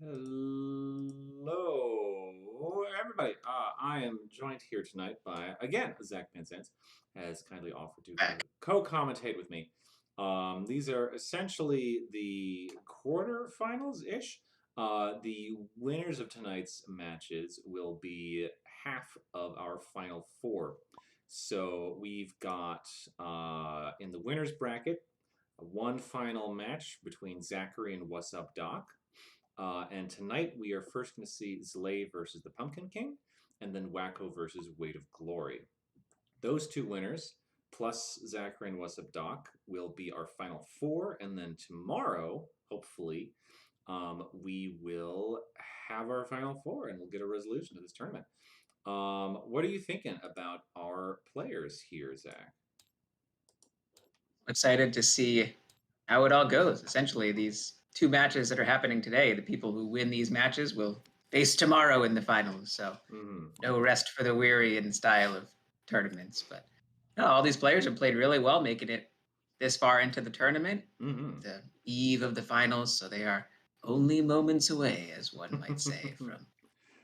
Hello, everybody. I am joined here tonight by, again, Zach Vincent has kindly offered to Back. co-commentate with me. These are essentially the quarterfinals-ish. The winners of tonight's matches will be half of our final four. So we've got, in the winners bracket, one final match between Zachary and What's Up Doc. And tonight we are first going to see Zlay versus the Pumpkin King, and then Wacko versus Weight of Glory. Those two winners, plus Zachary and What's Up Doc, will be our final four. And then tomorrow, hopefully, we will have our final four and we'll get a resolution to this tournament. What are you thinking about our players here, Zach? Excited to see how it all goes. Essentially, these two matches that are happening today, the people who win these matches will face tomorrow in the finals. So no rest for the weary in style of tournaments. But no, all these players have played really well, making it this far into the tournament, the eve of the finals. So they are only moments away, as one might say, from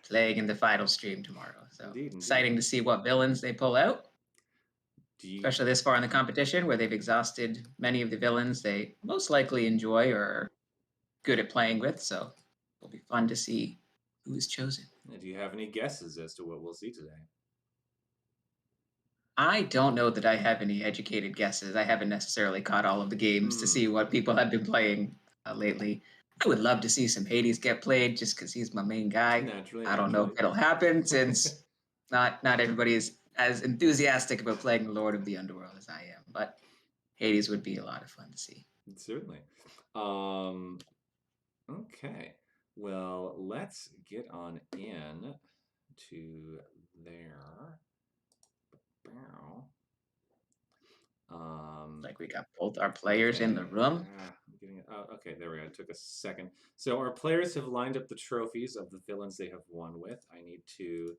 playing in the final stream tomorrow. So Indeed. exciting to see what villains they pull out. You... Especially this far in the competition where they've exhausted many of the villains they most likely enjoy or are good at playing with. So it'll be fun to see who is chosen. Do you have any guesses as to what we'll see today? I don't know that I have any educated guesses. I haven't necessarily caught all of the games to see what people have been playing lately. I would love to see some Hades get played just because he's my main guy. Naturally. I don't know if it'll happen since not everybody is as enthusiastic about playing the Lord of the Underworld as I am, but Hades would be a lot of fun to see. Certainly. Okay. Well, let's get on in to there. Like we got both our players in the room. I'm getting it. Oh, okay, there we go. It took a second. So our players have lined up the trophies of the villains they have won with. I need to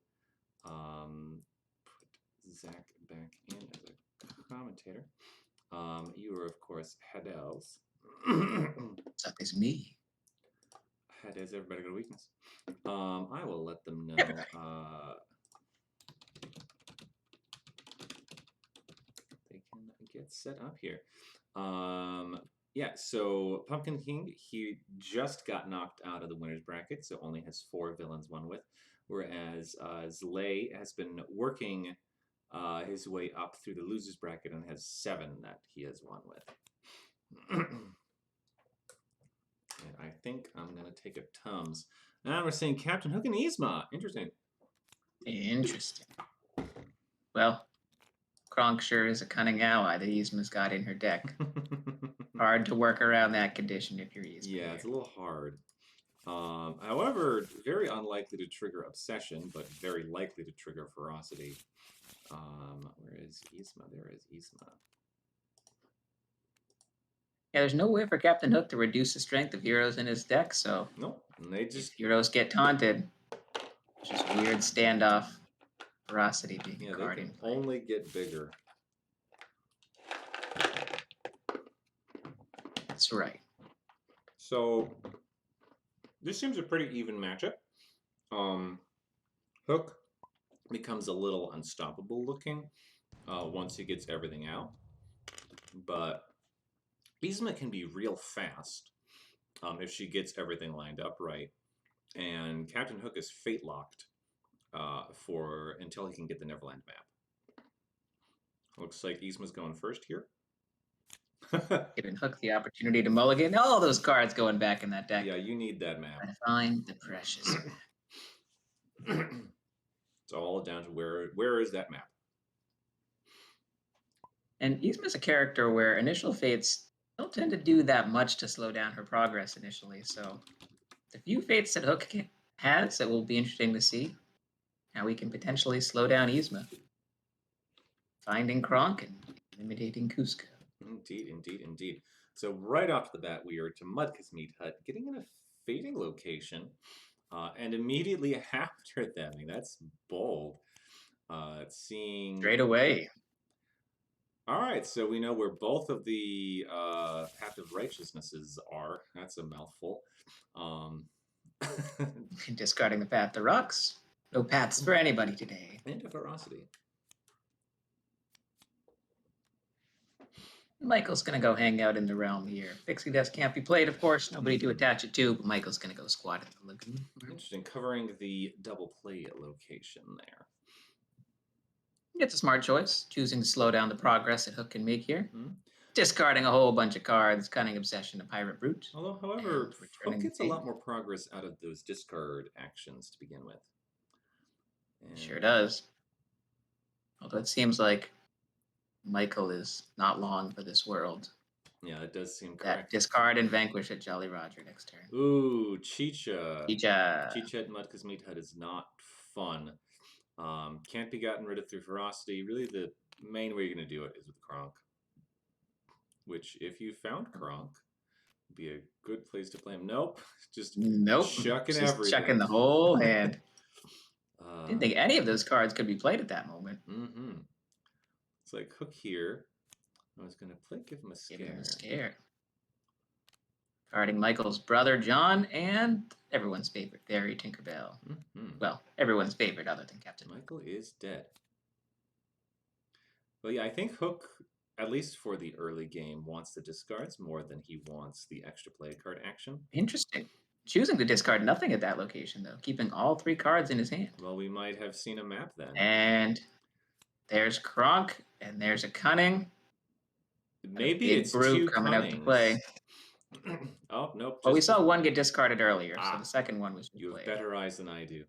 put Zach back in as a commentator. You are, of course, Hadels. That is me. Hadels, everybody got a weakness. I will let them know. They can get set up here. Yeah, so Pumpkin King, he just got knocked out of the winner's bracket, so only has 4 villains won with, whereas Zlay has been working his way up through the loser's bracket and has 7 that he has won with. And I think I'm going to take a Tums. Now we're saying Captain Hook and Yzma. Interesting. Interesting. Well, Kronk sure is a cunning ally that Yzma's got in her deck. Hard to work around that condition if you're Yzma. Yeah, it's a little hard. However, very unlikely to trigger Obsession, but very likely to trigger Ferocity. Where is Yzma? There is Yzma. Yeah, there's no way for Captain Hook to reduce the strength of heroes in his deck, so nope. And they just if heroes get taunted, it's just weird standoff. Ferocity being a card they in can play. only get bigger. That's right. So this seems a pretty even matchup. Hook becomes a little unstoppable looking once he gets everything out, but Yzma can be real fast if she gets everything lined up right. And Captain Hook is fate locked for until he can get the Neverland map. Looks like Yzma's going first here. Giving Hook the opportunity to mulligan all those cards going back in that deck. Yeah, you need that map. And find the precious map. It's all down to where is that map. And Yzma's a character where initial fates don't tend to do that much to slow down her progress initially. So the few fates that Hook has, it will be interesting to see how we can potentially slow down Yzma. Finding Kronk and intimidating Cusco. Indeed, indeed, indeed. So right off the bat, we are to Mudka's Meat Hut, getting in a fading location, and immediately after that, I mean, that's bold. Seeing straight away. All right, so we know where both of the path of righteousnesses are. That's a mouthful. Discarding the path to rocks. No paths for anybody today. And a ferocity. Michael's going to go hang out in the realm here. Pixie Dust can't be played, of course. Nobody to attach it to, but Michael's going to go squat in the lagoon. Interesting, covering the double play location there. It's a smart choice, choosing to slow down the progress that Hook can make here. Discarding a whole bunch of cards, Cunning Obsession, a Pirate Brute. Although, however, Hook gets a lot more progress out of those discard actions to begin with. And sure does. Although it seems like Michael is not long for this world. Yeah, it does seem correct. Discard and vanquish at Jolly Roger next turn. Ooh, Chicha. Chicha. Chicha at Mudka's Meat Hut is not fun. Can't be gotten rid of through ferocity. Really, the main way you're going to do it is with Kronk. Which, if you found Kronk, would be a good place to play him. Nope. Just chucking everything. Chucking the whole hand. Didn't think any of those cards could be played at that moment. It's like Hook here. I was going to give him a scare. Give him a scare. Guarding Michael's brother, John, and everyone's favorite, Barry Tinkerbell. Well, everyone's favorite other than Captain Michael is dead. Well, yeah, I think Hook, at least for the early game, wants the discards more than he wants the extra play card action. Interesting. Choosing to discard nothing at that location, though, keeping all 3 cards in his hand. Well, we might have seen a map then. And there's Kronk, and there's a Cunning. Maybe it's two coming Cunnings. out to play. Oh, nope. Well, we saw one get discarded earlier, so the second one was You have better eyes than I do.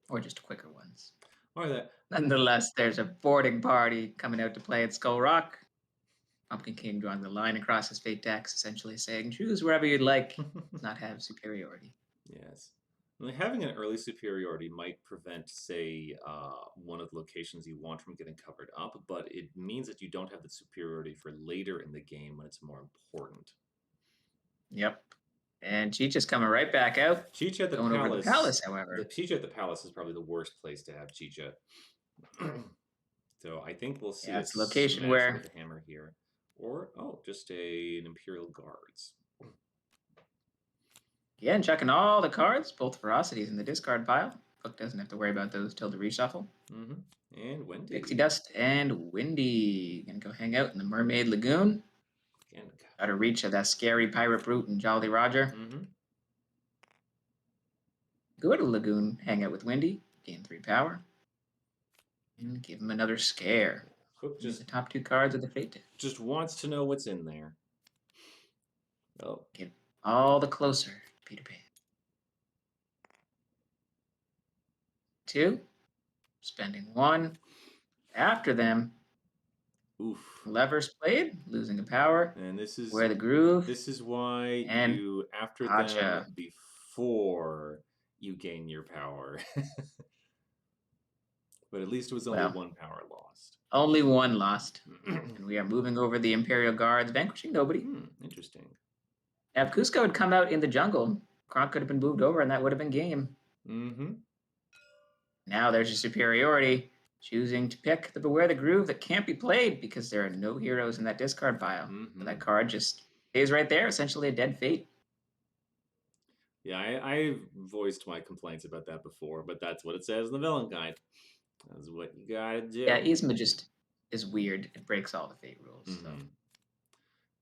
Or just quicker ones. Or that. Nonetheless, there's a boarding party coming out to play at Skull Rock. Pumpkin King drawing the line across his fate decks, essentially saying, choose wherever you'd like, not have superiority. Yes. Having an early superiority might prevent, say, one of the locations you want from getting covered up, but it means that you don't have the superiority for later in the game when it's more important. Yep. And Chicha's coming right back out. Chicha at the Palace. Over the Palace, however. The Chicha at the Palace is probably the worst place to have Chicha. So I think we'll see it's a location where with the hammer here. Or, just an Imperial Guards. Yeah, and checking all the cards, both ferocities in the discard pile. Hook doesn't have to worry about those till the reshuffle. And Windy. Pixie Dust and Windy. Gonna go hang out in the Mermaid Lagoon. Out of reach of that scary Pirate Brute and Jolly Roger. Go to the Lagoon, hang out with Windy, gain 3 power. And give him another scare. Hook just the top 2 cards of the fate deck. Just wants to know what's in there. Oh. Get all the closer, Peter Pan. 2. Spending 1. After them. Oof. Levers played, losing a power. And this is where the groove. This is why you after them before you gain your power. But at least it was only 1 power lost. Only 1 lost. And we are moving over the Imperial Guards, vanquishing nobody. Interesting. Now, if Cusco had come out in the jungle, Kronk could have been moved over, and that would have been game. Now there's a superiority, choosing to pick the Beware the Groove that can't be played because there are no heroes in that discard pile. So that card just stays right there, essentially a dead fate. Yeah, I've voiced my complaints about that before, but that's what it says in the villain guide. That's what you gotta do. Yeah, Yzma just is weird. It breaks all the fate rules.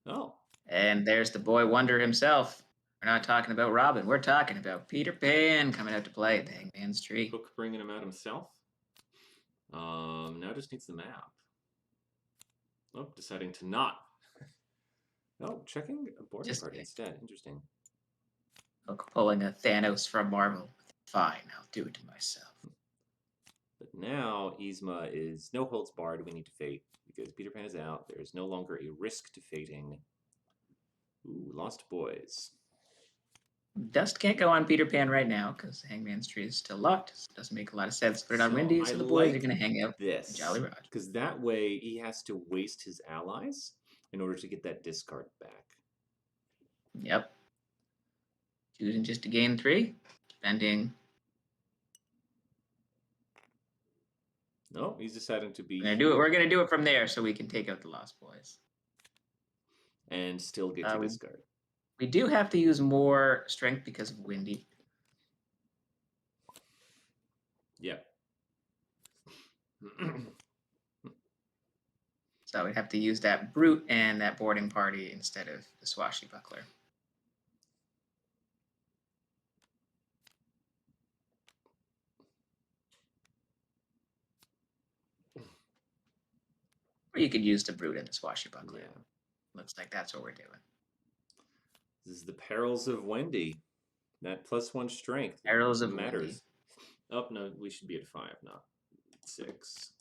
Oh. And there's the boy wonder himself. We're not talking about Robin. We're talking about Peter Pan coming out to play at the Hangman's Tree. Hook bringing him out himself. Now just needs the map. Oh, deciding to not. Checking a boarding party instead. Interesting. Hook pulling a Thanos from Marvel. Fine, I'll do it to myself. But now Yzma is no holds barred. We need to fate because Peter Pan is out. There is no longer a risk to fating. Ooh, Lost Boys. Dust can't go on Peter Pan right now because Hangman's Tree is still locked. So it doesn't make a lot of sense to put it on Windy, so the boys are going to hang out with Jolly Roger. Because that way he has to waste his allies in order to get that discard back. Yep. Choosing just to gain 3, spending. No, he's deciding to be. We're going to do it from there so we can take out the Lost Boys. And still get to discard. We do have to use more strength because of windy. Yep. So we'd have to use that brute and that boarding party instead of the swashbuckler. Or you could use the brute and the swashbuckler. Yeah. Looks like that's what we're doing. This is the perils of Wendy. That +1 strength Perils of matters. Wendy. Oh, no, we should be at 5, not 6.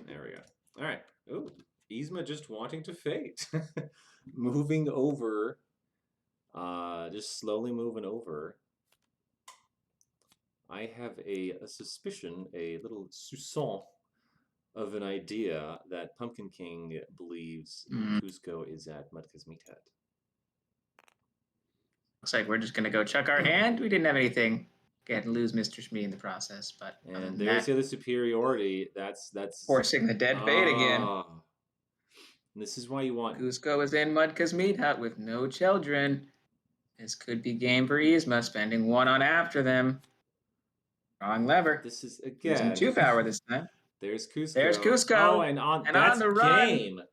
There we go. All right. Oh, Yzma just wanting to fate. Moving over. Just slowly moving over. I have a suspicion, a little soupçon of an idea that Pumpkin King believes Cusco is at Mudka's Meathead. Looks like we're just going to go check our hand. We didn't have anything. Go ahead and lose Mr. Shmee in the process. But and there's the other superiority. That's forcing the dead fate again. This is why you want Cusco is in Mudka's Meat Hut with no children. This could be game for Yzma, spending 1 on after them. Wrong lever. This is again using 2 power this time. There's Cusco. There's Cusco. Oh, and on the run.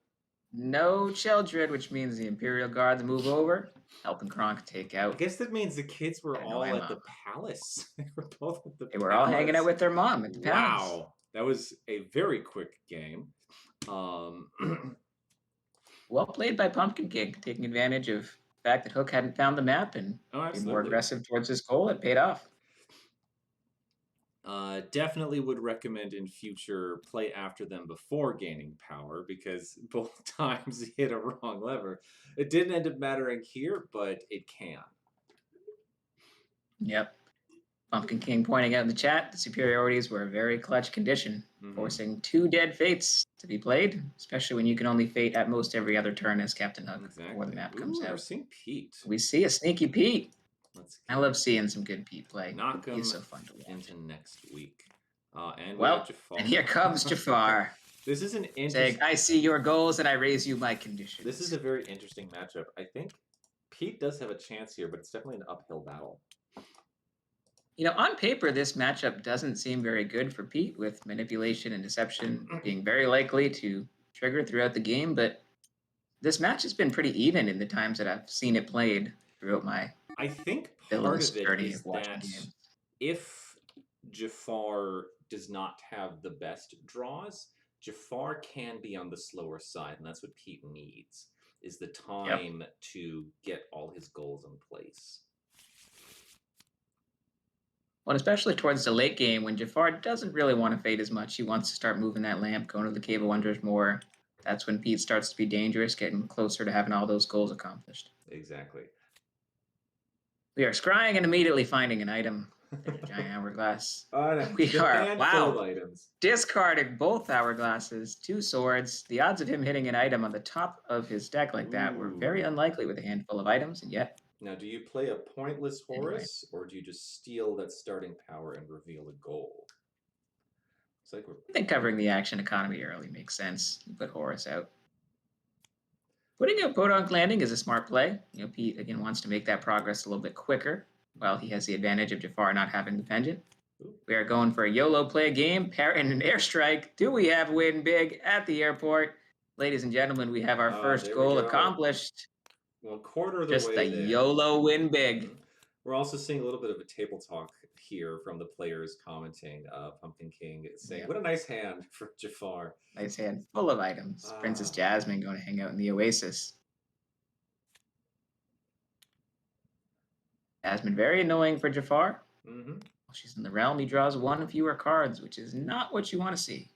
No children, which means the Imperial Guards move over, helping Kronk take out. I guess that means the kids were all at the palace. They were both at the palace. They were all hanging out with their mom at the palace. Wow. That was a very quick game. Well played by Pumpkin King, taking advantage of the fact that Hook hadn't found the map and being more aggressive towards his goal. It paid off. Definitely would recommend in future play after them before gaining power, because both times he hit a wrong lever. It didn't end up mattering here, but it can. Yep. Pumpkin King pointing out in the chat, the superiorities were a very clutch condition, forcing 2 dead fates to be played, especially when you can only fate at most every other turn as Captain Hook before the map comes out. We're seeing Pete. We see a sneaky Pete. I love seeing some good Pete play. Knock him He's so fun to watch. into next week. And Jafar. And here comes Jafar. This is an interesting... Saying, I see your goals and I raise you my conditions. This is a very interesting matchup. I think Pete does have a chance here, but it's definitely an uphill battle. You know, on paper, this matchup doesn't seem very good for Pete, with manipulation and deception being very likely to trigger throughout the game, but this match has been pretty even in the times that I've seen it played throughout my I think part Villainous of it journey is of watching that games. If Jafar does not have the best draws, Jafar can be on the slower side, and that's what Pete needs, is the time to get all his goals in place. Well, especially towards the late game when Jafar doesn't really want to fade as much. He wants to start moving that lamp, going to the Cave of Wonders more. That's when Pete starts to be dangerous, getting closer to having all those goals accomplished. Exactly. We are scrying and immediately finding an item. There's a giant hourglass. We are, wow, discarded both hourglasses, 2 swords. The odds of him hitting an item on the top of his deck like that were very unlikely with a handful of items, and yet... Now, do you play a pointless Horus, or do you just steal that starting power and reveal a goal? It's like I think covering the action economy early makes sense. You put Horus out. Putting a Podunk Landing is a smart play. You know, Pete, again, wants to make that progress a little bit quicker, while he has the advantage of Jafar not having the Pendant. We are going for a YOLO play game, parry and an airstrike. Do we have win big at the airport? Ladies and gentlemen, we have our first goal accomplished. Well, quarter of the Just way the there. YOLO win big. We're also seeing a little bit of a table talk here from the players commenting. Pumpkin King saying, what a nice hand for Jafar. Nice hand, full of items. Princess Jasmine going to hang out in the Oasis. Jasmine, very annoying for Jafar. While she's in the realm, he draws 1 fewer cards, which is not what you want to see.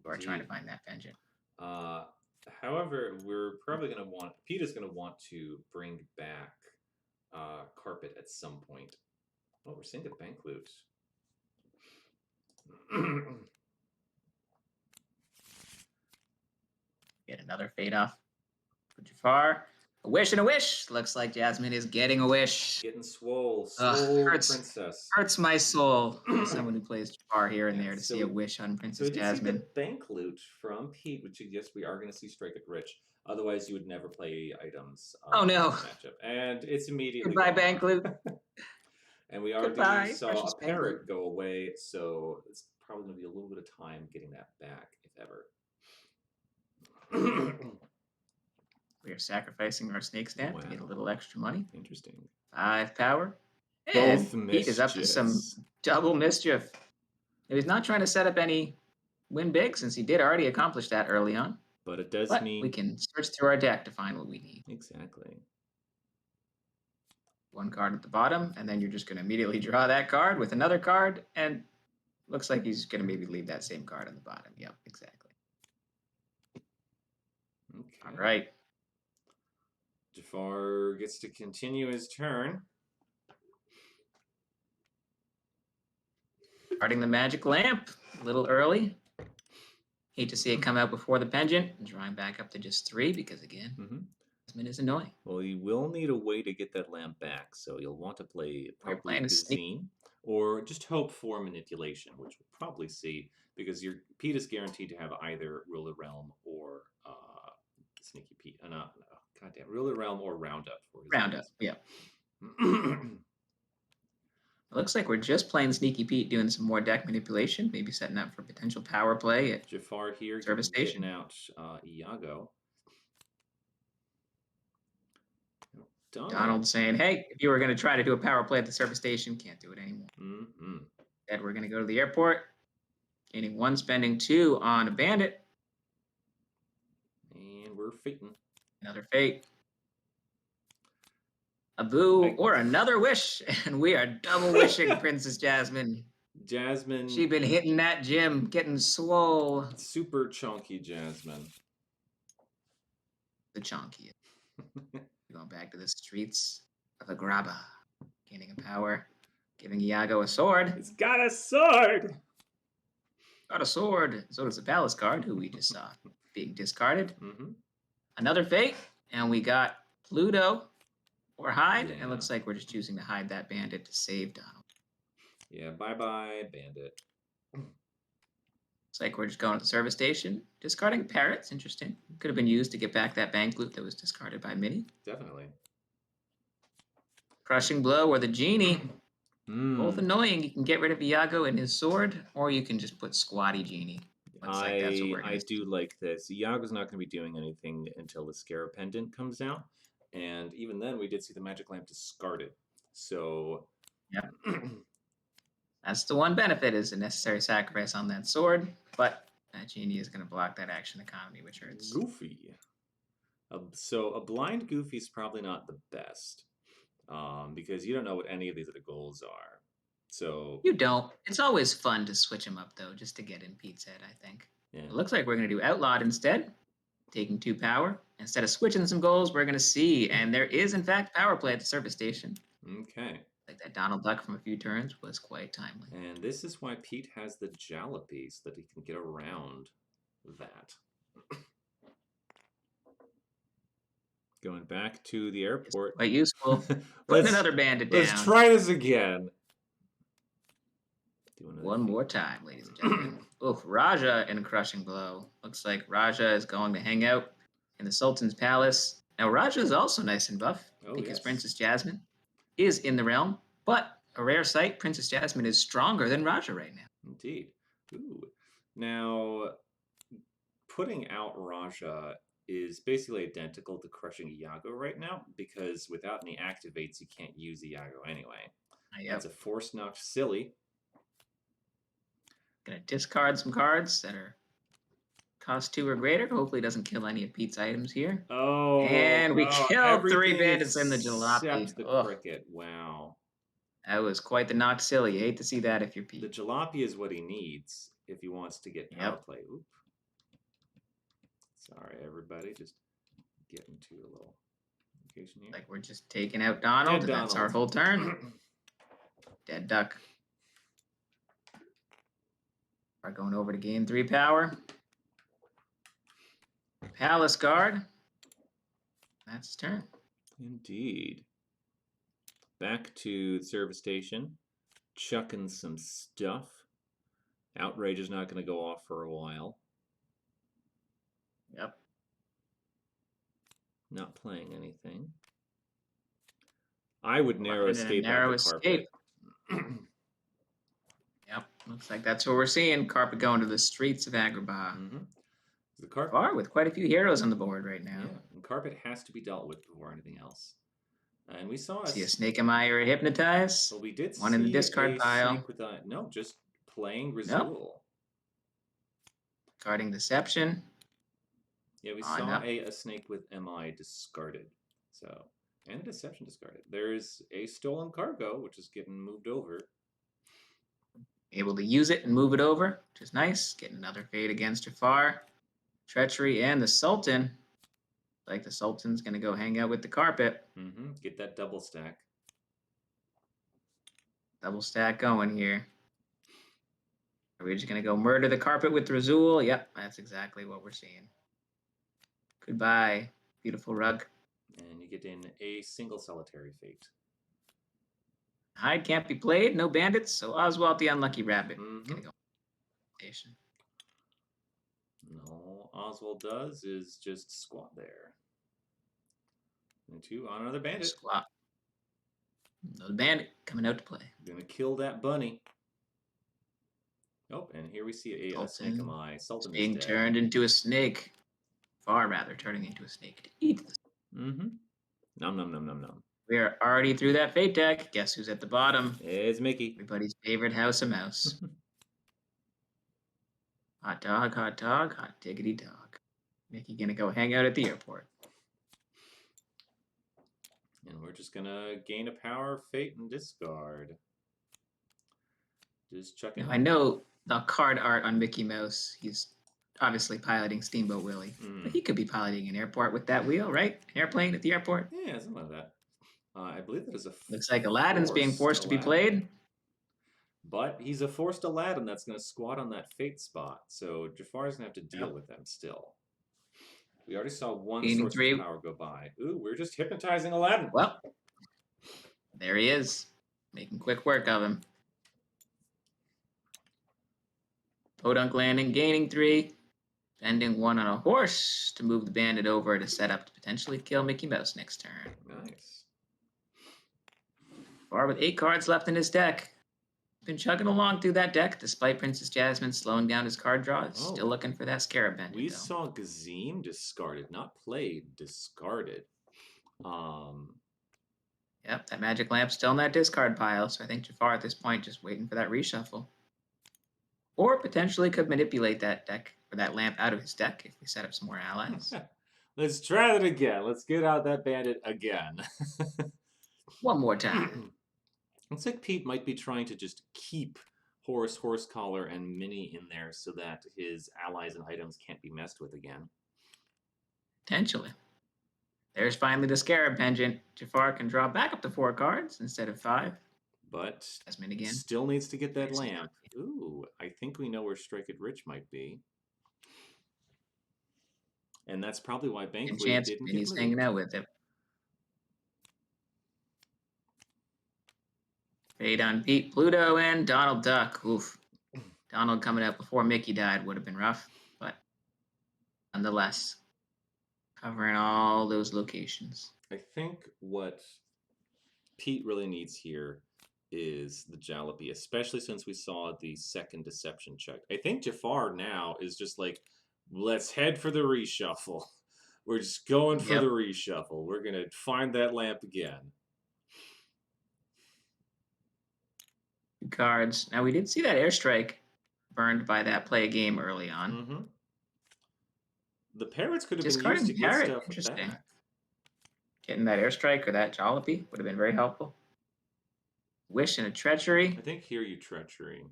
We're trying to find that vengeance. However, we're probably going to want... Pete is going to want to bring back Carpet at some point. Oh, we're seeing a bank loose. Get another fade off for Jafar. A wish and a wish. Looks like Jasmine is getting a wish. Getting swole. Ugh, Swole hurts princess. my soul as someone who plays Jafar here and there to so see a wish on So Princess we did see Jasmine. the bank loot from Pete, which suggests we are going to see Strike It Rich. Otherwise, you would never play items Oh no. in this matchup. And it's immediately Goodbye, gone. bank loot. And we already Goodbye, saw precious a bank loot. parrot go away, so it's probably going to be a little bit of time getting that back, if ever. We are sacrificing our snake stand to get a little extra money. Interesting. 5 power. Both And Pete is up to some double mischief. He's not trying to set up any win big since he did already accomplish that early on. But it does mean we can search through our deck to find what we need. Exactly. 1 card at the bottom, and then you're just going to immediately draw that card with another card, and looks like he's going to maybe leave that same card on the bottom. Yep, exactly. Okay. All right. Jafar gets to continue his turn. Starting the magic lamp a little early. Hate to see it come out before the pendant. And drawing back up to just 3 because, again, Jasmine is annoying. Well, you will need a way to get that lamp back, so you'll want to play probably Cuisine, or just hope for Manipulation, which we'll probably see, because your Pete is guaranteed to have either Rule the Realm or Sneaky Pete. Goddamn, Rule the Realm or Roundup. Roundup, yeah. It looks like we're just playing Sneaky Pete, doing some more deck manipulation, maybe setting up for potential power play at Jafar here, Service Station. Out Iago. Donald saying, hey, if you were going to try to do a power play at the Service Station, can't do it anymore. Instead, we're going to go to the airport, gaining 1, spending 2 on a bandit. And we're fating. Another fate. A boo or another wish, and we are double wishing Princess Jasmine. She's been hitting that gym, getting swole. Super chunky Jasmine. The chunky. Going back to the streets of Agrabah, gaining a power, giving Iago a sword. It's got a sword! Got a sword. So does the palace card, who we just saw being discarded. Another fate, and we got Pluto or hide, and it looks like we're just choosing to hide that bandit to save Donald. Yeah, bye-bye, bandit. Looks like we're just going to the Service Station. Discarding parrots, interesting. Could have been used to get back that bank loot that was discarded by Minnie. Definitely. Crushing Blow or the Genie. Both annoying. You can get rid of Iago and his sword, or you can just put Squatty Genie. I do like this. Iago's not going to be doing anything until the Scarab Pendant comes out. And even then, we did see the Magic Lamp discarded. So... yeah. That's the one benefit, is a necessary sacrifice on that sword, but that Genie is going to block that action economy, which hurts. Goofy. So a blind Goofy is probably not the best, because you don't know what any of these other goals are. So you don't. It's always fun to switch them up, though, just to get in Pete's head, I think. Yeah. It looks like we're going to do Outlawed instead, taking 2 power. Instead of switching some goals, we're going to see, and there is, in fact, power play at the Service Station. Okay. Like that Donald Duck from a few turns was quite timely. And this is why Pete has the Jalopy, so that he can get around that. Going back to the airport. It's quite useful. Put another bandit down. Let's try this again. One more time, ladies and gentlemen. Oof, Raja in a Crushing Blow. Looks like Raja is going to hang out in the Sultan's Palace. Now, Raja is also nice and buff, because Princess Jasmine is in the realm, but a rare sight, Princess Jasmine is stronger than Raja right now. Indeed. Ooh. Now, putting out Raja is basically identical to crushing Iago right now, because without any activates, you can't use Iago anyway. It's a force knocked silly. Gonna discard some cards that are cost 2 or greater. Hopefully it doesn't kill any of Pete's items here. Oh, and we killed 3 bandits in the jalopy. Except the cricket. Wow. That was quite the knock silly. You hate to see that if you're Pete. The jalopy is what he needs if he wants to get power play. Oop. Sorry, everybody. Just get into a little location here. Like we're just taking out Donald. That's our whole turn. Dead duck. Are going over to gain 3 power. Palace Guard. That's his turn. Indeed. Back to the service station, chucking some stuff. Outrage is not going to go off for a while. Yep. Not playing anything. I would narrow escape out the carpet. Yep. Looks like that's what we're seeing. Carpet going to the streets of Agrabah. The carpet Far with quite a few heroes on the board right now. Yeah, and carpet has to be dealt with before anything else. And we saw See a snake in my or a hypnotize. Well, we did one see in the discard a pile. snake with a no, just playing Rizul. Guarding deception. Yeah, we saw a snake with MI discarded. So and a deception discarded. There's a stolen cargo, which is getting moved over. Able to use it and move it over, which is nice. Getting another fade against Jafar. Treachery and the Sultan. Like the Sultan's going to go hang out with the carpet. Get that double stack. Double stack going here. Are we just going to go murder the carpet with Rizul? Yep, that's exactly what we're seeing. Goodbye, beautiful rug. And you get in a single solitary fate. Hide can't be played, no bandits, so Oswald the unlucky rabbit. Gonna go station. No, Oswald does is just squat there. And two on another bandit. Squat. Another bandit coming out to play. Gonna kill that bunny. Oh, and here we see a snake of my Sultan being turned into a snake. Far rather turning into a snake to eat the Nom nom nom nom nom. We are already through that fate deck. Guess who's at the bottom? It's Mickey. Everybody's favorite house of mouse. Hot dog, hot diggity dog. Mickey gonna go hang out at the airport. And we're just gonna gain a power, fate, and discard. Just checking. Now, I know the card art on Mickey Mouse. He's obviously piloting Steamboat Willie. But he could be piloting an airport with that wheel, right? An airplane at the airport? Yeah, something like that. I believe that is a Looks like Aladdin's being forced to be played. But he's a forced Aladdin that's going to squat on that fate spot. So Jafar's going to have to deal with them still. We already saw one source of power go by. Ooh, we're just hypnotizing Aladdin. Well, there he is. Making quick work of him. Podunk landing, gaining 3. Spending 1 on a horse to move the bandit over to set up to potentially kill Mickey Mouse next turn. Nice. Far with 8 cards left in his deck. Been chugging along through that deck despite Princess Jasmine slowing down his card draw. Still looking for that Scarab Bandit. We saw Gazim discarded, not played, discarded. Yep, that magic lamp's still in that discard pile, so I think Jafar at this point just waiting for that reshuffle. Or potentially could manipulate that deck or that lamp out of his deck if we set up some more allies. Let's try that again. Let's get out that bandit again. One more time. Looks like Pete might be trying to just keep Horse, Horsecollar, and Minnie in there so that his allies and items can't be messed with again. Potentially. There's finally the Scarab Pendant. Jafar can draw back up to 4 cards instead of 5. But Jasmine again. Still needs to get that lamp. Ooh, I think we know where Strike It Rich might be. And that's probably why Banquet didn't get Minnie's hanging out with him. Fade on Pete, Pluto, and Donald Duck. Oof. Donald coming out before Mickey died would have been rough, but nonetheless, covering all those locations. I think what Pete really needs here is the Jalopy, especially since we saw the second deception check. I think Jafar now is just like, let's head for the reshuffle. We're just going for the reshuffle. We're going to find that lamp again. Cards. Now, we did see that airstrike burned by that play game early on. The parrots could have been used to get stuff back. Getting that airstrike or that Jalopy would have been very helpful. Wish and a treachery. I think here you treachery.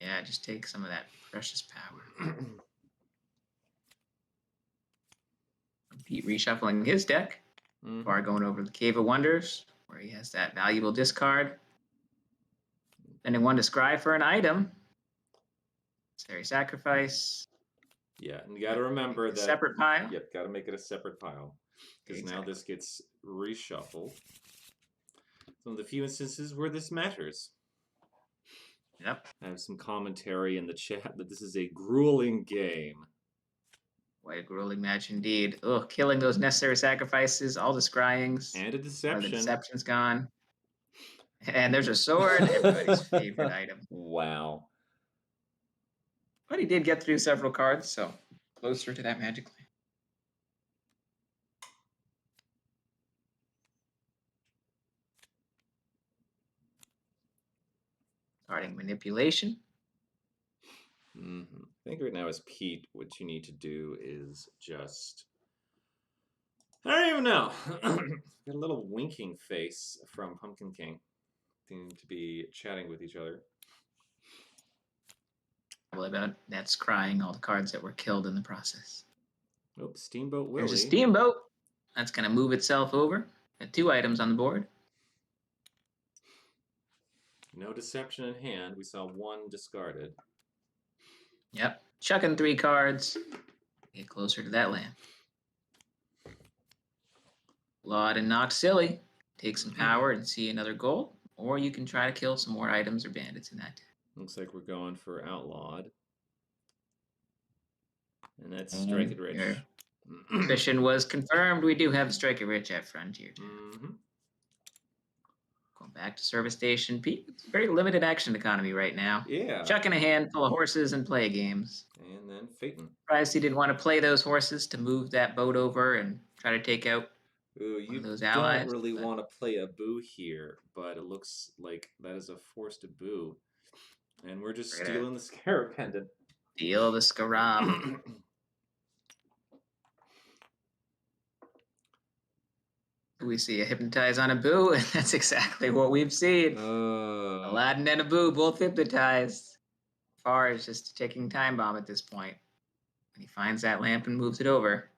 Yeah, just take some of that precious power. Pete reshuffling his deck. Far going over the Cave of Wonders, where he has that valuable discard. Spending 1 to scry for an item. Necessary sacrifice. Yeah, and you got to remember that. Separate pile? Yep, got to make it a separate pile. Because now Exactly. this gets reshuffled. Some of the few instances where this matters. Yep. I have some commentary in the chat that this is a grueling game. What a grueling match indeed. Ugh, killing those necessary sacrifices, all the scryings. And a deception. The deception's gone. And there's a sword, everybody's favorite item. Wow. But he did get through several cards, so closer to that magically. Starting manipulation. I think right now as Pete, what you need to do is just... I don't even know. Got a little winking face from Pumpkin King. Seem to be chatting with each other. About that's crying all the cards that were killed in the process. Oh, Steamboat Willie. There's a Steamboat. That's going to move itself over. Got 2 items on the board. No deception in hand. We saw 1 discarded. Yep. Chucking 3 cards. Get closer to that land. Laud and Knock Silly. Take some power and see another goal. Or you can try to kill some more items or bandits in that. Looks like we're going for Outlawed. And that's Strike It Rich. Suspicion was confirmed. We do have Strike It Rich at Frontier. Going back to Service Station. Pete, it's a very limited action economy right now. Yeah. Chucking a handful of horses and play games. And then Phaeton. Surprised he didn't want to play those horses to move that boat over and try to take out you those allies. Don't really want to play a boo here, but it looks like that is a forced boo. And we're just stealing the Scarab Pendant. Steal the Scarab. We see a Hypnotize on a Boo, and that's exactly what we've seen. Aladdin and a Boo both hypnotized. Jafar is just a ticking time bomb at this point. And he finds that lamp and moves it over.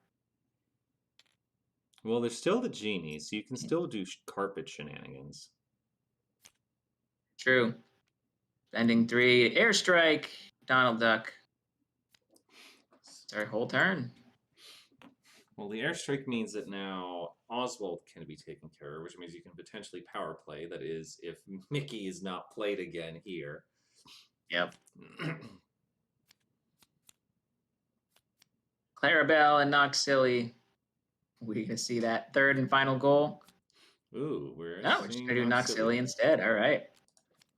Well, there's still the genie, so you can still do carpet shenanigans. True. Spending 3, airstrike, Donald Duck. It's our whole turn. Well, the airstrike means that now Oswald can be taken care of, which means you can potentially power play. That is, if Mickey is not played again here. Yep. Clarabelle and Knock Silly. We can see that 3rd and final goal. Ooh, we're just going to do Knock Silly instead. All right.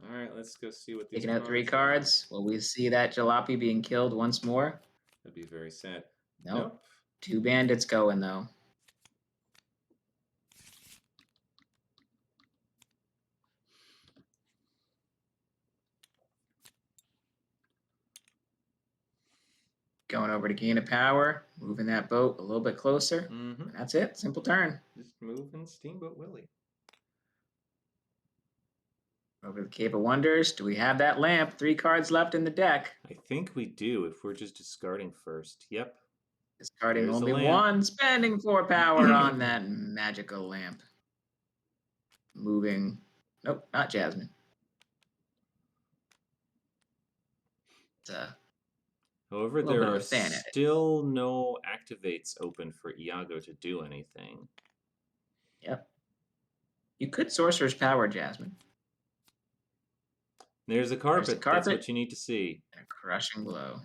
All right, let's go see what these Taking out 3 cards. Will we see that Jalopy being killed once more? That'd be very sad. Nope. 2 bandits going, though. Going over to gain a power, moving that boat a little bit closer. That's it. Simple turn. Just moving Steamboat Willie. Over the Cape of Wonders. Do we have that lamp? 3 cards left in the deck. I think we do if we're just discarding first. Yep. Discarding only 1, spending 4 power on that magical lamp. Moving. Nope, not Jasmine. However, there are still no activates open for Iago to do anything. Yep. You could Sorcerer's Power, Jasmine. There's a carpet. That's what you need to see. A crushing blow.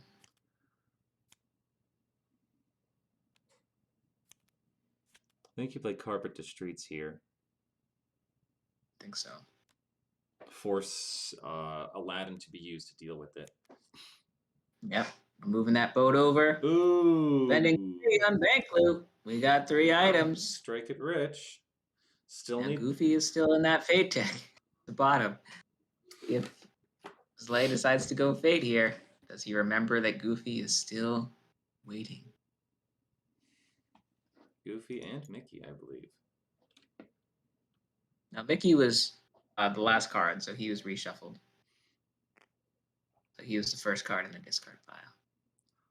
I think you play carpet to streets here. I think so. Force Aladdin to be used to deal with it. Yep. We're moving that boat over. Ooh. Spending 3 on Bank Loot. We got 3 items. Strike It Rich. Still need... Goofy is still in that Fate deck. The bottom. If Zlay decides to go Fate here, does he remember that Goofy is still waiting? Goofy and Mickey, I believe. Now, Mickey was the last card, so he was reshuffled. So he was the first card in the discard pile.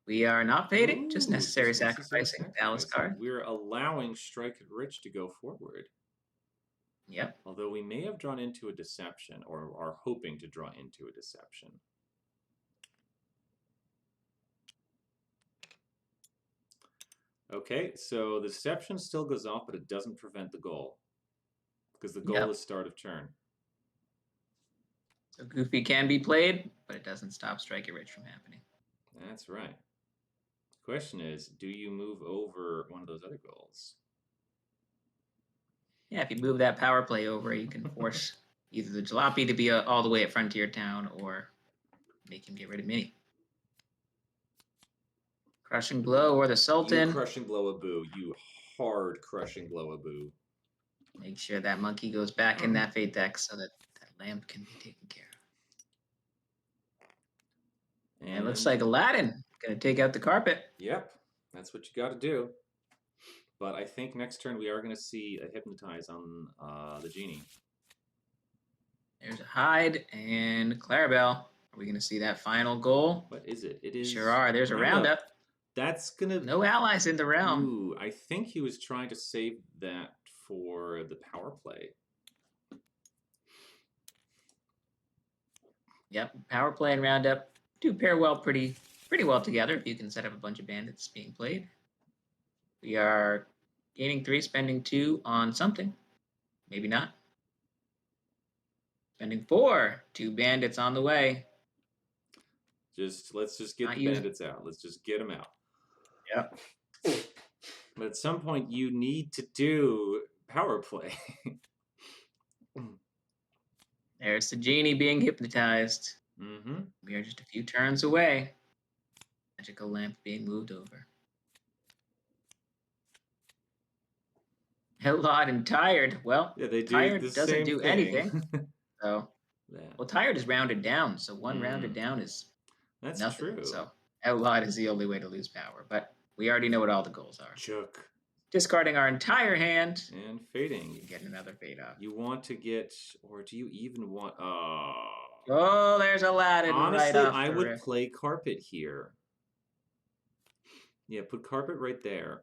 We are not fading, just necessary sacrificing Dallas card. We're allowing Strike It Rich to go forward. Yep. Although we may have drawn into a deception, or are hoping to draw into a deception. Okay, so the deception still goes off, but it doesn't prevent the goal. Because the goal Yep. is start of turn. So Goofy can be played, but it doesn't stop Strike It Rich from happening. That's right. The question is, do you move over one of those other goals? Yeah, if you move that power play over, you can force either the Jalopy to be all the way at Frontier Town or make him get rid of Mini. Crushing Blow or the Sultan. You crushing blow a boo. You hard crushing blow a boo. Make sure that monkey goes back in that Fate deck so that that lamp can be taken care of. And it looks like Aladdin going to take out the carpet. Yep, that's what you got to do. But I think next turn we are going to see a Hypnotize on the Genie. There's a Hide and Clarabelle. Are we going to see that final goal? What is it? It is. Sure are. There's a Roundup. That's going to... No allies in the realm. Ooh, I think he was trying to save that for the power play. Yep, power play and Roundup do pair well, pretty well together if you can set up a bunch of bandits being played. We are gaining 3, spending 2 on something. Maybe not. Spending 4, 2 bandits on the way. Let's just get the bandits out. Let's just get them out. Yep. But at some point, you need to do power play. There's the Genie being hypnotized. Mm-hmm. We are just a few turns away. Magical lamp being moved over. Outlawed and tired. Well, yeah, they do tired the doesn't same do thing. anything. So, yeah. Well, tired is rounded down. So one rounded down is That's nothing. true. So outlawed is the only way to lose power. But we already know what all the goals are. Chook. Discarding our entire hand. And fading. You get another fade off. You want to get, or do you even want... Oh, there's Aladdin. Honestly, right off I would rip. play carpet here. Yeah, put carpet right there.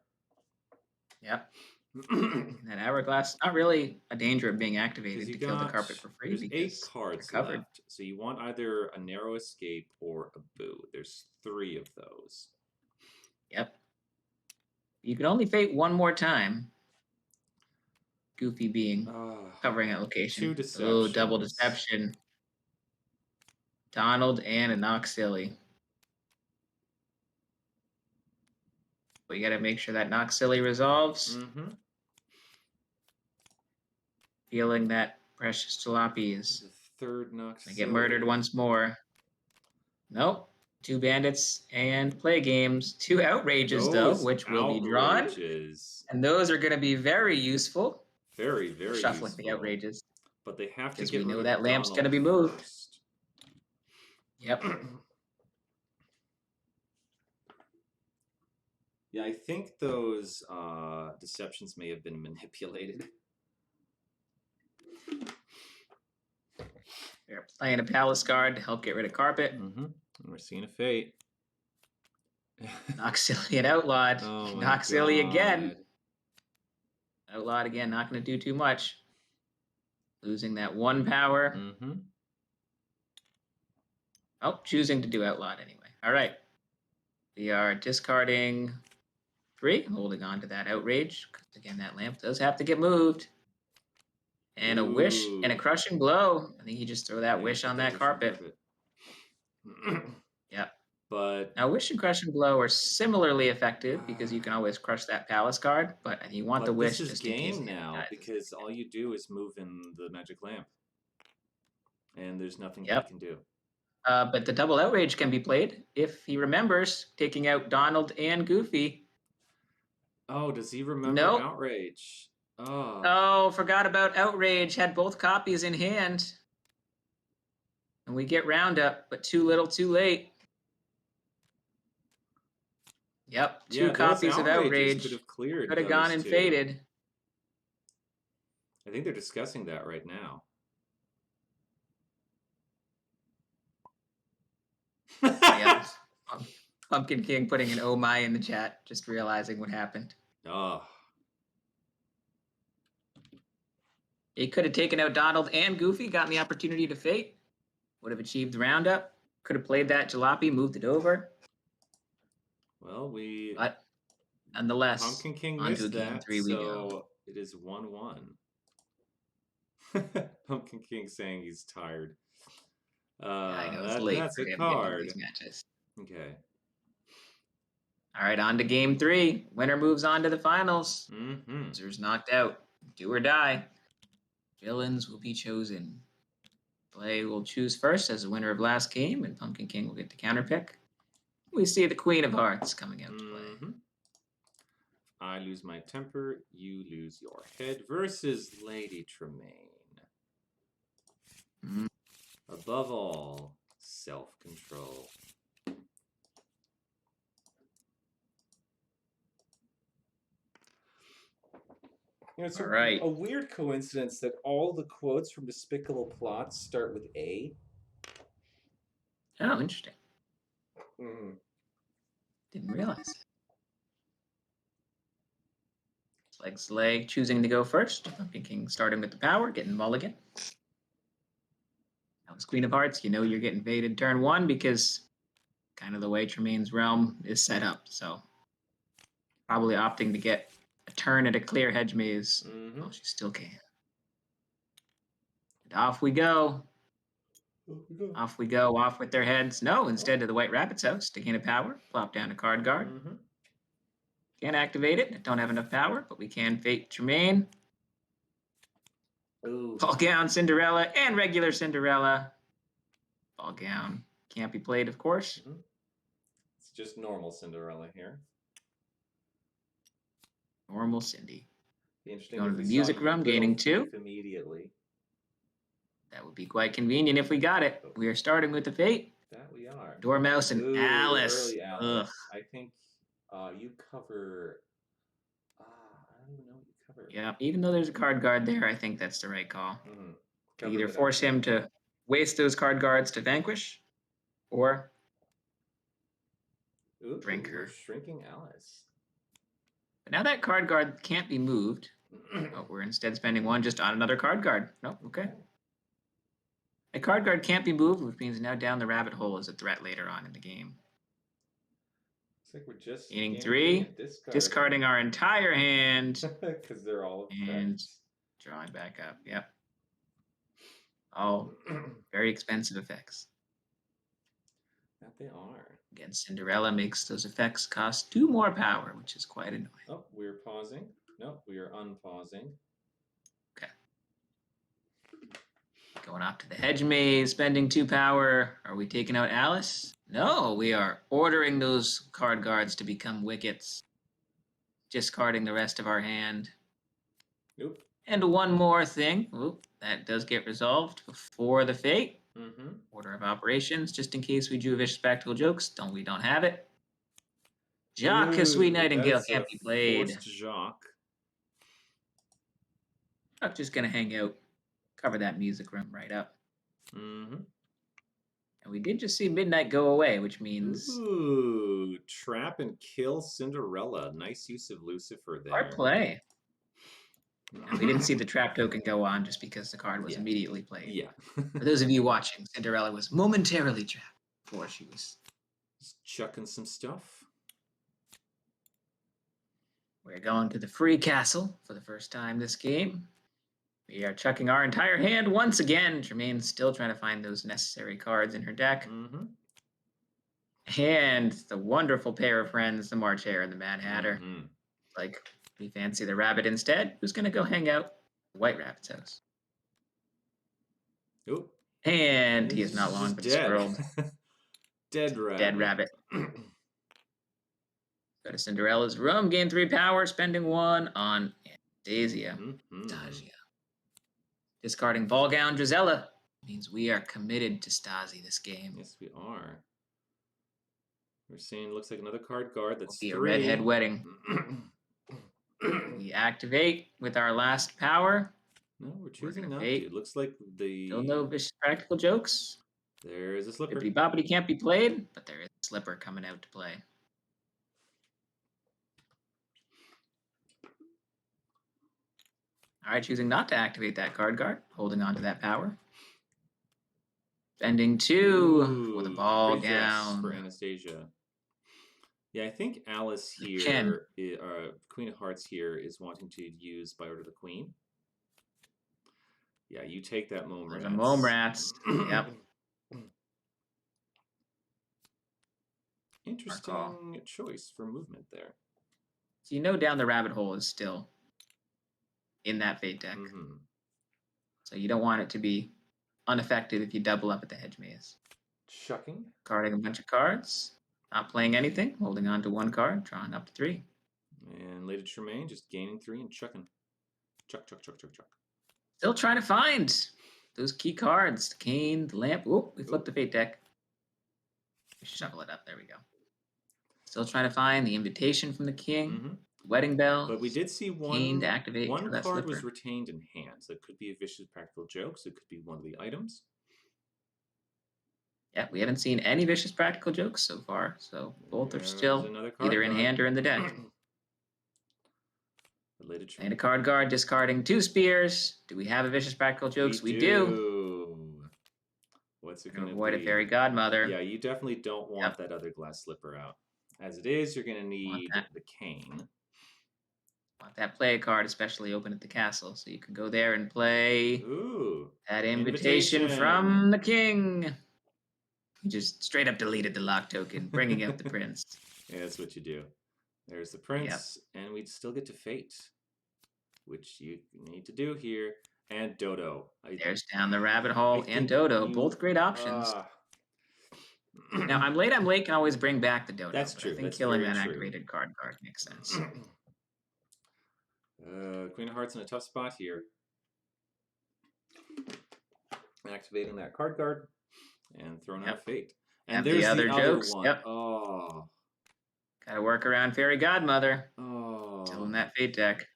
Yep. That hourglass, not really a danger of being activated to kill the carpet for free. There's because 8 cards left. So you want either a narrow escape or a boo. There's 3 of those. Yep. You can only fate one more time. Goofy being covering that location. 2 deceptions. Oh, double deception. Donald and a Knock Silly. But you got to make sure that Knock Silly resolves. Mm-hmm. Feeling that Precious Jalopy is the third Knock Silly. Get murdered once more. Nope. 2 bandits and play games. 2 outrages, though, which will be drawn. And those are going to be very useful. Very, very shuffling useful. the outrages. But they have to get we know rid that of lamp's Donald going to be moved. First. Yep. Yeah, I think those deceptions may have been manipulated. They're playing a Palace Guard to help get rid of carpet. Mm-hmm. We're seeing a fate. Knock Silly and Outlawed. Oh Knock Silly again. Outlawed again, not going to do too much. Losing that 1 power. Mm-hmm. Oh, choosing to do Outlawed anyway. All right. We are discarding 3, holding on to that outrage. Again, that lamp does have to get moved. And a wish and a crushing blow. I think you just throw that wish on that carpet. Yep. But now, wish and crushing blow are similarly effective because you can always crush that Palace Guard. But you want the wish this is just game in case now because all you do is move in the magic lamp, and there's nothing you can do. But the double outrage can be played if he remembers taking out Donald and Goofy. Oh, does he remember outrage? Oh, forgot about outrage. Had both copies in hand. And we get Roundup, but too little, too late. Yep, 2 copies of outrage. Could have gone and faded. I think they're discussing that right now. Yeah. Pumpkin King putting an oh my in the chat, just realizing what happened. He could have taken out Donald and Goofy, gotten the opportunity to fate. Would have achieved the Roundup. Could have played that Jalopy, moved it over. Well, But Nonetheless, Pumpkin King on to missed game that, 3 we go. so it is 1-1. Pumpkin King saying he's tired. Yeah, I know it's late That's for a him getting into card. these matches. Okay. All right, on to game 3. Winner moves on to the finals. Mm-hmm. Losers knocked out. Do or die. Villains will be chosen. Zlay will choose first as the winner of last game, and Pumpkin King will get the counter pick. We see the Queen of Hearts coming out to play. I lose my temper, you lose your head versus Lady Tremaine. Above all, self-control. You know, it's All right. a weird coincidence that all the quotes from Despicable Plots start with A. Oh, interesting. Mm-hmm. Didn't realize it. It's like Zlay choosing to go first. Pumpkin King starting with the power, getting mulligan. Now as Queen of Hearts, you know you're getting faded turn 1 because kind of the way Tremaine's realm is set up. So probably opting to get a turn at a clear hedge maze. Well, she still can. And off we go. Off we go, off with their heads. No, instead to the White Rabbit's house to gain a power. Plop down a card guard. Can't activate it. Don't have enough power, but we can fate Tremaine. Ball gown, Cinderella, and regular Cinderella. Ball gown can't be played, of course. It's just normal Cinderella here. Normal Cindy. Be interesting Going if to the we music saw room, gaining 2. Immediately. That would be quite convenient if we got it. We are starting with the fate. That we are. Dormouse and Alice. Early Alice. I think you cover. I don't even know what you cover. Yeah, even though there's a card guard there, I think that's the right call. Either force him to waste those card guards to vanquish, or drink her. We're shrinking Alice. But now that card guard can't be moved. We're instead spending 1 just on another card guard. Nope, okay. A card guard can't be moved, which means now down the rabbit hole is a threat later on in the game. Looks like we're just gaining 3, discarding our entire hand. Because they're all effects. And drawing back up, yep. All very expensive effects. That they are. Again, Cinderella makes those effects cost 2 more power, which is quite annoying. Oh, we're pausing. No, we are unpausing. Okay. Going off to the hedge maze, spending 2 power. Are we taking out Alice? No, we are ordering those card guards to become wickets. Discarding the rest of our hand. Nope. And 1 more thing. Oop, that does get resolved before the fate. Order of operations, just in case we drew vicious practical jokes. We don't have it. Jacques, a sweet nightingale, can't be played. Forced Jacques. I'm just gonna hang out, cover that music room right up. And we did just see midnight go away, which means trap and kill Cinderella. Nice use of Lucifer there. Hard play. And we didn't see the trap token go on just because the card was immediately played. Yeah. For those of you watching, Cinderella was momentarily trapped before she was just chucking some stuff. We're going to the free castle for the first time this game. We are chucking our entire hand once again. Tremaine's still trying to find those necessary cards in her deck. And the wonderful pair of friends, the March Hare and the Mad Hatter. Like, we fancy the rabbit instead. Who's going to go hang out at the White Rabbit's house? Oop. And he is not long for this world. Dead rabbit. Dead rabbit. Go to Cinderella's room, gain 3 power, spending 1 on Anastasia. Discarding Ball Gown Drizella means we are committed to Stasi this game. Yes, we are. We're seeing, looks like another card guard that's will be a redhead wedding. We activate with our last power. No, we're choosing not to. It looks like the... Still no vicious practical jokes. There's a slipper. Bippity boppity can't be played, but there is a slipper coming out to play. All right, choosing not to activate that card guard, holding on to that power. Spending 2 with a ball gown for Anastasia. Yeah, I think Alice Ken. here, Queen of Hearts here, is wanting to use by order of the Queen. Yeah, you take that Mome The Rats. Mome Rats. Yep. Interesting choice for movement there. So you know down the rabbit hole is still in that fate deck. So you don't want it to be unaffected if you double up at the hedge maze. Chucking. Carding a bunch of cards. Not playing anything. Holding on to one card. Drawing up to 3. And later Tremaine just gaining 3 and chucking. Chuck, chuck, chuck, chuck, chuck. Still trying to find those key cards. The cane, the lamp. Oh, we flipped the fate deck. We should shuffle it up. There we go. Still trying to find the invitation from the king. Wedding bells. But we did see cane to activate. one card was retained in hand. So it could be a Vicious Practical Joke. So it could be one of the items. Yeah, we haven't seen any Vicious Practical Jokes so far. So both are still either in hand or in the deck. And a card guard discarding 2 spears. Do we have a Vicious Practical Jokes? We do. What's it going to be? Avoid a Fairy Godmother. Yeah, you definitely don't want that other glass slipper out. As it is, you're going to need the cane. Want that play card, especially open at the castle. So you can go there and play that invitation from the king. You just straight up deleted the lock token, bringing out the prince. Yeah, that's what you do. There's the prince, and we'd still get to fate, which you need to do here. And Dodo. There's down the rabbit hole and Dodo, both great options. Now, I'm late can always bring back the Dodo. That's true. I think killing that activated card makes sense. Queen of Hearts in a tough spot here. Activating that card guard and throwing out fate. And there's the other jokes. One. Oh. Gotta work around Fairy Godmother. Still in that fate deck.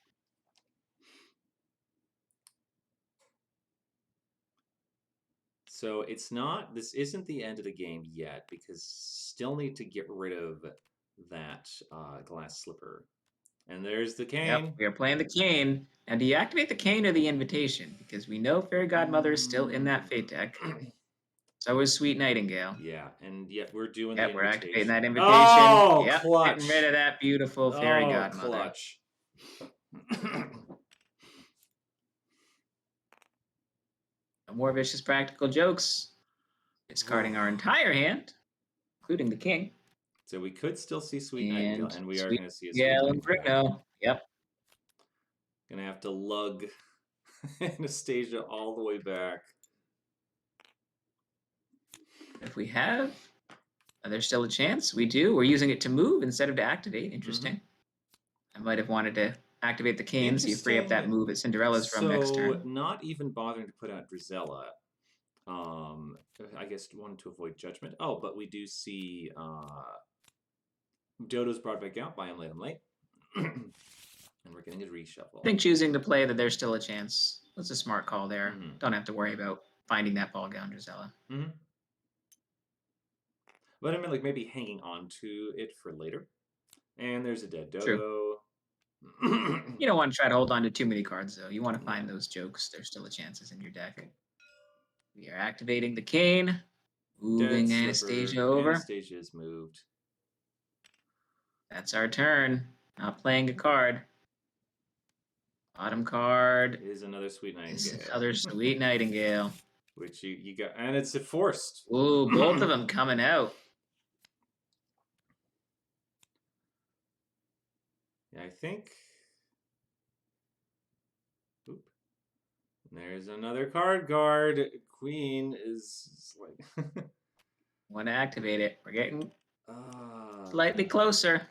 So this isn't the end of the game yet, because still need to get rid of that glass slipper. And there's the cane. Yep, we are playing the cane. Now, do you activate the cane or the invitation? Because we know Fairy Godmother is still in that fate deck. So is Sweet Nightingale. Yeah, and yet we're doing the invitation. We're activating that invitation. Oh, clutch. Getting rid of that beautiful Fairy Godmother. Clutch. No more Vicious Practical Jokes. Discarding our entire hand, including the king. So we could still see Sweet Nightingale, and we are going to see a Sweet Nightingale. Yep. Going to have to lug Anastasia all the way back. If we have, there's still a chance. We do. We're using it to move instead of to activate. Interesting. I might have wanted to activate the cane so you free up that move at Cinderella's from next turn. So not even bothering to put out Drizella. I guess wanted to avoid judgment. Oh, but we do see Dodo's brought back out. Buy him late. And we're getting a reshuffle. I think choosing to play that there's still a chance. That's a smart call there. Don't have to worry about finding that ball gown Drizella. But I mean, like, maybe hanging on to it for later. And there's a dead Dodo. True. You don't want to try to hold on to too many cards, though. You want to find those jokes. There's still a chances in your deck. We are activating the cane. Moving Anastasia over. Anastasia is moved. That's our turn. Not playing a card. Bottom card is another Sweet Nightingale. Another Sweet Nightingale. Which you got, and it's forced. Ooh, both of them coming out. Yeah, I think. Oop. There's another card guard. Queen is like. Want to activate it. We're getting slightly closer.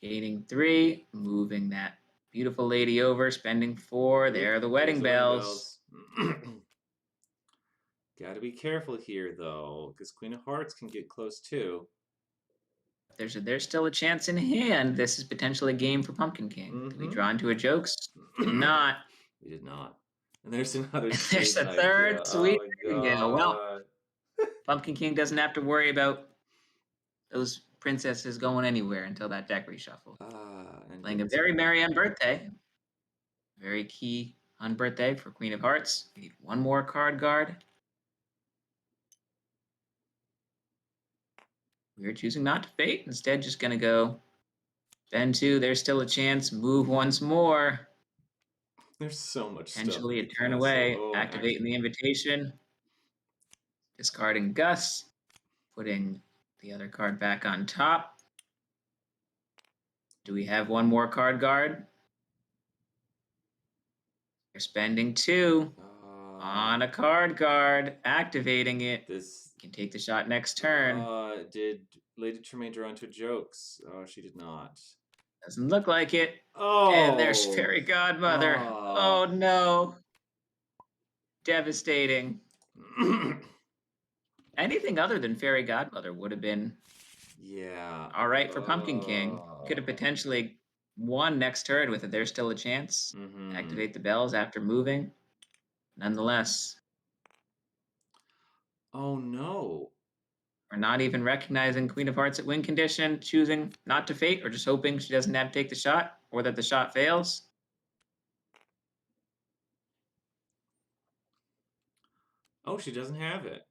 Gaining 3, moving that beautiful lady over, spending 4. There are the wedding bells. Gotta be careful here, though, because Queen of Hearts can get close, too. There's still a chance in hand. This is potentially a game for Pumpkin King. Did we draw into a jokes? Did not. We did not. And there's another There's a third Sweet Nightingale. Well, Pumpkin King doesn't have to worry about those princesses going anywhere until that deck reshuffle. Playing a very merry on birthday. Very key on birthday for Queen of Hearts. We need one more card guard. We're choosing not to fate. Instead, just going to go spend 2. There's still a chance. Move once more. There's so much stuff Potentially at a the turn castle. away. Oh, and Activating the invitation. Discarding Gus. Putting the other card back on top. Do we have one more card guard? You're spending 2 on a card guard. Activating it. This You can take the shot next turn. Did Lady Tremaine draw into jokes? Oh, she did not. Doesn't look like it. Oh, And there's Fairy Godmother. Oh no. Devastating. Anything other than Fairy Godmother would have been all right for Pumpkin King. Could have potentially won next turn with it. There's still a chance. Activate the bells after moving. Nonetheless. Oh no. We're not even recognizing Queen of Hearts at win condition, choosing not to fate, or just hoping she doesn't have to take the shot, or that the shot fails. Oh, she doesn't have it.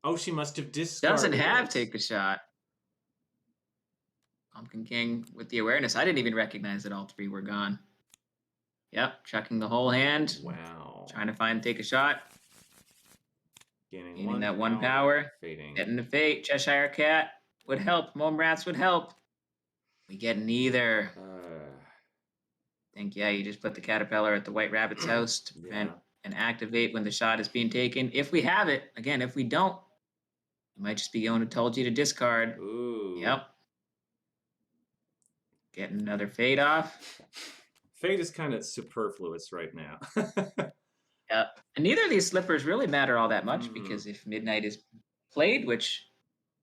Oh, she must have discarded Doesn't have it. take the shot. Pumpkin King with the awareness. I didn't even recognize that all 3 were gone. Yep, checking the whole hand. Wow. Trying to find take a shot. Gaining that 1 power. Fading. Getting the fate. Cheshire Cat would help. Mome Rats would help. We get neither. I think, yeah, you just put the caterpillar at the White Rabbit's house to prevent and activate when the shot is being taken. If we have it, again, if we don't, it might just be going to told you to discard. Ooh. Yep. Getting another fade off. Fade is kind of superfluous right now. Yep. And neither of these slippers really matter all that much because if Midnight is played, which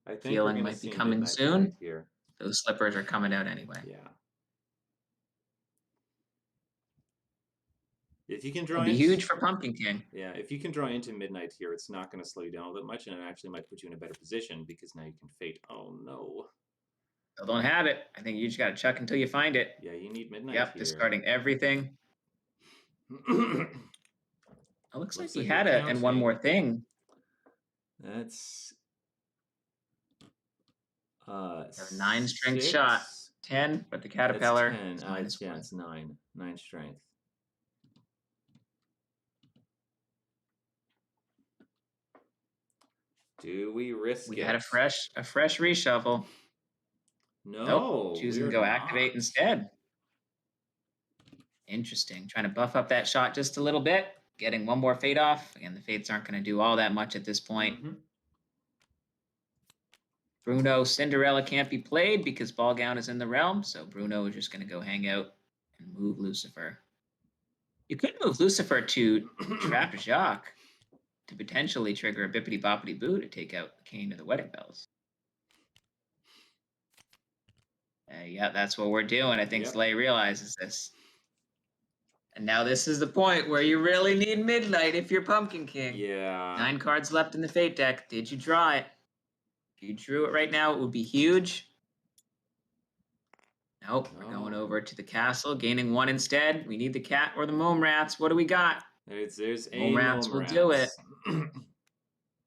I think feeling might be coming soon, here. Those slippers are coming out anyway. Yeah. If you can draw It'd be huge for Pumpkin King. Yeah, if you can draw into Midnight here, it's not going to slow you down all that much, and it actually might put you in a better position because now you can fate. Oh no. Still don't have it. I think you just got to chuck until you find it. Yeah, you need Midnight here. Discarding everything. It looks like he had it and one more thing. That's 9 strength shot. 10, but the caterpillar is minus 1. It's 9. 9 strength. Do we risk it? We had a fresh reshuffle. No. Nope. Choosing to go activate instead. Interesting. Trying to buff up that shot just a little bit. Getting one more fade off. Again, the fades aren't going to do all that much at this point. Bruno Cinderella can't be played because Ball Gown is in the realm. So Bruno is just going to go hang out and move Lucifer. You could move Lucifer to trap Jacques to potentially trigger a Bippity Boppity Boo to take out the Cane of the Wedding Bells. Yeah, that's what we're doing. I think Zlay realizes this. And now this is the point where you really need Midnight if you're Pumpkin King. Yeah. 9 cards left in the Fate deck. Did you draw it? If you drew it right now, it would be huge. Nope, we're going over to the castle, gaining 1 instead. We need the cat or the Mome Rats. What do we got? There's Mome Rats will do it.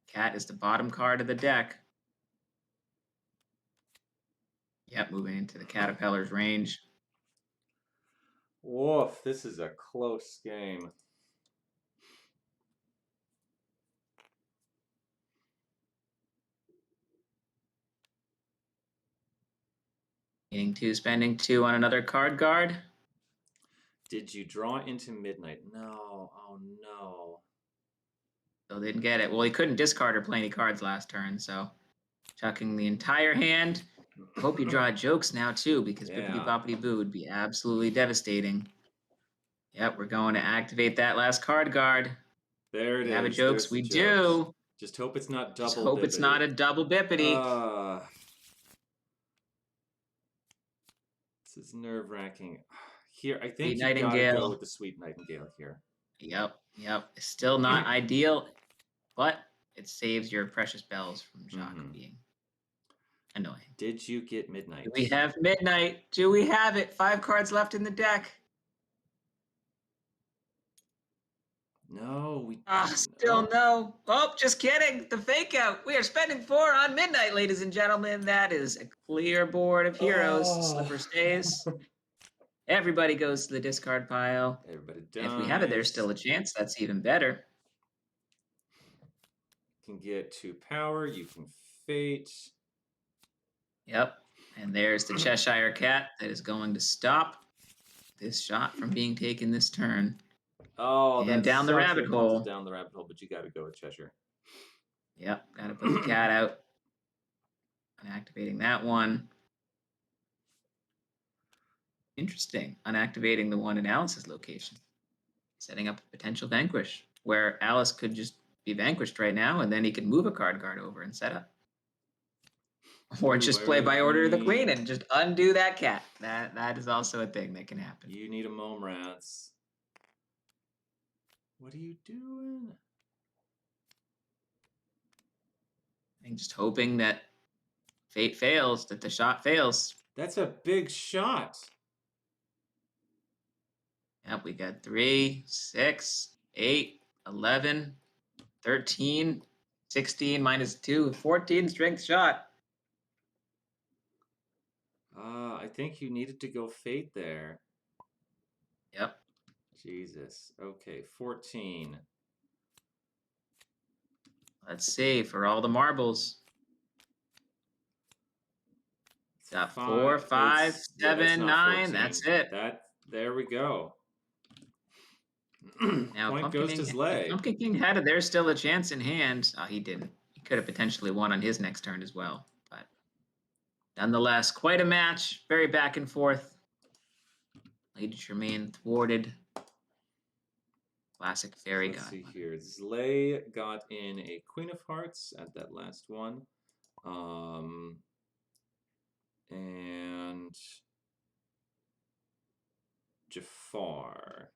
Cat is the bottom card of the deck. Yep, moving into the caterpillar's range. Woof, this is a close game. Gaining 2, spending 2 on another card guard. Did you draw into Midnight? No. Oh, no. Still didn't get it. Well, he couldn't discard or play any cards last turn, so chucking the entire hand. Hope you draw jokes now, too, because Bippity Boppity Boo would be absolutely devastating. Yep, we're going to activate that last card guard. There it is. Have a jokes? We do. Just hope it's not double. Just hope it's not a double Bippity. This is nerve-wracking. Here, I think you gotta go with the Sweet Nightingale here. Yep. It's still not ideal, but it saves your precious bells from Jacques being annoying. Did you get Midnight? Do we have Midnight? Do we have it? 5 cards left in the deck. No, we. Still Oh. no. Oh, just kidding. The fake out. We are spending 4 on midnight, ladies and gentlemen. That is a clear board of heroes. Oh. Slipper stays. Everybody goes to the discard pile. Everybody And if we have it, there's dies. still a chance. That's even better. Can get 2 power. You can fate. Yep. And there's the Cheshire Cat that is going to stop this shot from being taken this turn. Oh, And that down the sucks rabbit that it comes hole. down the rabbit hole, but you got to go with Cheshire. Yep. Got to put the cat out. Unactivating that one. Interesting. Unactivating the one in Alice's location. Setting up a potential vanquish where Alice could just be vanquished right now, and then he could move a card guard over and set up. Or just play by order of the queen and just undo that cat. That is also a thing that can happen. You need a Mome Rats. What are you doing? I'm just hoping that fate fails, that the shot fails. That's a big shot. Yep, we got 3, 6, 8, 11, 13, 16 minus 2, 14 strength shot. I think you needed to go fate there. Yep. Jesus. Okay, 14. Let's see, for all the marbles. Got 4, 5, 7, 9. That's it. There we go. Now, Point goes to if Zlay. Pumpkin King had it, there's still a chance in hand. Oh, he didn't. He could have potentially won on his next turn as well. But nonetheless, quite a match. Very back and forth. Lady Tremaine thwarted. Classic fairy god. Let's see here. Zlay got in a Queen of Hearts at that last one. And Jafar.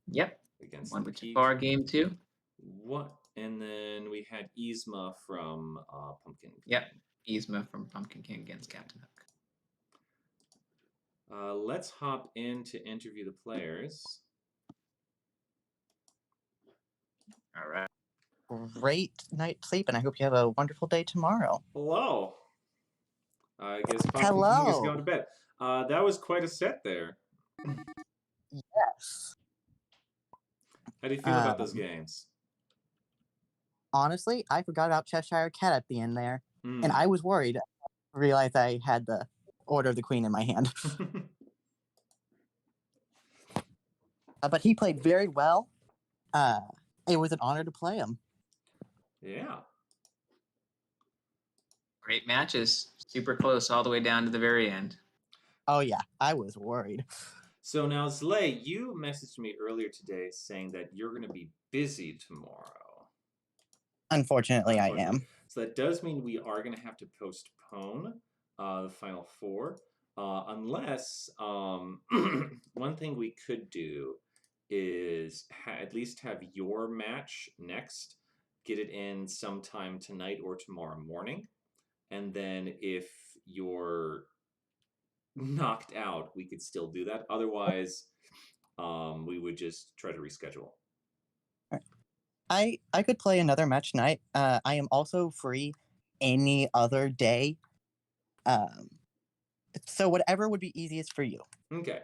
Yep. Against One the with Pete. Jafar game 2. What? And then we had Yzma from Pumpkin King. Yep. Yzma from Pumpkin King against Captain Hook. Let's hop in to interview the players. All right. Great night's sleep, and I hope you have a wonderful day tomorrow. Hello. I guess Pumpkin King is going to bed. That was quite a set there. Yes. How do you feel about those games? Honestly, I forgot about Cheshire Cat at the end there, and I was worried. I realized I had the Order of the Queen in my hand. But he played very well. It was an honor to play him. Yeah. Great matches. Super close all the way down to the very end. Oh, yeah. I was worried. So now, Zlay, you messaged me earlier today saying that you're going to be busy tomorrow. Unfortunately, I am. So that does mean we are going to have to postpone the Final Four. Unless one thing we could do is at least have your match next, get it in sometime tonight or tomorrow morning. And then if you're knocked out, we could still do that. Otherwise, we would just try to reschedule. I could play another match tonight. I am also free any other day. So whatever would be easiest for you. Okay.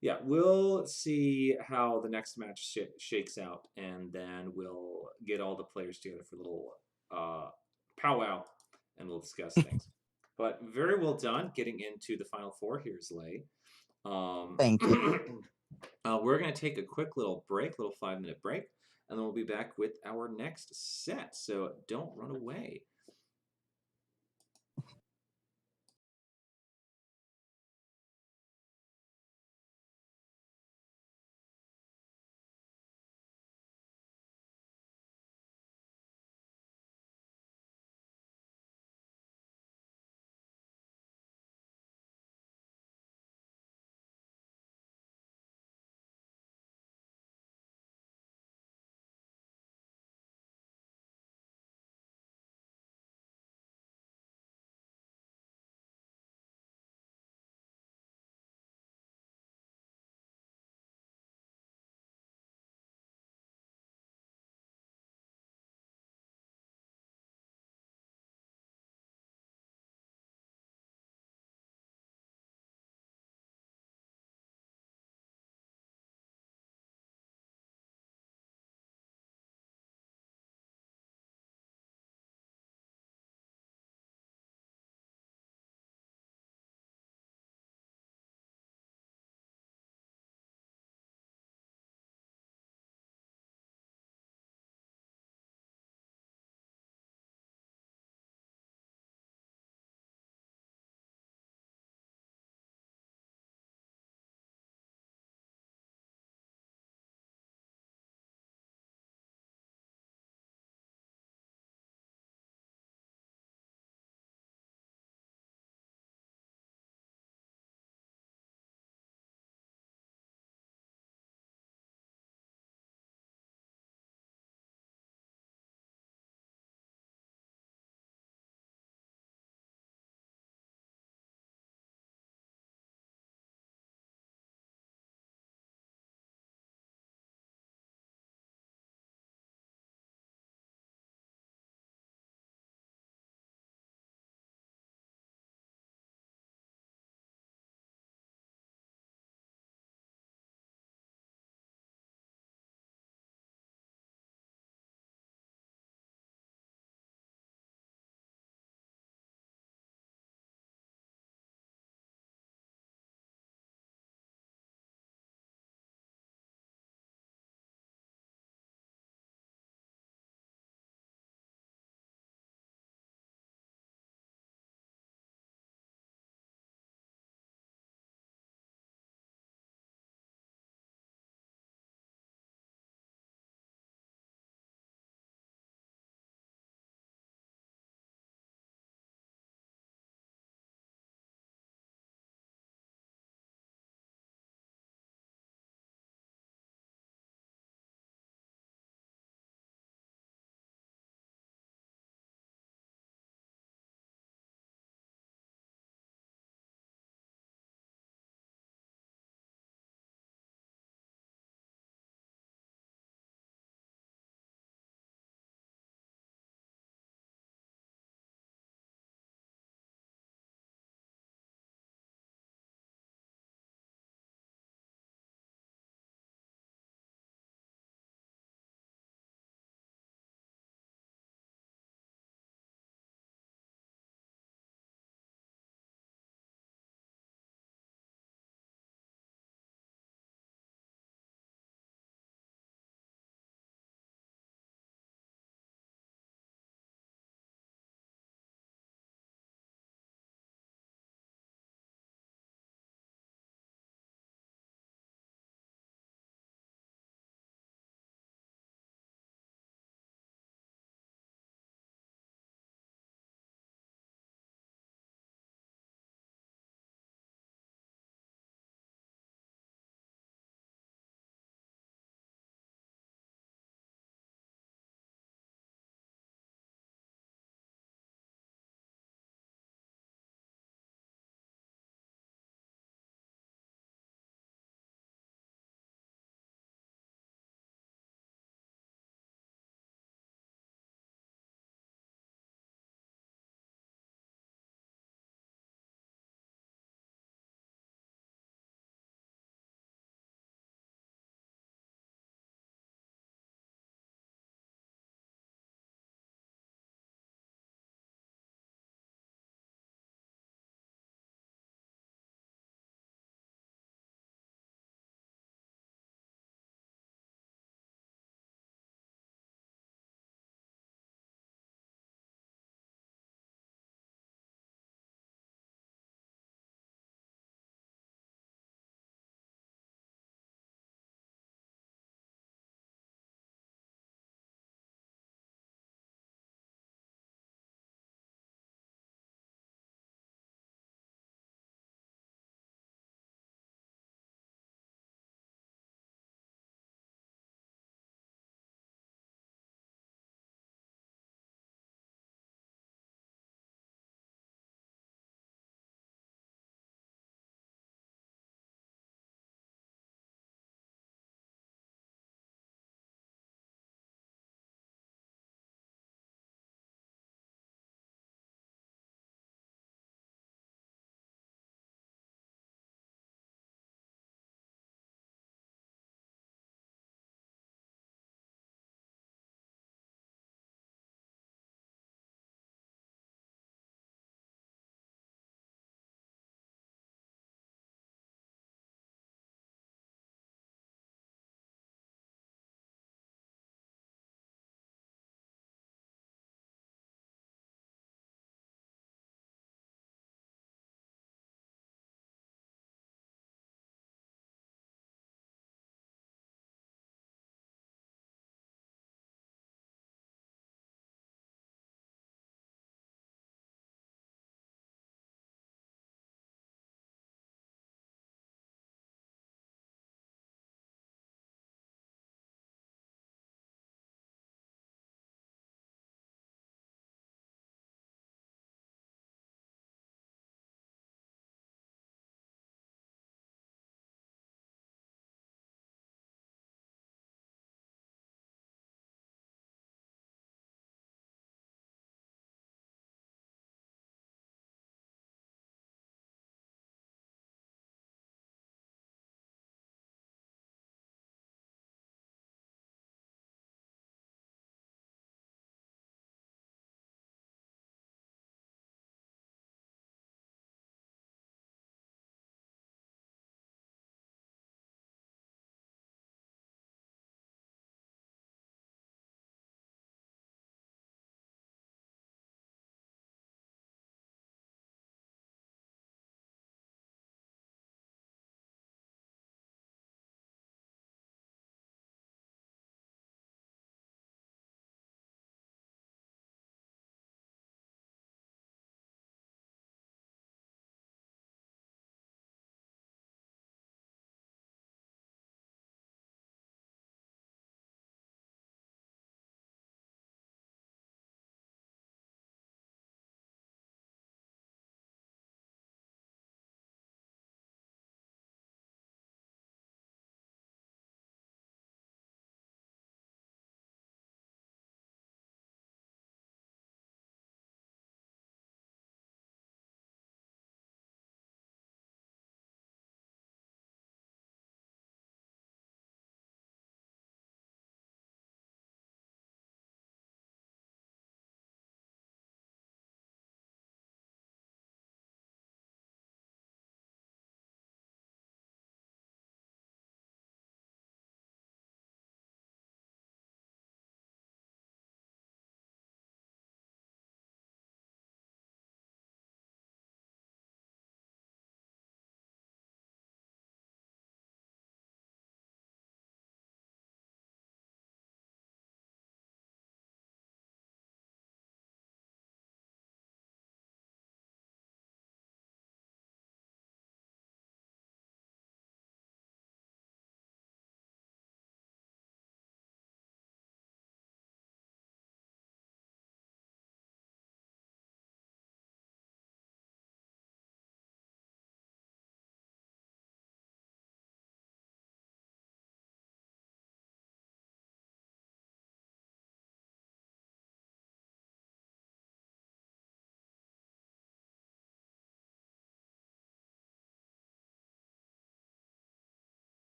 Yeah, we'll see how the next match shakes out, and then we'll get all the players together for a little powwow, and we'll discuss things. But very well done getting into the Final Four here, Zlay. Thank you. We're going to take a quick little break, little 5-minute break, and then we'll be back with our next set. So don't run away.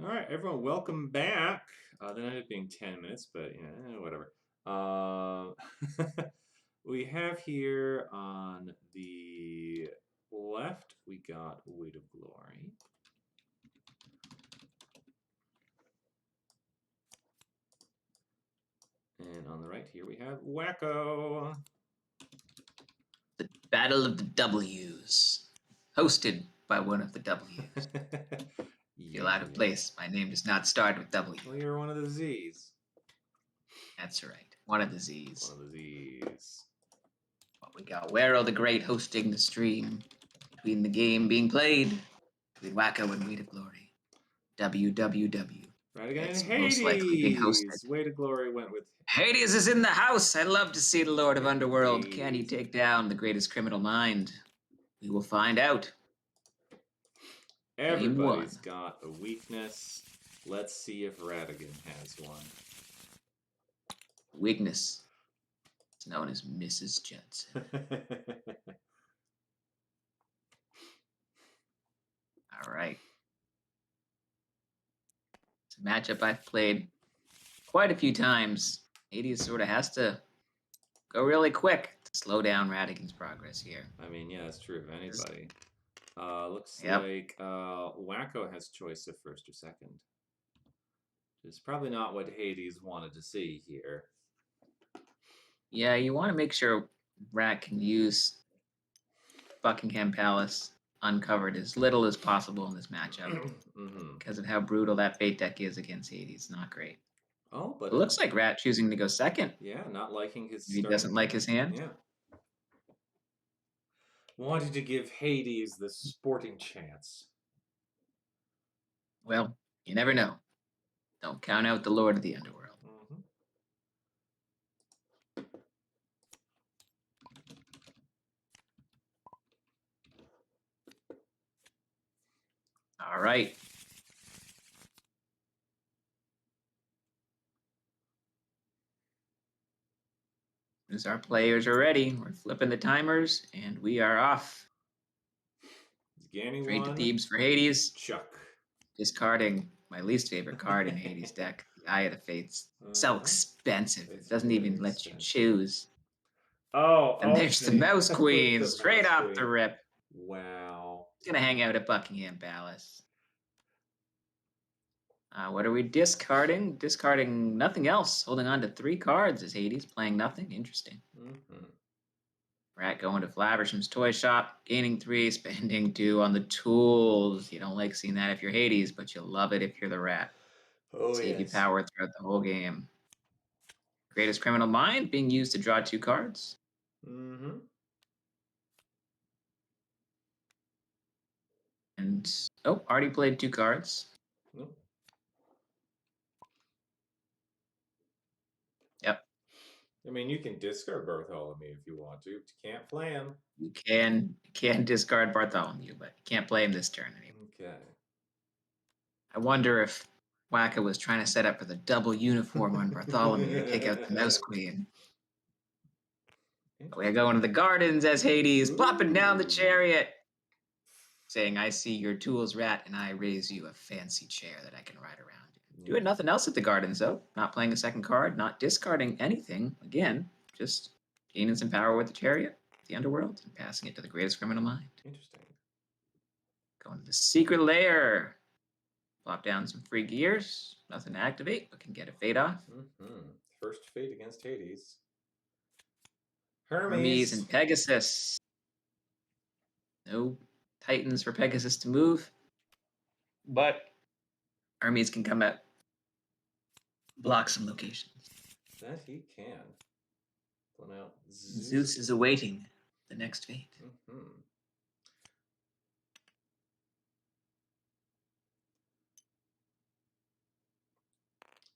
All right, everyone, welcome back. There ended up being 10 minutes, but yeah, whatever. We have here on the left, we got Weight of Glory. And on the right here, we have Wacko. The Battle of the W's, hosted by one of the W's. Feel out of place. My name does not start with W. Well, you're one of the Z's. That's right. One of the Z's. One of the Z's. Well, we got Wero the Great hosting the stream between the game being played between Wacko and Weight of Glory. WWW. Right again, It's Hades. most likely being hosted. Weight of Glory went with Hades is in the house. I'd love to see the Lord of Underworld. Hades. Can he take down the greatest criminal mind? We will find out. Everybody's got a weakness. Let's see if Radigan has one. Weakness. It's known as Mrs. Judson. All right. It's a matchup I've played quite a few times. Hades sort of has to go really quick to slow down Radigan's progress here. I mean, yeah, that's true of anybody. Looks like Wacko has choice of first or second. Which is probably not what Hades wanted to see here. Yeah, you want to make sure Rat can use Buckingham Palace uncovered as little as possible in this matchup because of how brutal that fate deck is against Hades. Not great. Oh, but it looks like Rat choosing to go second. Yeah, not liking his. He doesn't like his hand. Yeah. Wanted to give Hades the sporting chance. Well, you never know. Don't count out the Lord of the Underworld. All right. As our players are ready, we're flipping the timers, and we are off. Straight to Thebes for Hades. Chuck. Discarding my least favorite card in Hades' deck, the Eye of the Fates. So expensive. It doesn't even let you choose. Oh, and there's the Mouse Queen, the straight Mouse off Queen. the rip. Wow. It's gonna hang out at Buckingham Palace. What are we discarding? Discarding nothing else. Holding on to 3 cards is Hades, playing nothing. Interesting. Rat going to Flaversham's Toy Shop, gaining 3, spending 2 on the tools. You don't like seeing that if you're Hades, but you'll love it if you're the Rat. Save you power throughout the whole game. Greatest Criminal Mind being used to draw 2 cards. And, already played 2 cards. Yep. I mean, you can discard Bartholomew if you want to, but you can't play him. You can discard Bartholomew, but you can't play him this turn anymore. Okay. I wonder if Wacko was trying to set up for the double uniform on Bartholomew to kick out the Mouse Queen. We're going to the gardens as Hades, plopping down the chariot, saying, I see your tools, Rat, and I raise you a fancy chair that I can ride around in. Doing nothing else at the gardens, though. Not playing a second card, not discarding anything. Again, just gaining some power with the chariot, the underworld, and passing it to the greatest criminal mind. Interesting. Going to the secret lair. Plop down some free gears. Nothing to activate, but can get a fate off. First fate against Hades. Hermes and Pegasus. No Titans for Pegasus to move. But Hermes can come out. Block some locations. That he can. Pull out Zeus is awaiting the next fate.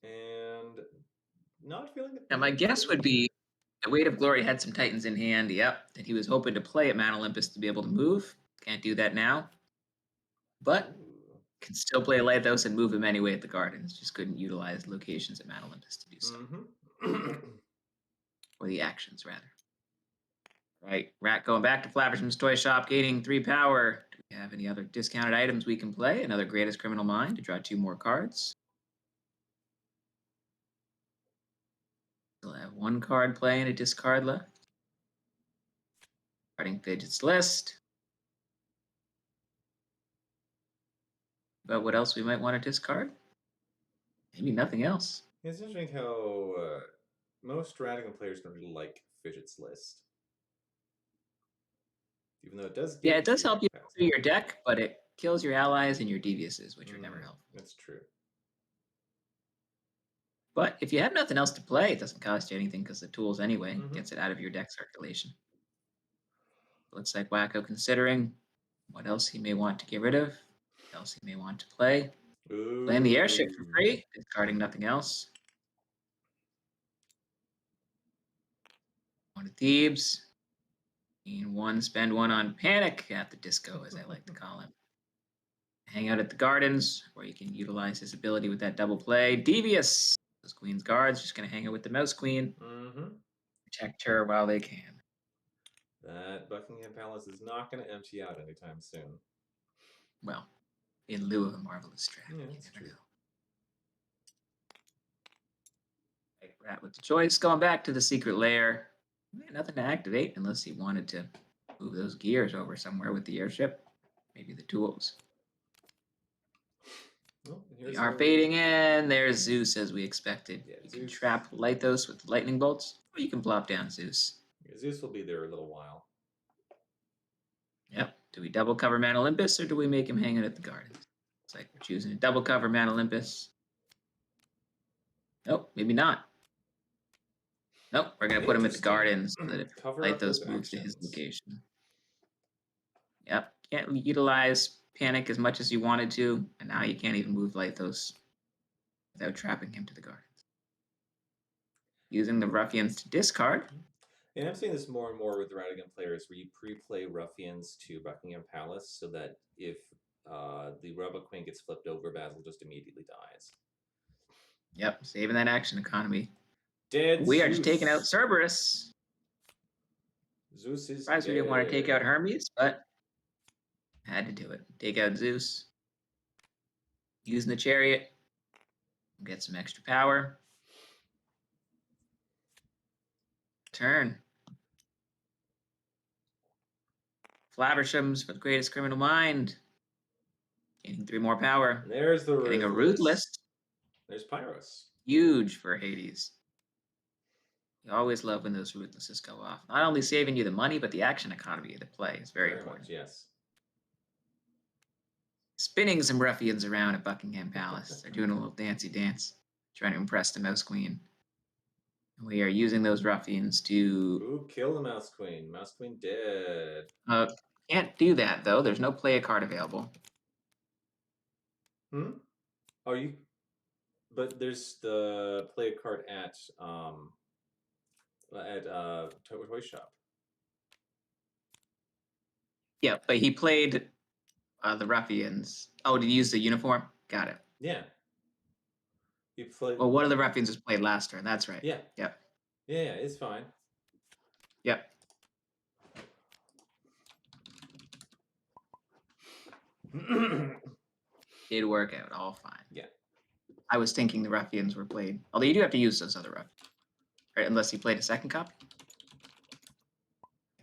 And not feeling it. Now, my guess would be the Weight of Glory had some Titans in hand, that he was hoping to play at Mount Olympus to be able to move. Can't do that now. But can still play Lathos and move him anyway at the Gardens. Just couldn't utilize locations at Mount Olympus to do so. Or the actions, rather. Right. Rat going back to Flaversham's Toy Shop, gaining 3 power. You have any other discounted items we can play? Another Greatest Criminal Mind to draw 2 more cards. We'll have 1 card play and a discard left. Starting Fidget's list. But what else we might want to discard? Maybe nothing else. It's interesting how most Radigan players don't really like Fidget's list. Even though it does give it does help you capacity. through your deck, but it kills your allies and your deviouses, which are never helpful. That's true. But if you have nothing else to play, it doesn't cost you anything because the tools anyway gets it out of your deck circulation. Looks like Wacko considering what else he may want to get rid of, what else he may want to play. Ooh. Playing the airship for free, discarding nothing else. One of Thebes. Spend 1 on Panic at the disco, as I like to call him. Hang out at the gardens, where you can utilize his ability with that double play. Devious. Those Queen's Guards just going to hang out with the Mouse Queen. Protect her while they can. That Buckingham Palace is not going to empty out anytime soon. Well, in lieu of a marvelous trap. Yeah, you that's never true. know. Right, Rat with the choice. Going back to the secret lair. Nothing to activate unless he wanted to move those gears over somewhere with the airship. Maybe the tools. Well, We are fading in. There's Zeus as we expected. Yeah, you can trap Lythos with lightning bolts, or you can plop down Zeus. Yeah, Zeus will be there a little while. Yep. Do we double cover Mount Olympus or do we make him hang out at the gardens? It's like we're choosing a double cover Mount Olympus. Nope, maybe not. Nope, we're going to put him at the gardens so that if Lythos moves to his location. Yep, can't utilize Panic as much as you wanted to, and now you can't even move Lythos without trapping him to the gardens. Using the Ruffians to discard. And I'm seeing this more and more with Radigan players, where you pre-play Ruffians to Buckingham Palace, so that if the Rebel Queen gets flipped over, Basil just immediately dies. Yep, saving that action economy. Dead We Zeus. are just taking out Cerberus. Zeus is Surprised we didn't want to take out Hermes, but had to do it. Take out Zeus. Using the chariot. Get some extra power. Turn. Flavershams for the Greatest Criminal Mind. Gaining 3 more power. And there's the Getting a Ruthless. There's Pyros. Huge for Hades. You always love when those Ruthlesses go off. Not only saving you the money, but the action economy of the play is very important. Much, yes. Spinning some ruffians around at Buckingham Palace. They're doing a little dancey dance, trying to impress the Mouse Queen. And we are using those ruffians to... Ooh, kill the Mouse Queen. Mouse Queen dead. Can't do that, though. There's no play a card available. Oh, you... But there's the play a card at Toy Shop. Yeah, but he played the ruffians. Oh, did he use the uniform? Got it. Yeah. He played... Well, one of the ruffians was played last turn. That's right. Yeah. Yep. Yeah, it's fine. Yep. Did work out all fine. Yeah. I was thinking the ruffians were played. Although you do have to use those other ruffians. Right, unless you played a second copy.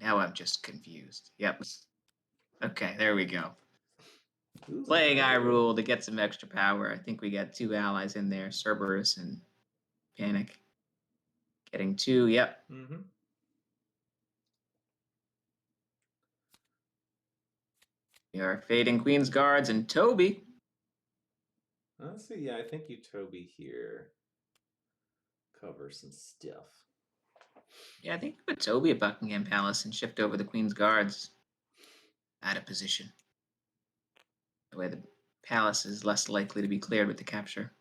Now I'm just confused. Yep. Okay, there we go. Playing I Rule to get some extra power. I think we got 2 allies in there, Cerberus and Panic. Getting 2, yep. We are fading Queen's Guards and Toby. Let's see, yeah, I think you Toby here cover some stuff. Yeah, I think put Toby at Buckingham Palace and shift over the Queen's Guards out of position. That way the palace is less likely to be cleared with the capture.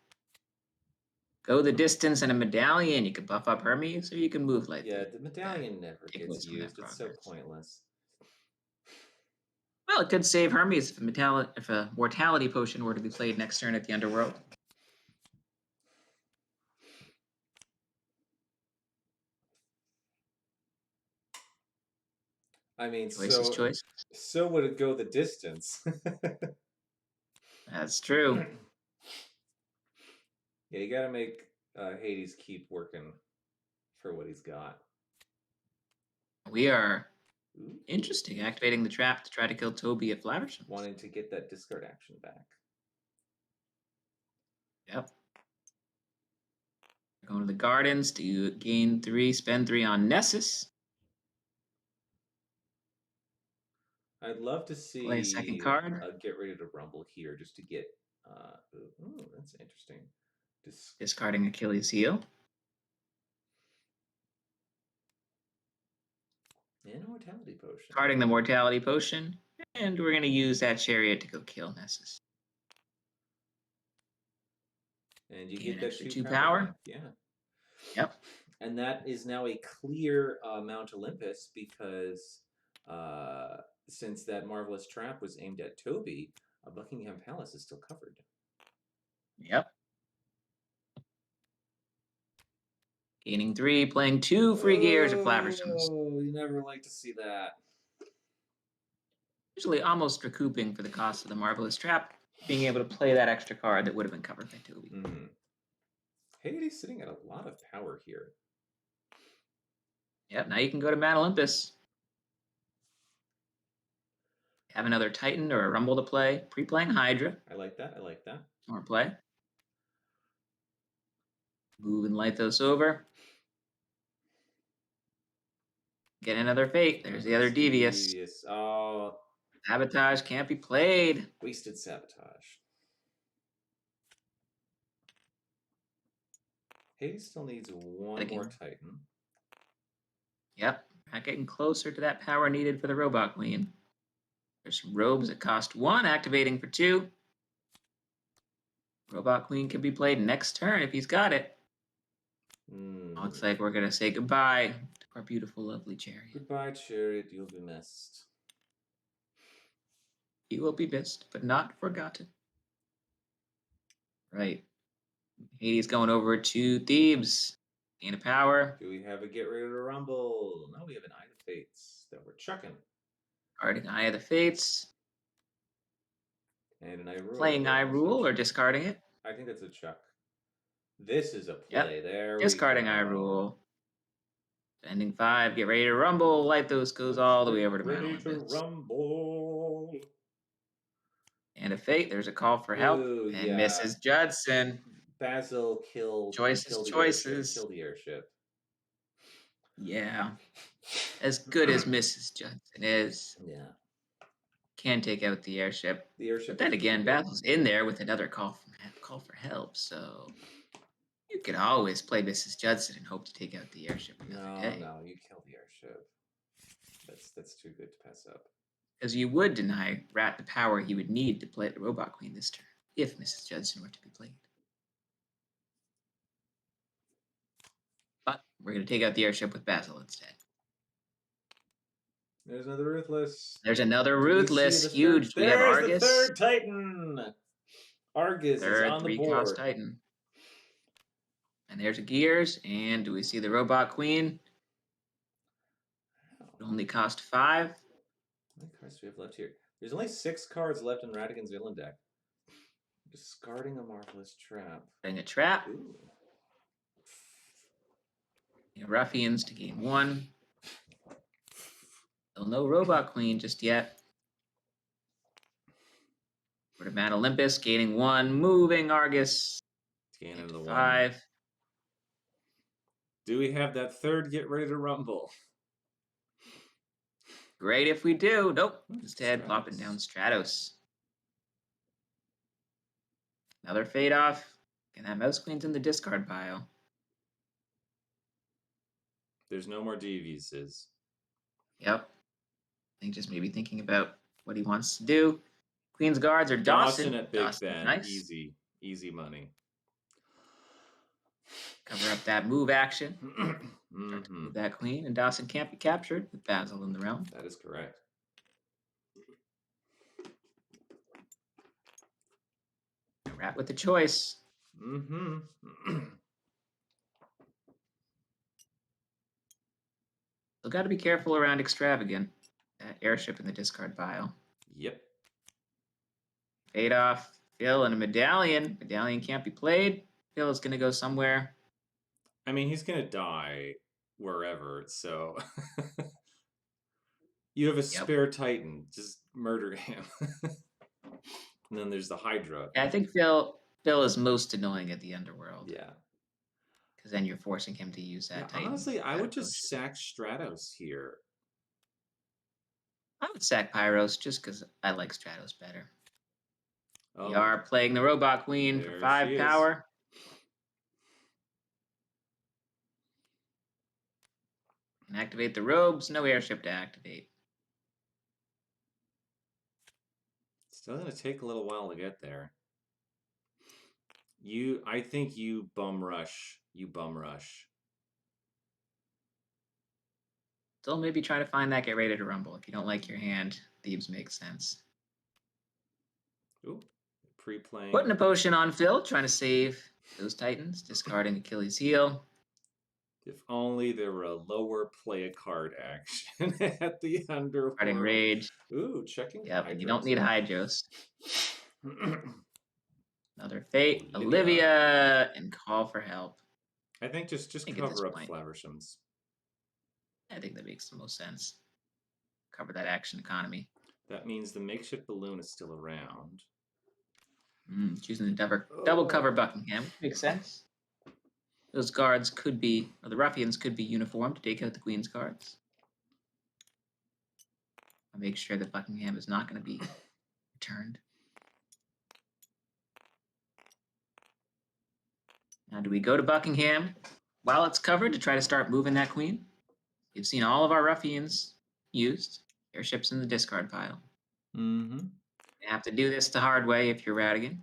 Go the distance and a medallion. You can buff up Hermes or you can move like Yeah, the medallion never gets used. It's so pointless. Well, it could save Hermes if a mortality potion were to be played next turn at the Underworld. I mean, Choice. so would it go the distance. That's true. Yeah, you gotta make Hades keep working for what he's got. We are Ooh. interesting. Activating the trap to try to kill Toby at Flaversham's. Wanting to get that discard action back. Yep. Going to the Gardens to gain 3, spend 3 on Nessus. I'd love to see Play a second card. Get Ready to Rumble here just to get. Ooh, that's interesting. Discarding Achilles' heel. And a Mortality Potion. Discarding the Mortality Potion. And we're going to use that Chariot to go kill Nessus. And you Gain get that extra 2 power. back. Yeah. Yep. And that is now a clear Mount Olympus because since that Marvelous Trap was aimed at Toby, Buckingham Palace is still covered. Yep. Gaining 3, playing 2 free gears at Flaversham's. Oh, you never like to see that. Usually almost recouping for the cost of the Marvelous Trap, being able to play that extra card that would have been covered by Toby. Mm-hmm. Hades sitting at a lot of power here. Yep, now you can go to Mount Olympus. Have another Titan or a Rumble to play. Pre-playing Hydra. I like that. More play. Moving Lythos over. Get another Fate. There's the other Devious. Oh. Sabotage can't be played. Wasted Sabotage. Hades still needs one more Titan. Yep. Not getting closer to that power needed for the Robot Queen. There's some robes that cost 1, activating for 2. Robot Queen can be played next turn if he's got it. Looks like we're going to say goodbye to our beautiful, lovely Chariot. Goodbye, Chariot. You'll be missed. You will be missed, but not forgotten. Right. Hades going over to Thebes. Gain of power. Do we have a Get Ready to Rumble? No, we have an Eye of Fates that we're chucking. Discarding Eye of the Fates. And an Eye Rule. Playing Eye Rule or discarding it? I think that's a chuck. This is a play. Yep. There discarding we go. Eye Rule. Spending 5. Get ready to rumble. Lythos goes all the way over to Mount Olympus. Ready to rumble. And a Fate. There's a call for help. Ooh, and yeah. Mrs. Judson. Basil killed. Choices. Killed the airship. Yeah. As good as Mrs. Judson is. Yeah. Can take out the airship. But then again, Basil's in there with another call for help, so you could always play Mrs. Judson and hope to take out the airship another day. No, you kill the airship. That's too good to pass up. Because you would deny Rat the power he would need to play the Robot Queen this turn, if Mrs. Judson were to be played. But we're going to take out the airship with Basil instead. There's another Ruthless. Huge. We have Argus. There's the third Titan. Argus is on the board. 3-cost Titan. And there's a Gears. And do we see the Robot Queen? It only cost 5. How many cards do we have left here? There's only 6 cards left in Radigan's villain deck. Discarding a Marvelous Trap. Putting a trap. Ooh. Ruffians to gain 1. Still no Robot Queen just yet. We're to Mount Olympus, gaining 1. Moving Argus. Gaining the 5. 1. Do we have that third Get Ready to Rumble? Great if we do. Nope. Instead, plopping down Stratos. Another Fade off. And that Mouse Queen's in the discard pile. There's no more Deviouses. Yep. I think just maybe thinking about what he wants to do. Queen's Guards are Dawson. At Big Ben. Nice. Easy money. Cover up that move action. Move that queen, and Dawson can't be captured with Basil in the realm. That is correct. Rat with the choice. Still got to be careful around Extravagant. airship in the discard pile. Yep. Fade off. Phil and a medallion. Medallion can't be played. Phil is going to go somewhere. I mean, he's going to die wherever, so... You have a spare Titan. Just murder him. And then there's the Hydra. Yeah, I think Phil is most annoying at the Underworld. Yeah. Because then you're forcing him to use that Titan. Honestly, I would just sack Stratos here. I would sack Pyros just because I like Stratos better. Oh. We are playing the Robot Queen for 5 power. And activate the robes. No airship to activate. Still going to take a little while to get there. I think you bum rush. You bum rush. Still maybe try to find that get ready to rumble. If you don't like your hand, Thebes makes sense. Ooh, pre-playing. Putting a potion on Phil, trying to save those Titans, discarding Achilles' heel. If only there were a lower play a card action at the Underworld. Discarding Rage. Ooh, checking. Yep, and you don't need Hydros. Another Fate, Olivia, and Call for Help. I think just cover up Flaversham's. I think that makes the most sense. Cover that action economy. That means the makeshift balloon is still around. Choosing the double cover Buckingham, which makes sense. Those guards could be, or the ruffians could be uniformed to take out the Queen's cards. I'll make sure that Buckingham is not going to be returned. Now, do we go to Buckingham while it's covered to try to start moving that Queen? You've seen all of our ruffians used. Airships in the discard pile. Mm-hmm. You have to do this the hard way if you're Radigan.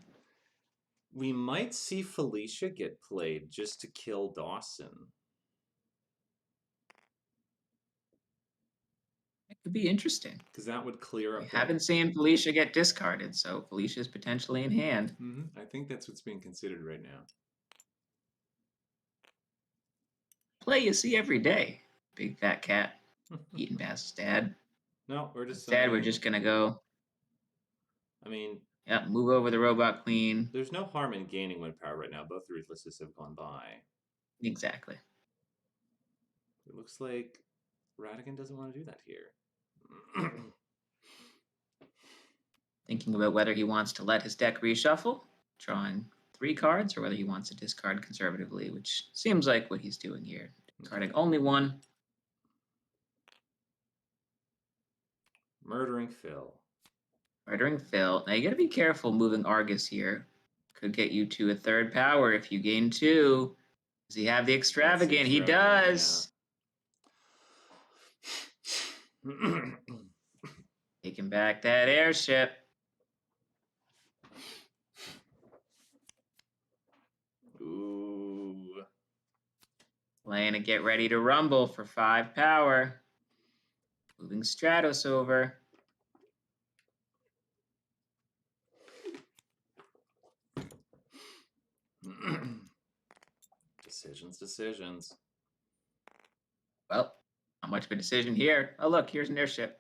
We might see Felicia get played just to kill Dawson. It could be interesting. Because that would clear up... We haven't seen Felicia get discarded, so Felicia's potentially in hand. Mm-hmm. I think that's what's being considered right now. Play you see every day. Big fat cat eating past his dad. No, we're just... Instead, we're just going to go... I mean... Yeah, move over the Robot Queen. There's no harm in gaining 1 power right now. Both the Ruthlesses have gone by. Exactly. It looks like Radigan doesn't want to do that here. Thinking about whether he wants to let his deck reshuffle, drawing 3 cards, or whether he wants to discard conservatively, which seems like what he's doing here. Discarding only 1. Murdering Phil. Murdering Phil. Now you gotta be careful moving Argus here. Could get you to a 3rd power if you gain 2. Does he have the extravagant? He does. Yeah. Taking back that airship. Ooh. Playing a get ready to rumble for 5 power. Moving Stratos over. Decisions. Well, not much of a decision here. Oh, look, here's an airship.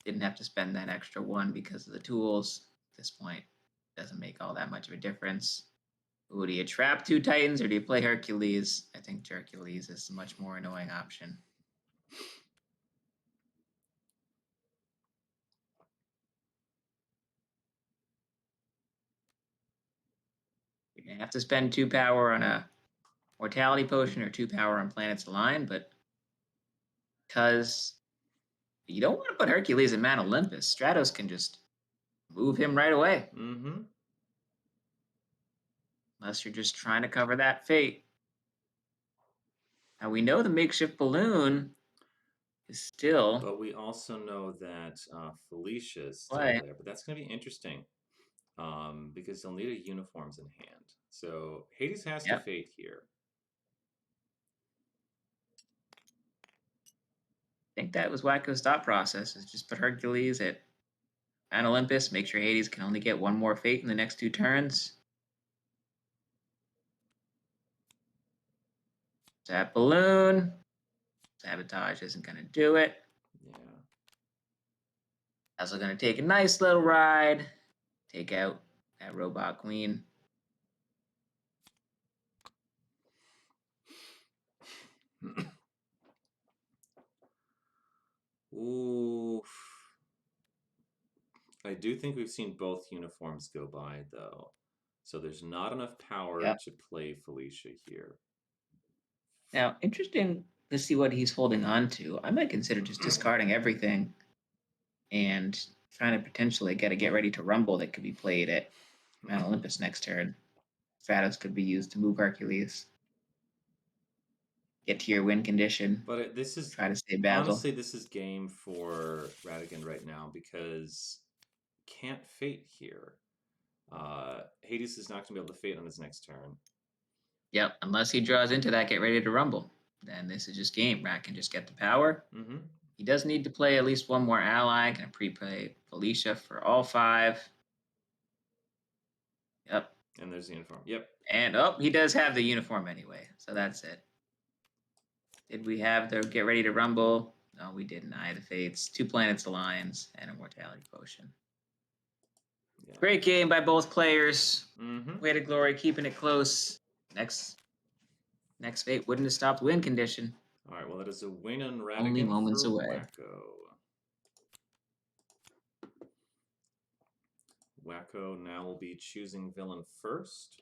Didn't have to spend that extra 1 because of the tools. At this point, doesn't make all that much of a difference. Ooh, do you trap 2 Titans or do you play Hercules? I think Hercules is a much more annoying option. You're going to have to spend 2 power on a Mortality Potion or 2 power on Planets Align, but because you don't want to put Hercules in Mount Olympus, Stratos can just move him right away. Mm-hmm. Unless you're just trying to cover that fate. Now we know the makeshift balloon is still... But we also know that Felicia is still there. But that's going to be interesting. Because they'll need a uniforms in hand. So Hades has to fate here. I think that was Wacko's thought process, is just put Hercules at Mount Olympus, make sure Hades can only get 1 more fate in the next 2 turns. That balloon. Sabotage isn't going to do it. Yeah. Also going to take a nice little ride. Take out that robot queen. Ooh. I do think we've seen both uniforms go by, though. So there's not enough power to play Felicia here. Now, interesting to see what he's holding on to. I might consider just discarding everything and trying to potentially get ready to rumble that could be played at Mount Olympus next turn. Stratos could be used to move Hercules. Get to your win condition. But this is try to stay battle. Honestly, this is game for Radigan right now because can't fate here. Hades is not going to be able to fate on his next turn. Yep, unless he draws into that, get ready to rumble. Then this is just game. Rat can just get the power. Mm-hmm. He does need to play at least one more ally. Gonna pre-play Felicia for all 5. Yep. And there's the uniform. Yep. And he does have the uniform anyway, so that's it. Did we have the get ready to rumble? No, we didn't. Eye of the Fates, 2 Planets Alliance, and a Mortality Potion. Yeah. Great game by both players. Mm-hmm. Way to glory, keeping it close. Next fate wouldn't have stopped win condition. All right, well, that is a win on Radigan. Only moments for away. Wacko now will be choosing villain first.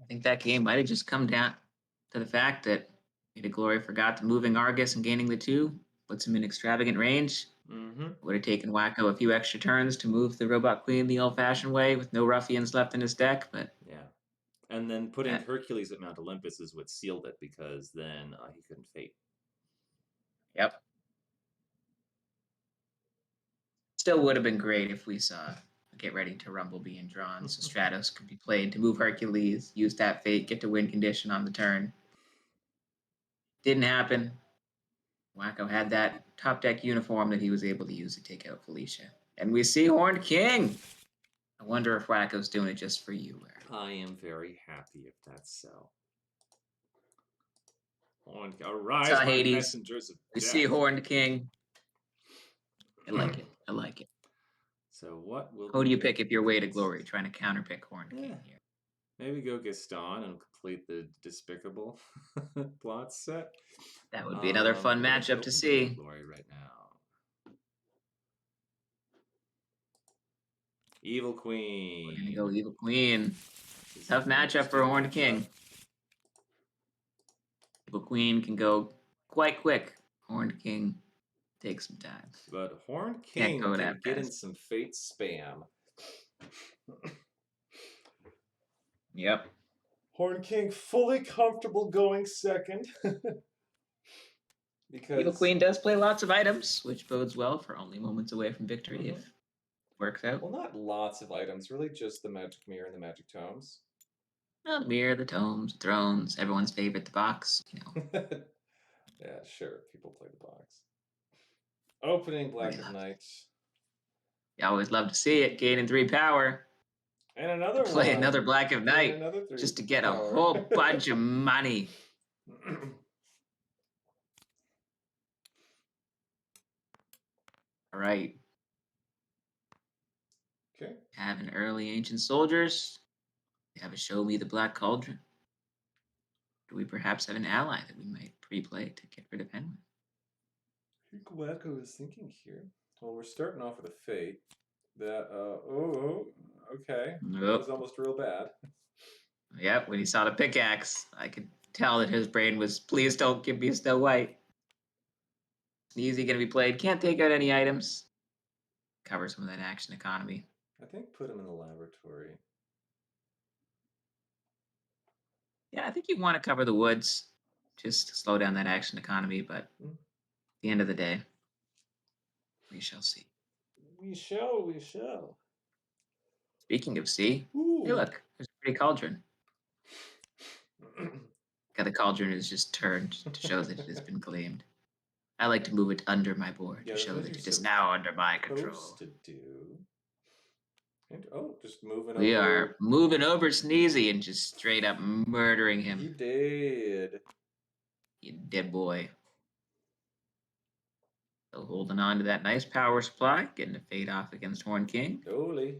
I think that game might have just come down to the fact that Way to Glory forgot to moving Argus and gaining the 2, puts him in extravagant range. Mm-hmm. Would have taken Wacko a few extra turns to move the Robot Queen the old-fashioned way with no ruffians left in his deck, but yeah. And then putting Hercules at Mount Olympus is what sealed it because then he couldn't fate. Yep. Still would have been great if we saw get ready to rumble being drawn, so Stratos could be played to move Hercules, use that fate, get to win condition on the turn. Didn't happen. Wacko had that top deck uniform that he was able to use to take out Felicia. And we see Horned King. I wonder if Wacko's doing it just for you, Larry. I am very happy if that's so. Arise, my Hades. messengers of We death. see Horned King. I like it. I like it. So what will Who do you pick if you're Way to Glory, trying to counterpick Horned King here? Maybe go Gaston and complete the despicable plot set. That would be another fun matchup to see. Glory right now. Evil Queen. We're gonna go Evil Queen. Tough matchup for Horned King. Evil Queen can go quite quick. Horned King takes some time. But Horned King can get in some fate spam. Yep. Horned King fully comfortable going second. Because Evil Queen does play lots of items, which bodes well for only moments away from victory if it works out. Well, not lots of items, really just the Magic Mirror and the Magic Tomes. Well, the Mirror, the Tomes, the Thrones, everyone's favorite, the box, you know. Yeah, sure, people play the box. Opening Black of Night. You always love to see it, gaining 3 power. And another play another Black of Night just to get a whole bunch of money. All right. Okay. Have an early Ancient Soldiers. We have a Show Me the Black Cauldron. Do we perhaps have an ally that we might pre-play to get rid of Henry? I think Wacko is thinking here. Well, we're starting off with a Fate. That, okay. Nope. That was almost real bad. Yep, when he saw the pickaxe, I could tell that his brain was, please don't give me a Snow White. Easy going to be played. Can't take out any items. Cover some of that action economy. I think put him in the laboratory. Yeah, I think you want to cover the woods. Just to slow down that action economy, but at the end of the day, we shall see. We shall. Speaking of sea, hey look, there's a pretty cauldron. The cauldron is just turned to show that it has been claimed. I like to move it under my board Yeah, to show those that are it is now under my supposed control. to do. And just moving We over. are moving over Sneezy and just straight up murdering him. He did. You dead boy. So holding on to that nice power supply, getting a fade off against Horn King. Dolly.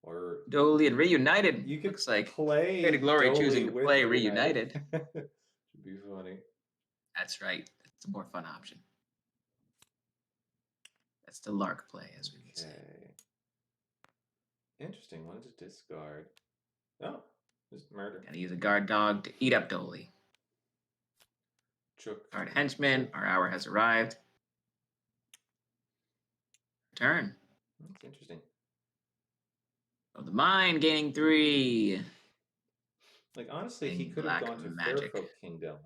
Or Dolly and Reunited. you could Looks like play Fate of Glory Dolly choosing to with play Reunited. Should be funny. That's right. It's a more fun option. That's the Lark play, as we would say. Interesting. Wanted to discard. Oh, just murder. Gotta use a guard dog to eat up Dolly. Guard henchman. Our hour has arrived. Turn. That's interesting. Oh, the mine gaining 3. Like, honestly, he Playing could have black gone to magic. Fairfolk Kingdom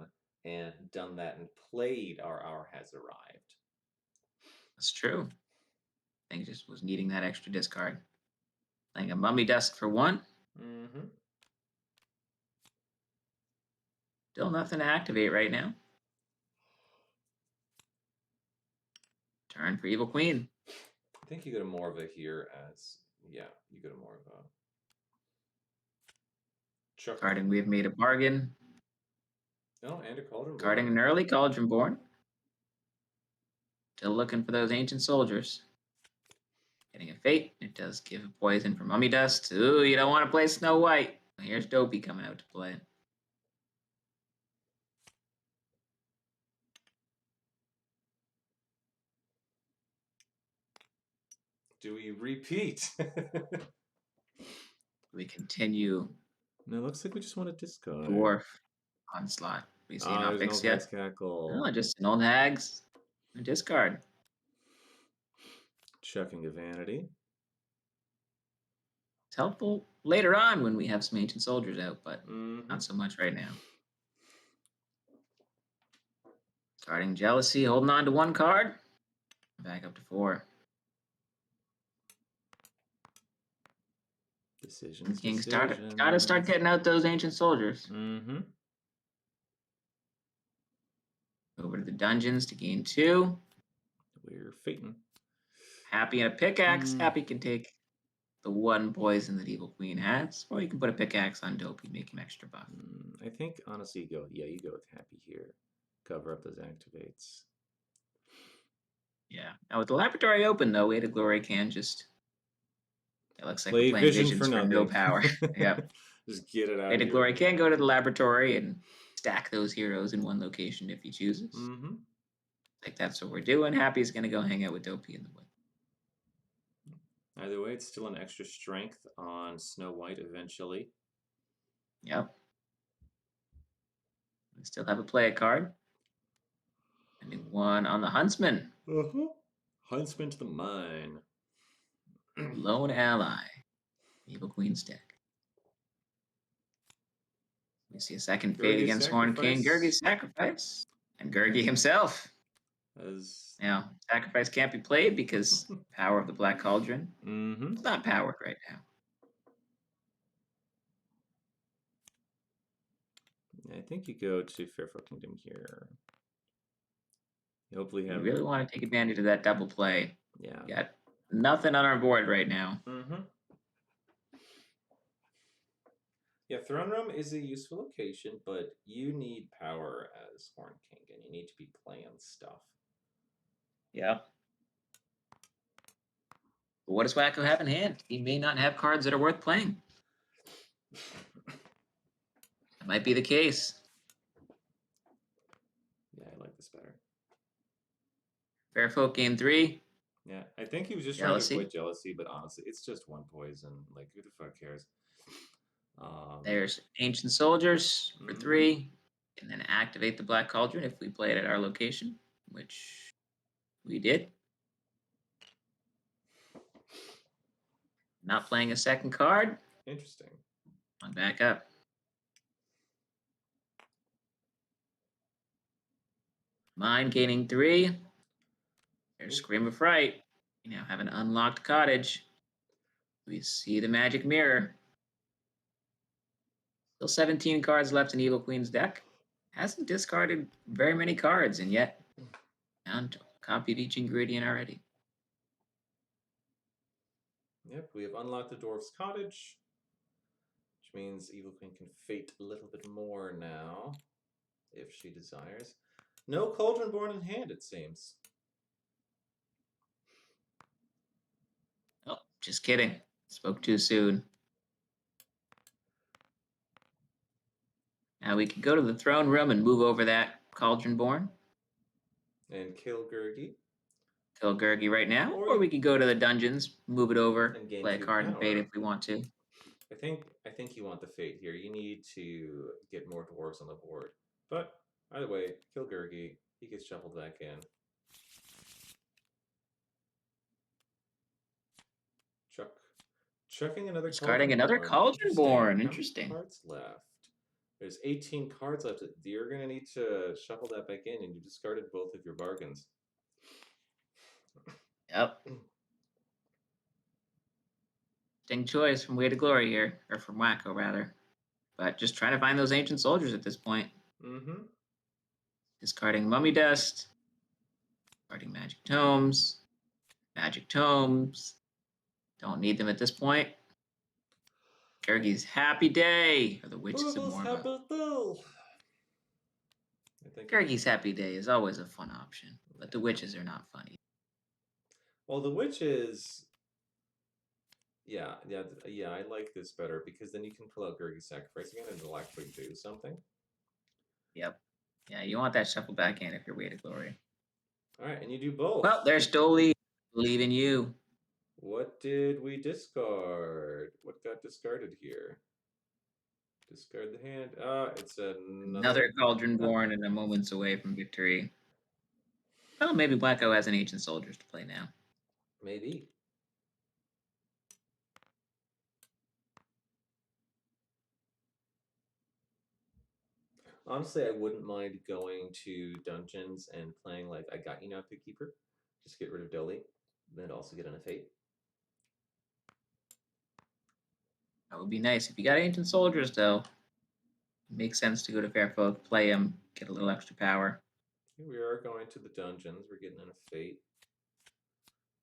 and done that and played Our Hour Has Arrived. That's true. I think just was needing that extra discard. Playing a Mummy Dust for 1. Mm-hmm. Still nothing to activate right now. Turn for Evil Queen. I think you go to Morva here as... Yeah, you go to Morva. Carding, we have made a bargain. Oh, and a Cauldron Born. Carding an early Cauldron Born. Still looking for those ancient soldiers. Getting a fate. It does give a poison for Mummy Dust. Ooh, you don't want to play Snow White. Here's Dopey coming out to play. Do we repeat? We continue. No, it looks like we just want to discard. Dwarf Onslaught. We see not fixed yet. Cackle. No, just an old hags. A discard. Chucking a Vanity. It's helpful later on when we have some ancient soldiers out, but not so much right now. Starting Jealousy, holding on to 1 card. Back up to 4. Decisions. King gotta start getting out those ancient soldiers. Mm-hmm. Over to the dungeons to gain 2. We're fating. Happy and a pickaxe. Happy can take the 1 poison that Evil Queen has, or you can put a pickaxe on Dopey, make him extra buff. I think honestly, you go with Happy here. Cover up those activates. Yeah. Now with the laboratory open though, Way to Glory can just. It looks like play we're playing Visions for no power. Yeah. Just get it out. Way to Glory can go to the laboratory and stack those heroes in 1 location if he chooses. Mm-hmm. Like that's what we're doing. Happy's gonna go hang out with Dopey in the wood. Either way, it's still an extra strength on Snow White eventually. Yep. We still have a play card. And 1 on the Huntsman. Huntsman to the mine. Lone ally. Evil Queen's deck. We see a second fate against Horn King. Gurgi's sacrifice. And Gurgi himself. Now, sacrifice can't be played because power of the Black Cauldron. It's not powered right now. I think you go to Fairfolk Kingdom here. You hopefully have. You really want to take advantage of that double play. Yeah. We got nothing on our board right now. Yeah, Throne Room is a useful location, but you need power as Horn King, and you need to be playing stuff. Yeah. But what does Wacko have in hand? He may not have cards that are worth playing. That might be the case. Yeah, I like this better. Fairfolk gain 3. Yeah, I think he was just trying to avoid jealousy, but honestly, it's just 1 poison. Like, who the fuck cares? There's Ancient Soldiers for 3. And then activate the Black Cauldron if we play it at our location, which we did. Not playing a second card. Interesting. On back up. Mine gaining 3. There's Scream of Fright. We now have an unlocked cottage. We see the magic mirror. Still 17 cards left in Evil Queen's deck. Hasn't discarded very many cards, and yet Down to a copy of each ingredient already. Yep, we have unlocked the dwarf's cottage, which means Evil Queen can fate a little bit more now, if she desires. No cauldron born in hand, it seems. Oh, just kidding. Spoke too soon. Now we can go to the throne room and move over that cauldron born. And kill Gurgi. Kill Gurgi right now, or we could go to the dungeons, move it over, and gain play a 2 card and fate power. if we want to. I think you want the fate here. You need to get more dwarves on the board. But either way, kill Gurgi. He gets shuffled back in. Chucking another Discarding another cauldron born. Interesting. How many cards left? There's 18 cards left. You're going to need to shuffle that back in, and you discarded both of your bargains. Yep. Interesting choice from Way to Glory here, or from Wacko rather. But just trying to find those ancient soldiers at this point. Mm-hmm. Discarding Mummy Dust. Discarding Magic Tomes. Magic Tomes. Don't need them at this point. Gurgi's Happy Day, or the Witches of Morva. Gurgi's Happy Day is always a fun option, but the witches are not funny. Well, the witches... Yeah, I like this better, because then you can pull out Gurgi's Sacrifice again, and it'll actually do something. Yep. Yeah, you want that shuffle back in if you're Way to Glory. Alright, and you do both. Well, there's Dolly. Believe in you. What did we discard? What got discarded here? Discard the hand. It's another cauldron born and a moment's away from victory. Well, maybe Wacko has an ancient soldiers to play now. Maybe. Honestly, I wouldn't mind going to dungeons and playing like I Got You Now, Pigkeeper. Just get rid of Dolly, then also get on a fate. That would be nice. If you got ancient soldiers, though, it makes sense to go to Fairfolk, play them, get a little extra power. Here we are going to the dungeons. We're getting on a fate.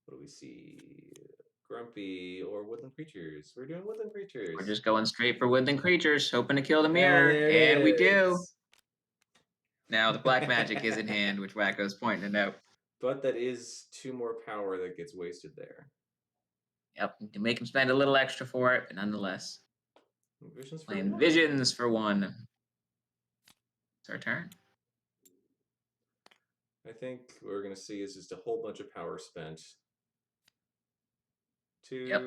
What do we see? Grumpy or woodland creatures. We're doing woodland creatures. We're just going straight for woodland creatures, hoping to kill the mirror, and we do. Now the black magic is in hand, which Wacko's pointing it out. But that is 2 more power that gets wasted there. Yep, to make him spend a little extra for it, but nonetheless. Visions for Playing 1. Visions for 1. It's our turn. I think what we're going to see is just a whole bunch of power spent. 2. Yep.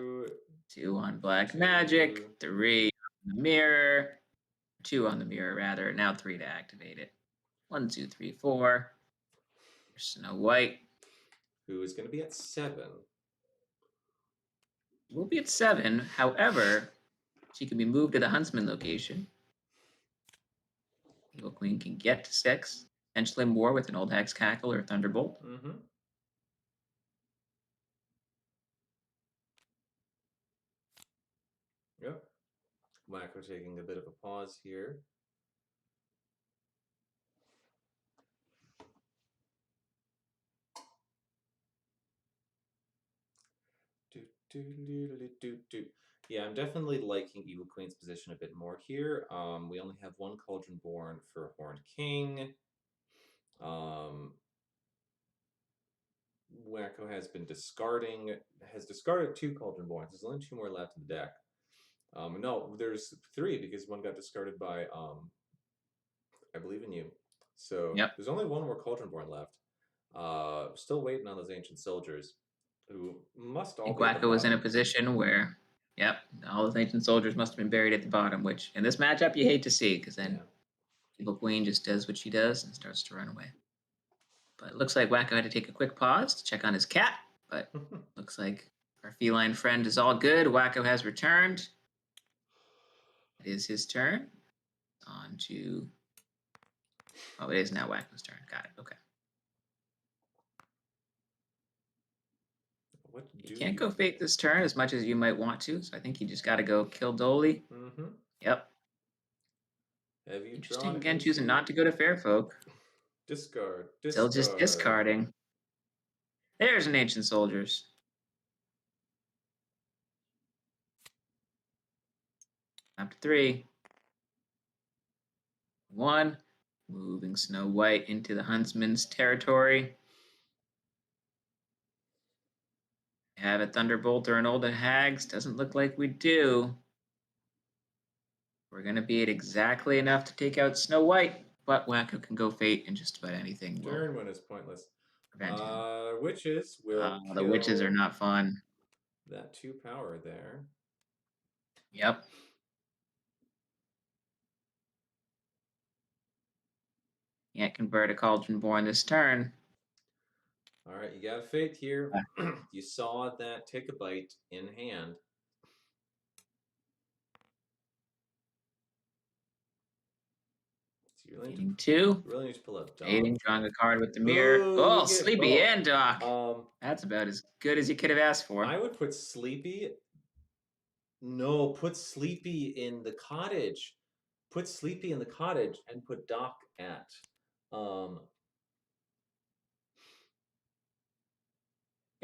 2 on black magic, 3 on the mirror, 2 on the mirror rather. Now 3 to activate it. 1, 2, 3, 4. There's Snow White. Who is going to be at 7. We'll be at 7. However, she can be moved to the Huntsman location. Evil Queen can get to 6. Potentially more with an Old Hag's Cackle or Thunderbolt. Mm-hmm. Yep. Wacko taking a bit of a pause here. Yeah, I'm definitely liking Evil Queen's position a bit more here. We only have 1 Cauldron Born for Horned King. Wacko has discarded 2 Cauldron Borns. There's only 2 more left in the deck. No, there's 3 because 1 got discarded by I Believe in You. So yep. There's only 1 more Cauldron Born left. Still waiting on those ancient soldiers who must all be Wacko was in a position where, yep, all those ancient soldiers must have been buried at the bottom, which in this matchup you hate to see because then Evil Queen just does what she does and starts to run away. But it looks like Wacko had to take a quick pause to check on his cat, but looks like our feline friend is all good. Wacko has returned. It is his turn. On to... Oh, it is now Wacko's turn. Got it. Okay. You can't go fate this turn as much as you might want to, so I think you just got to go kill Dolly. Mm-hmm. Yep. Have you Interesting again, choosing not to go to Fairfolk. Discard. Still just discarding. There's an Ancient Soldiers. Up to 3. 1. Moving Snow White into the Huntsman's territory. Have a Thunderbolt or an Old Hags? Doesn't look like we do. We're going to be at exactly enough to take out Snow White, but Wacko can go Fate and just about anything. Turn one is pointless. Prevent him. Witches will kill. The witches are not fun. That 2 power there. Yep. Can't convert a Cauldron Born this turn. All right, you got a Fate here. You saw that take a bite in hand. So you really need to pull out Doc. Fading, drawing a card with the mirror. Oh, Sleepy and Doc. That's about as good as you could have asked for. I would put Sleepy. No, put Sleepy in the cottage. Put Sleepy in the cottage and put Doc at. I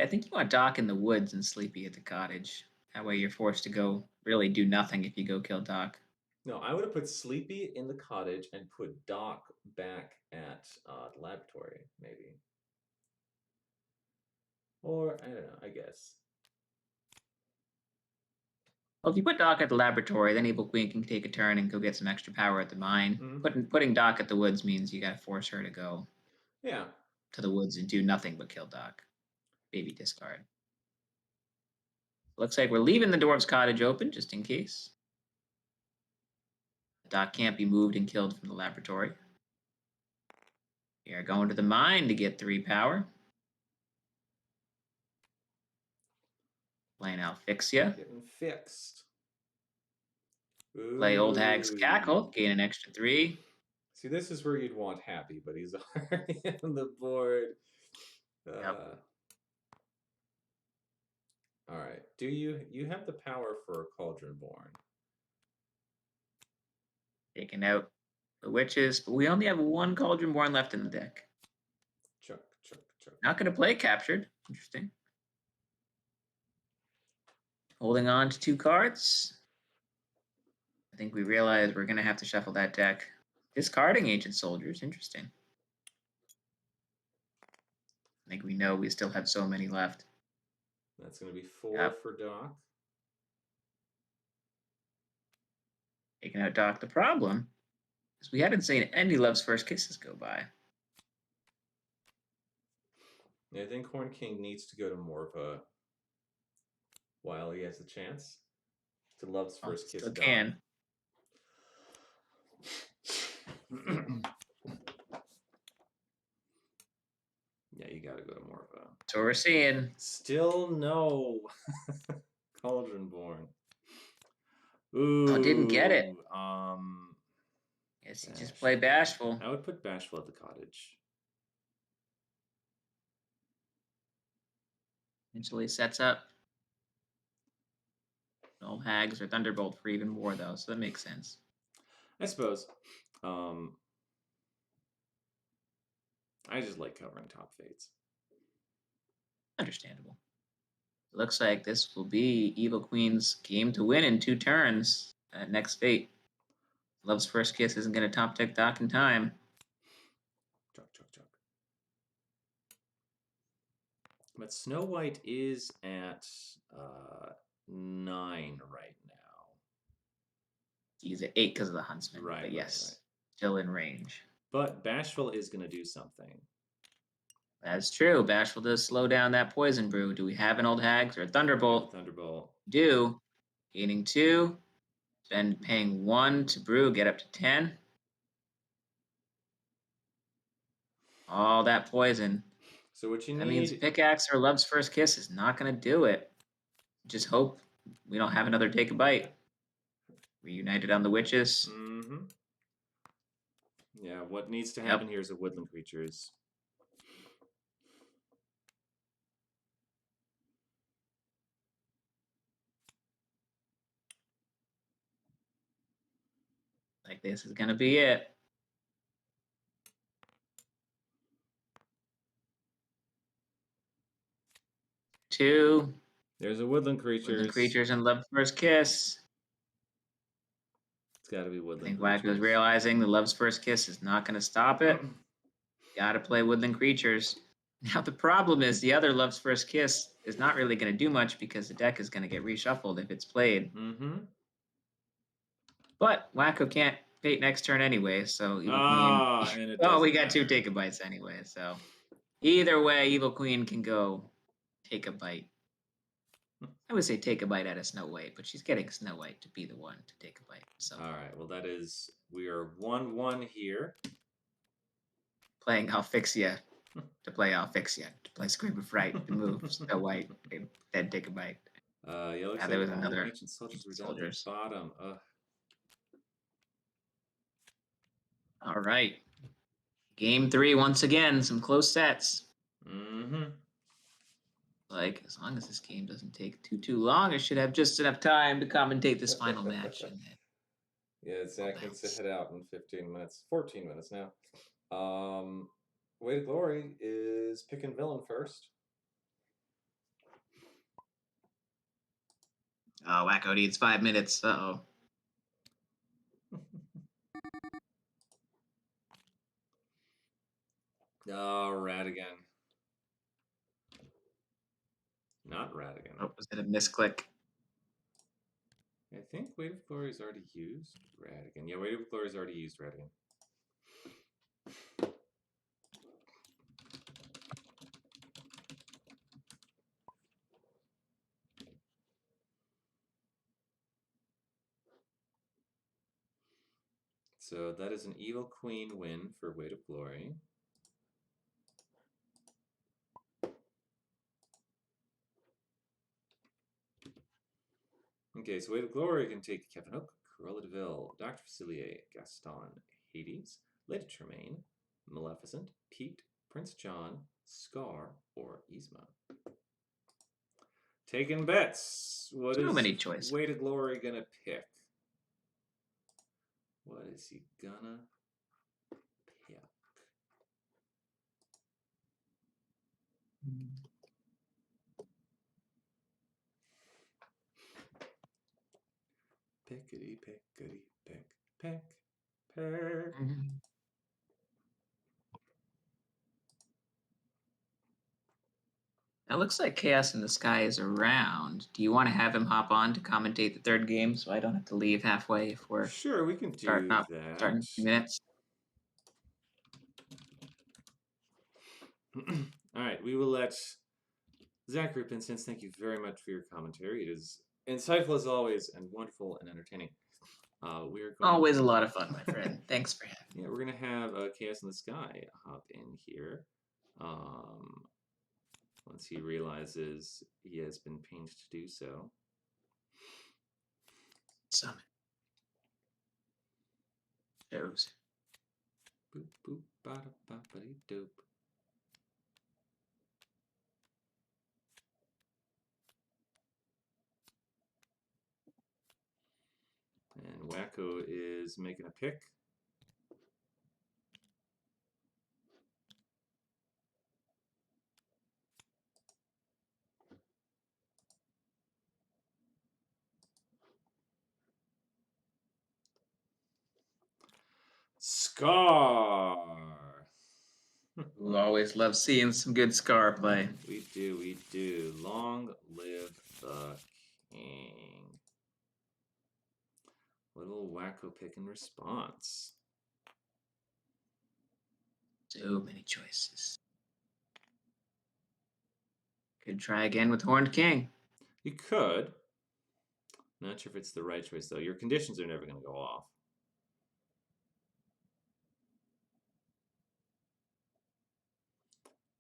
think you want Doc in the woods and Sleepy at the cottage. That way you're forced to go really do nothing if you go kill Doc. No, I would have put Sleepy in the cottage and put Doc back at the laboratory, maybe. Or, I don't know, I guess. Well, if you put Doc at the laboratory, then Evil Queen can take a turn and go get some extra power at the mine. Mm-hmm. Putting Doc at the woods means you got to force her to go to the woods and do nothing but kill Doc. Baby discard. Looks like we're leaving the Dwarf's Cottage open, just in case. Doc can't be moved and killed from the laboratory. We are going to the mine to get 3 power. Playing Alfixia. Getting fixed. Play Old Hag's Cackle, gain an extra 3. See, this is where you'd want Happy, but he's already on the board. Yep. All right. Do you have the power for a Cauldron Born? Taking out the witches, but we only have 1 Cauldron Born left in the deck. Chuck. Not going to play Captured. Interesting. Holding on to 2 cards. I think we realize we're going to have to shuffle that deck. Discarding Ancient Soldiers. Interesting. I think we know we still have so many left. That's going to be 4 for Doc. Taking out Doc. The problem is we hadn't seen any Love's First Kisses go by. I think Horn King needs to go to Morva while he has the chance to Love's First Kiss. Still can. Yeah, you got to go to Morva. So we're seeing. Still no Cauldron Born. Ooh. Oh, didn't get it. Guess you just play Bashful. I would put Bashful at the cottage. Eventually sets up Old Hags or Thunderbolt for even more, though, so that makes sense. I suppose. I just like covering top fates. Understandable. It looks like this will be Evil Queen's game to win in 2 turns at next fate. Love's First Kiss isn't going to top deck Doc in time. Chuck. But Snow White is at 9 right now. He's at 8 because of the Huntsman. Right. But yes, still in range. But Bashful is going to do something. That's true. Bashful does slow down that Poison Brew. Do we have an Old Hags or a Thunderbolt? Thunderbolt. Do. Gaining 2. Then paying 1 to brew, get up to 10. All that poison. So what you need... That means Pickaxe or Love's First Kiss is not going to do it. Just hope we don't have another Take a Bite. Reunited on the Witches. Mm-hmm. Yeah, what needs to happen here is a Woodland Creatures. Like this is going to be it. 2. There's a woodland creatures. Woodland creatures and Love's First Kiss. It's got to be I woodland think creatures. Wacko's realizing the Love's First Kiss is not going to stop it. Gotta play woodland creatures. Now the problem is the other Love's First Kiss is not really going to do much because the deck is going to get reshuffled if it's played. But Wacko can't pay next turn anyway, so Evil Queen. Oh, we got 2 Take a Bites anyway, so either way, Evil Queen can go take a bite. I would say take a bite out of Snow White, but she's getting Snow White to be the one to take a bite. So all right, well that is, we are 1-1 here. Playing Alfixia to play Alfixia, to play Scream of Fright, to move Snow White, then take a bite. Yeah, looks like there was all another ancient soldiers were down at the bottom. All right. Game 3, once again, some close sets. Like, as long as this game doesn't take too long, I should have just enough time to commentate this final match. And then yeah, Zach needs to head out in 15 minutes. 14 minutes now. Way to Glory is picking villain first. Oh, Wacko needs 5 minutes. Uh-oh. Oh, Radigan. Not Radigan. Oh, was it a misclick? I think Weight of Glory's already used Radigan. Yeah, Weight of Glory's already used Radigan. So that is an Evil Queen win for Weight of Glory. Okay, so Weight of Glory can take Kevin Hook, Cruella de Vil, Dr. Facilier, Gaston, Hades, Lady Tremaine, Maleficent, Pete, Prince John, Scar, or Yzma. Taking bets. What So is many choices. Weight of Glory gonna pick? What is he gonna pick? Pickety, pickety, pick, pick, pick. It looks like Chaos in the Sky is around. Do you want to have him hop on to commentate the 3rd game so I don't have to leave halfway if we're sure, we can do starting in a few minutes? All right, we will let Zachary Pinsence, thank you very much for your commentary. It is insightful as always and wonderful and entertaining. We're going always a lot of fun, my friend. Thanks for having me. Yeah, we're going to have Chaos in the Sky hop in here. Once he realizes he has been pinged to do so. Summon. Shows. Boop, boop, bada, boppity, doop. And Wacko is making a pick. Scar. We always love seeing some good Scar play. We do, we do. Long live the king. Little Wacko pick in response. So many choices. Could try again with Horned King. You could. Not sure if it's the right choice, though. Your conditions are never going to go off.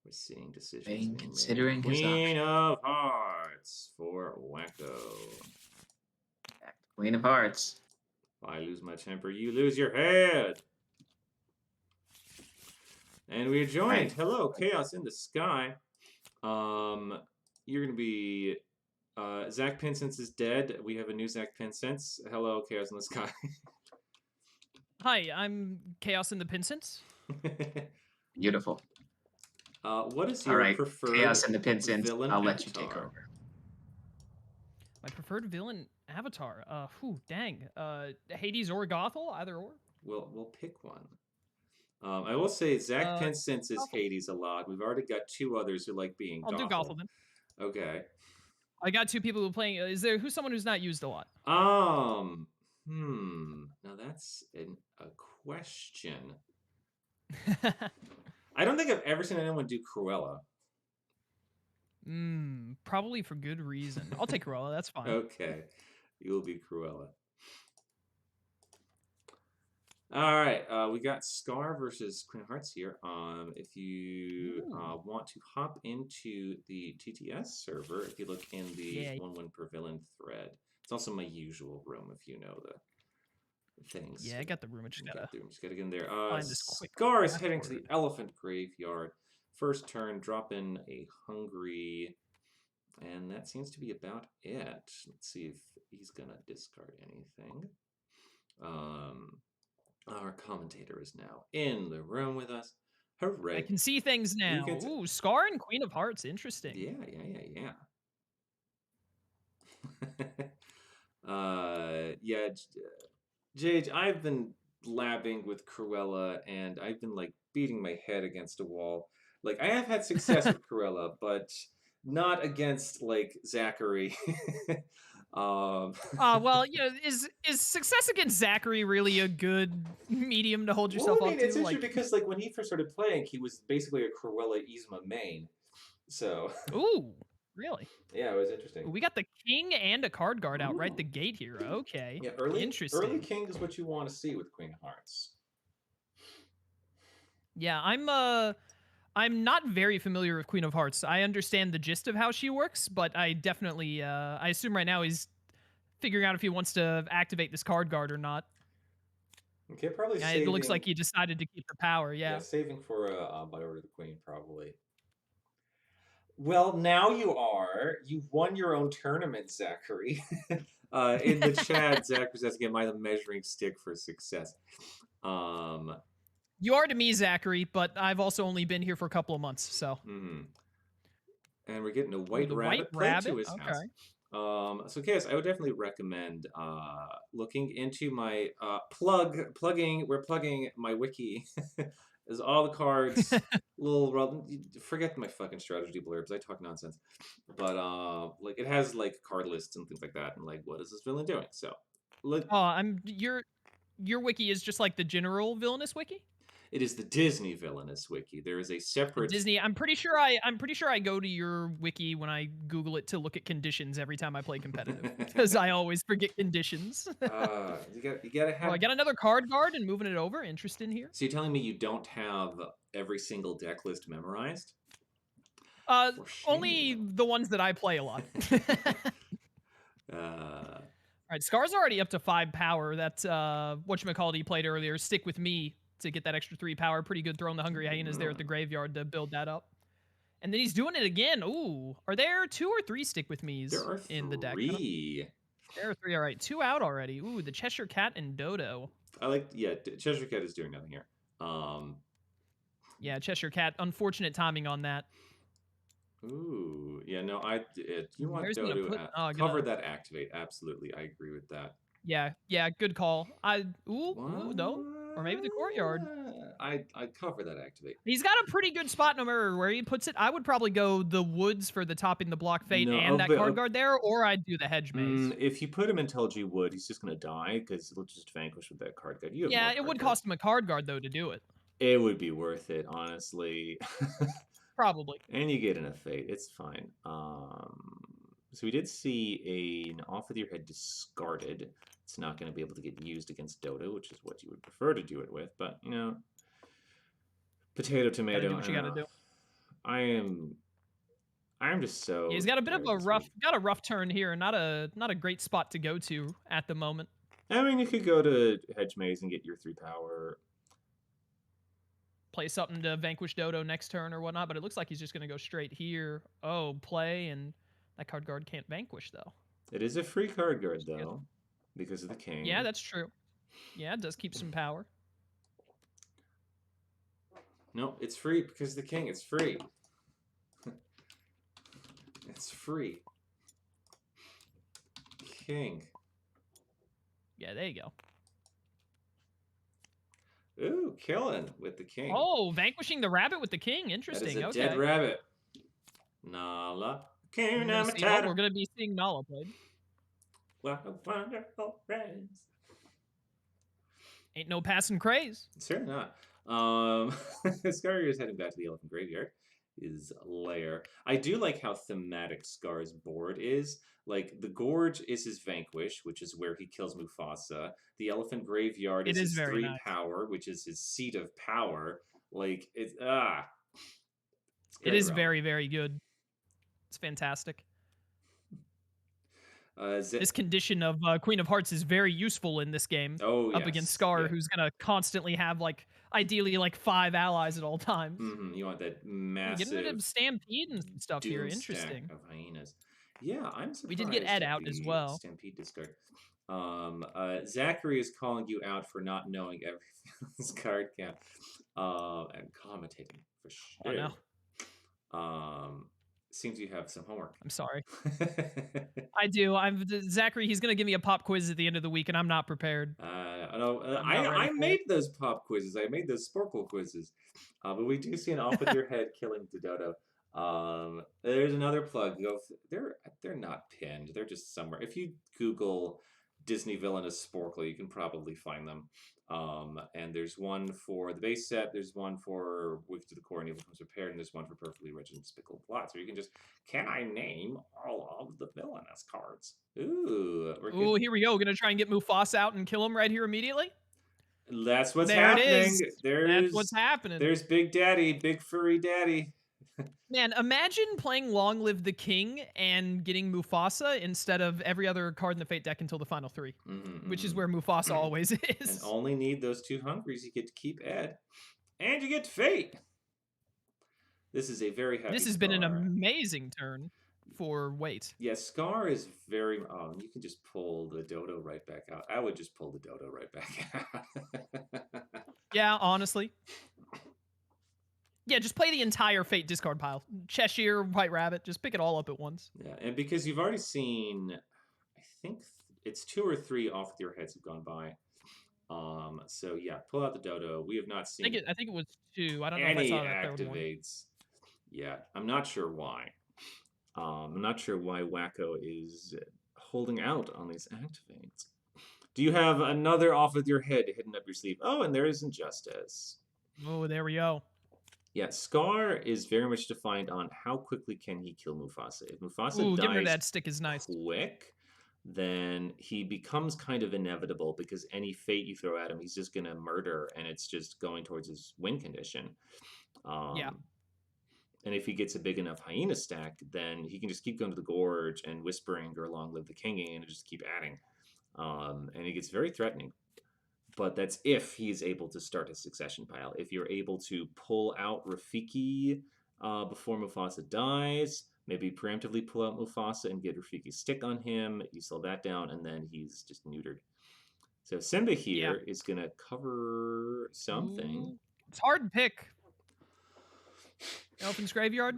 We're seeing decisions being considering made. his Queen of Hearts for Wacko. Back to Queen of Hearts. If I lose my temper, you lose your head. And we are joined. Right. Hello, Chaos in the Sky. You're going to be... Zach Pinsence is dead. We have a new Zach Pinsence. Hello, Chaos in the Sky. Hi, I'm Chaos in the Pinsence. Beautiful. What is All your right, preferred Chaos and the Pinsins. villain I'll avatar? let you take over. My preferred villain avatar. Dang. Hades or Gothel, either or. We'll pick one. I will say Zach Pence senses Gothel. Hades a lot. We've already got 2 others who like being I'll do Gothel then. Okay. I got 2 people who are playing. Who's someone who's not used a lot? Now that's a question. I don't think I've ever seen anyone do Cruella. Probably for good reason. I'll take Cruella. That's fine. Okay, you'll be Cruella. All right, we got Scar versus Queen of Hearts here. If you want to hop into the TTS server, if you look in the 1-1 per villain thread, it's also my usual room if you know the things. Yeah, I got the room. I just gotta get in there. find this quick. Scar is heading to the Elephant Graveyard. First turn, drop in a Hungry, and that seems to be about it. Let's see if he's gonna discard anything. Our commentator is now in the room with us. Hooray! I can see things now. Ooh, Scar and Queen of Hearts. Interesting. Yeah. Jade, I've been labbing with Cruella, and I've been like beating my head against a wall. Like I have had success with Cruella, but not against like Zachary. Well, is success against Zachary really a good medium to hold yourself up to? It's interesting because like when he first started playing, he was basically a Cruella Yzma main. So. Ooh, really? Yeah, it was interesting. We got the king and a card guard out right the gate here. Okay. Yeah, interesting. Early king is what you want to see with Queen of Hearts. Yeah, I'm not very familiar with Queen of Hearts. I understand the gist of how she works, but I definitely, I assume right now he's figuring out if he wants to activate this card guard or not. Okay, probably saving. It looks like he decided to keep the power, yeah. Saving for by order of the Queen, probably. Well, now you've won your own tournament, Zachary. In the chat, Zachary's asking, am I the measuring stick for success? You are to me, Zachary, but I've also only been here for a couple of months, so. And we're getting a white rabbit played to his house. So, Chaos, I would definitely recommend looking into my we're plugging my wiki. Is all the cards, forget my fucking strategy blurbs. I talk nonsense. But like it has like card lists and things like that, and like what is this villain doing? So, your wiki is just like the general Villainous wiki. It is the Disney Villainous wiki. There is a separate Disney. I'm pretty sure I go to your wiki when I Google it to look at conditions every time I play competitive because I always forget conditions. You gotta have. I got another card guard and moving it over. Interesting here. So you're telling me you don't have every single deck list memorized? Only the ones that I play a lot. All right, Scar's already up to 5 power. That's whatchamacallit he played earlier. Stick with me to get that extra 3 power. Pretty good throwing the Hungry Hyenas there at the graveyard to build that up. And then he's doing it again. Ooh, are there 2 or 3 Stick With Me's in the deck? 3. There are 3, all right. 2 out already. Ooh, the Cheshire Cat and Dodo. Cheshire Cat is doing nothing here. Yeah, Cheshire Cat. Unfortunate timing on that. Ooh, yeah, no, you want Dodo to cover that activate. Absolutely, I agree with that. Yeah, good call. Ooh, no. Or maybe the courtyard. I'd cover that activate. He's got a pretty good spot no matter where he puts it. I would probably go the woods for the topping the block fate and that card guard there, or I'd do the hedge maze. If you put him in Tulgi Wood, he's just going to die because he'll just vanquish with that card guard. It would cost him a card guard, though, to do it. It would be worth it, honestly. Probably. And you get in a fate. It's fine. So we did see an off with your head discarded. It's not going to be able to get used against Dodo, which is what you would prefer to do it with. But, potato, tomato. Gotta do what you gotta do. I'm just so. Yeah, he's got a bit of a rough turn here. Not a great spot to go to at the moment. I mean, you could go to Hedge Maze and get your 3 power. Play something to vanquish Dodo next turn or whatnot, but it looks like he's just going to go straight here. Oh, play, and that card guard can't vanquish, though. It is a free card guard, though, because of the king. Yeah, that's true. Yeah, it does keep some power. No, it's free because of the king. It's free. It's free. King. Yeah, there you go. Ooh, killing with the king. Oh, vanquishing the rabbit with the king. That Interesting. is a Okay. dead rabbit. Nala. We're gonna be seeing Nala played. What a wonderful race. Ain't no passing craze. Certainly not. Scar is heading back to the elephant graveyard. His lair. I do like how thematic Scar's board is. Like, the gorge is his vanquish, which is where he kills Mufasa. The elephant graveyard is his very 3 nice. power, which is his seat of power. Like, it's It is very, very good. It's fantastic. This condition of Queen of Hearts is very useful in this game. Oh, up against Scar, who's gonna constantly have ideally 5 allies at all times. You want that massive. Getting rid of Stampede and stuff here. Interesting. Of hyenas. Yeah, I'm surprised. We did get Ed out as well. Stampede discard. Zachary is calling you out for not knowing everything's card count. And commentating for sure. Oh, no. Seems you have some homework. I'm sorry. I do. Zachary. He's gonna give me a pop quiz at the end of the week, and I'm not prepared. I made those pop quizzes. I made those Sporkle quizzes. But we do see an off with your head killing the dodo. There's another plug. They're not pinned. They're just somewhere. If you Google Disney Villainous Sporkle, you can probably find them. And there's one for the base set, there's one for Wicked to the Core and Evil Comes Prepared, and there's one for Perfectly Rich and Despicable Plots. So you can just, can I name all of the Villainous cards? Ooh. Here we go. Gonna try and get Mufasa out and kill him right here immediately. That's what's happening. It is. That's what's happening. There's Big Daddy, Big Furry Daddy. Man, imagine playing Long Live the King and getting Mufasa instead of every other card in the Fate deck until the final 3, which is where Mufasa always is. And only need those 2 hungries. You get to keep Ed, and you get Fate. This is a very happy. This has been an amazing turn for Wait. Yeah, Scar is very. Oh, you can just pull the dodo right back out. I would just pull the dodo right back out. Yeah, honestly. Yeah, just play the entire Fate discard pile. Cheshire, White Rabbit, just pick it all up at once. Yeah, and because you've already seen, I think it's 2 or 3 off with your heads have gone by. So yeah, pull out the dodo. We have not seen. I think it was 2. I don't know if I saw that third one. Yeah, I'm not sure why. I'm not sure why Wacko is holding out on these activates. Do you have another off with your head hidden up your sleeve? Oh, and there is Injustice. Oh, there we go. Yeah, Scar is very much defined on how quickly can he kill Mufasa. If Mufasa dies getting rid of that stick is nice. Quick, then he becomes kind of inevitable because any fate you throw at him, he's just going to murder, and it's just going towards his win condition. Yeah. And if he gets a big enough hyena stack, then he can just keep going to the gorge and whispering or Long Live the King and just keep adding. And it gets very threatening. But that's if he's able to start his succession pile. If you're able to pull out Rafiki before Mufasa dies, maybe preemptively pull out Mufasa and get Rafiki's stick on him, you slow that down, and then he's just neutered. So Simba here is going to cover something. It's hard to pick. Elephant's Graveyard?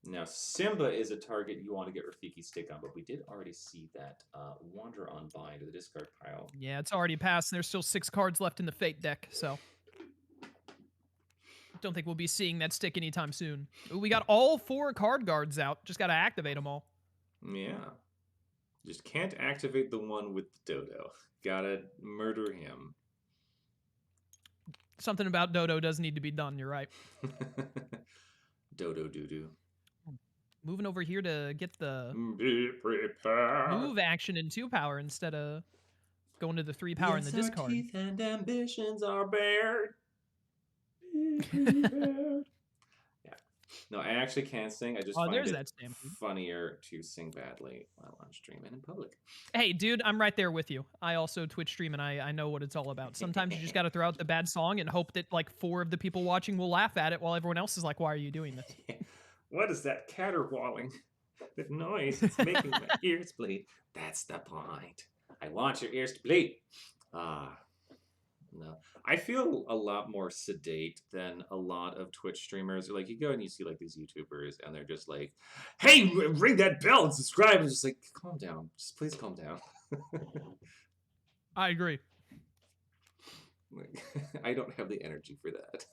Now, Simba is a target you want to get Rafiki's stick on, but we did already see that wander on by into the discard pile. Yeah, it's already passed, and there's still 6 cards left in the Fate deck, so don't think we'll be seeing that stick anytime soon. Ooh, we got all 4 card guards out. Just got to activate them all. Yeah. Just can't activate the one with the dodo. Gotta murder him. Something about Dodo does need to be done, you're right. Dodo doo-doo. Moving over here to get the Be prepared. move action in 2 power instead of going to the 3 power in the discard. Our teeth and ambitions are bared. Be prepared. Yeah. No, I actually can't sing. I just find it funnier to sing badly while on stream and in public. Hey, dude, I'm right there with you. I also Twitch stream, and I know what it's all about. Sometimes you just got to throw out the bad song and hope that 4 of the people watching will laugh at it while everyone else is like, why are you doing this? What is that caterwauling? That noise, it's making my ears bleed. That's the point. I want your ears to bleed. No, I feel a lot more sedate than a lot of Twitch streamers. Like you go and you see like these YouTubers, and they're just like, "Hey, ring that bell and subscribe." And just like, calm down, just please calm down. I agree. Like, I don't have the energy for that.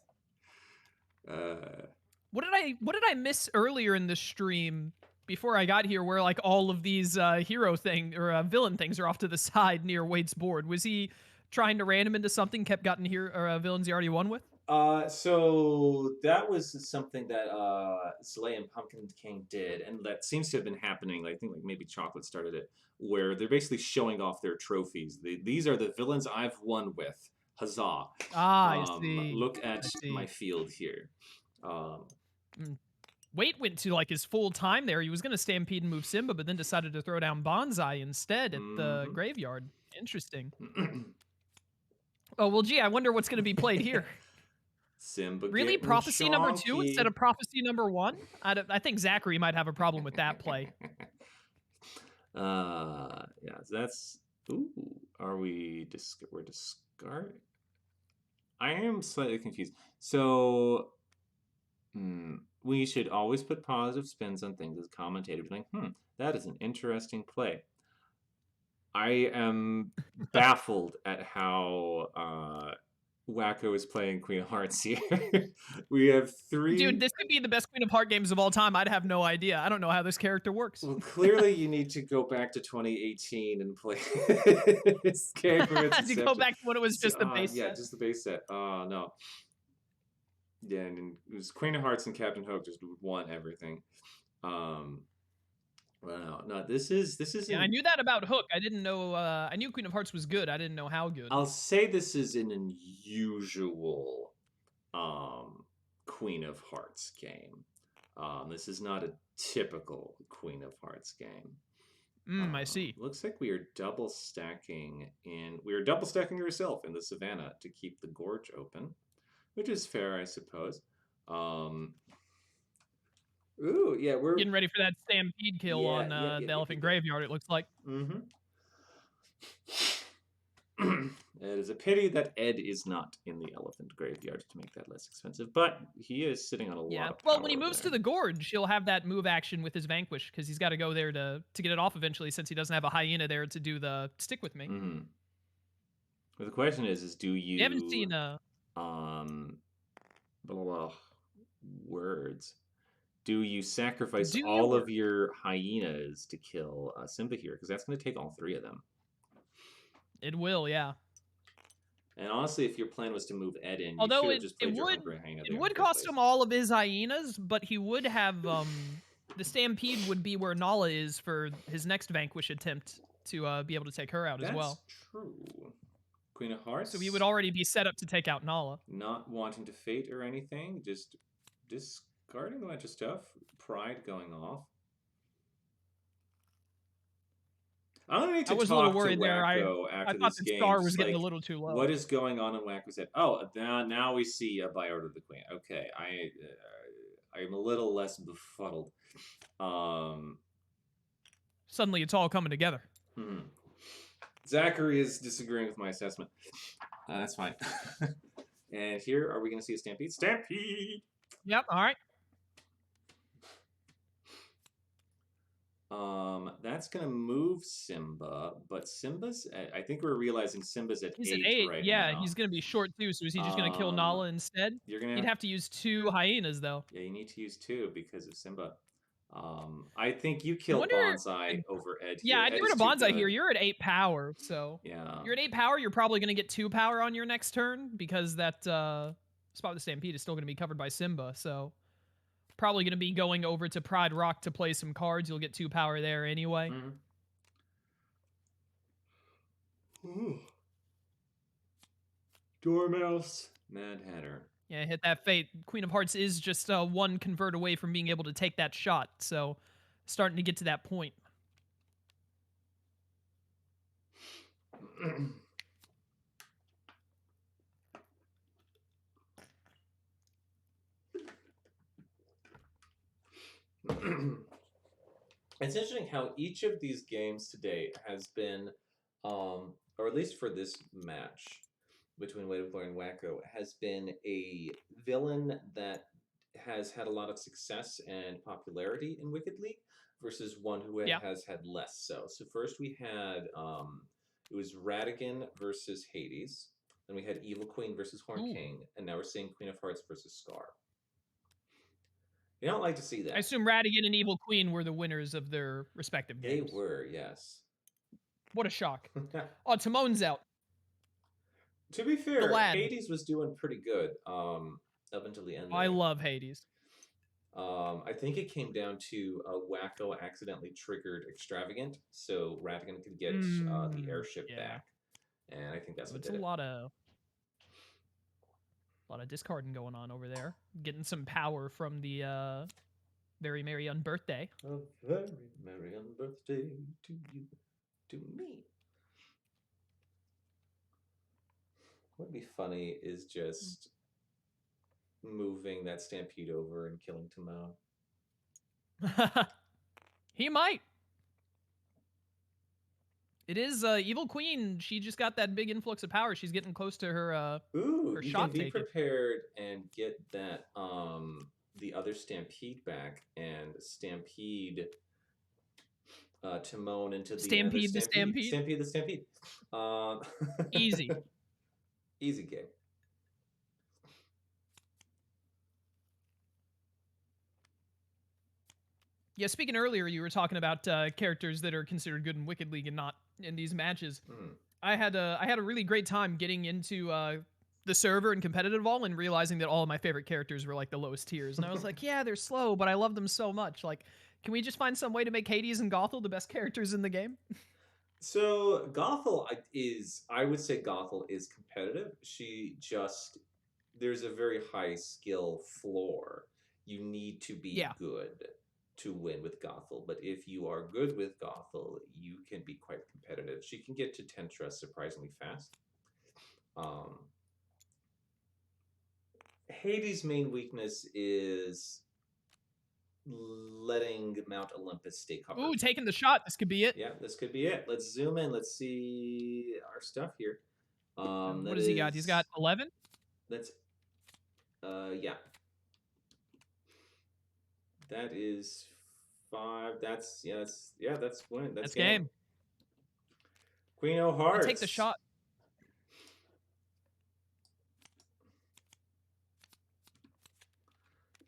What did I miss earlier in the stream before I got here, where like all of these hero thing or villain things are off to the side near Wade's board? Was he trying to ram him into something? Kept gotten here or villains he already won with? So that was something that Zlay and Pumpkin King did, and that seems to have been happening. I think like maybe Chocolate started it, where they're basically showing off their trophies. These are the villains I've won with. Huzzah! I see. Look at I see. my field here. Wade went to like his full time there. He was going to stampede and move Simba, but then decided to throw down Bonsai instead at the graveyard. Interesting. Oh, well, gee, I wonder what's going to be played here. Simba really? Prophecy number 2 instead of Prophecy number 1? I think Zachary might have a problem with that play. Yeah, so that's... Ooh, are we... We're discarding? I am slightly confused. So... we should always put positive spins on things as commentator. Like, that is an interesting play. I am baffled at how Wacko is playing Queen of Hearts here. We have 3... Dude, this could be the best Queen of Hearts games of all time. I'd have no idea. I don't know how this character works. Well, clearly you need to go back to 2018 and play this character. To go back to when it was just the base set. Yeah, just the base set. Oh, no. Yeah, and it was Queen of Hearts and Captain Hook just won everything. Well, no, this is. Yeah, I knew that about Hook. I didn't know. I knew Queen of Hearts was good. I didn't know how good. I'll say this is an unusual Queen of Hearts game. This is not a typical Queen of Hearts game. I see. Looks like we are double stacking yourself in the savannah to keep the gorge open, which is fair, I suppose. Ooh, yeah, we're getting ready for that stampede kill on the elephant graveyard, it looks like. It is a pity that Ed is not in the elephant graveyard to make that less expensive, but he is sitting on a lot of power. Well, when he moves to the gorge, he'll have that move action with his Vanquish, because he's got to go there to get it off eventually, since he doesn't have a hyena there to do the stick with me. Well, the question is do you... We haven't seen words. Do you sacrifice all of your hyenas to kill Simba here? Because that's going to take all 3 of them. It will, yeah. And honestly, if your plan was to move Ed in, although you should have just played your hungry hyena. It would cost him all of his hyenas, but he would have the stampede would be where Nala is for his next Vanquish attempt to be able to take her out as well. That's true. Queen of Hearts. So he would already be set up to take out Nala. Not wanting to fate or anything, just discarding a bunch of stuff. Pride going off. I'm gonna need to talk to Wacko after thought this the game. star was getting a little too low. What is going on in Wacko's head? Oh, now we see a by order of the Queen. Okay, I'm a little less befuddled. Suddenly, it's all coming together. Zachary is disagreeing with my assessment. That's fine. And here, are we going to see a stampede? Stampede! Yep, all right. That's going to move Simba, but Simba's I think we're realizing Simba's at 8 at 8 right yeah, now. he's going to be short too, so is he just going to kill Nala instead? You'd have to use 2 hyenas, though. Yeah, you need to use 2 because of Simba. I think you killed Bonsai over Ed here. Yeah, I'd get rid of Bonsai here. You're at 8 power, so... Yeah. You're at 8 power, you're probably going to get 2 power on your next turn, because that spot with the Stampede is still going to be covered by Simba, so... Probably going to be going over to Pride Rock to play some cards. You'll get 2 power there anyway. Dormouse. Mad Hatter. Yeah, hit that fate. Queen of Hearts is just 1 convert away from being able to take that shot, so starting to get to that point. It's interesting how each of these games today has been, or at least for this match, between Weight of Glory and Wacko has been a villain that has had a lot of success and popularity in Wicked League versus one who Yeah. has had less so. So first we had it was Radigan versus Hades, then we had Evil Queen versus Horn Ooh. King, and now we're seeing Queen of Hearts versus Scar. You don't like to see that. I assume Radigan and Evil Queen were the winners of their respective games. They were, yes. What a shock. Oh, Timon's out. To be fair, lad. Hades was doing pretty good up until the end. I love Hades. I think it came down to Wacko accidentally triggered Extravagant, so Radigan could get the airship back, and I think that's what did it. A lot of discarding going on over there. Getting some power from the very merry unbirthday. A very merry unbirthday to you, to me. What would be funny is just moving that Stampede over and killing Timon. He might. It is Evil Queen. She just got that big influx of power. She's getting close to her Ooh, her you shot can be taken. prepared and get that the other Stampede back and Stampede Timon into the Stampede the Stampede. Stampede the Stampede. Easy. Easy game. Yeah, speaking earlier, you were talking about characters that are considered good in Wicked League and not in these matches. I had a really great time getting into the server and competitive all and realizing that all of my favorite characters were like the lowest tiers. And I was like, yeah, they're slow, but I love them so much. Like, can we just find some way to make Hades and Gothel the best characters in the game? So Gothel I would say Gothel is competitive. There's a very high skill floor. You need to be good to win with Gothel, but if you are good with Gothel, you can be quite competitive. She can get to 10 trust surprisingly fast. Hades' main weakness is letting Mount Olympus stay covered. Ooh, taking the shot. This could be it. Yeah, this could be it. Let's zoom in. Let's see our stuff here. What does he got? He's got 11? That's, yeah. That is 5. That's win. That's game. Queen of Hearts. Take the shot.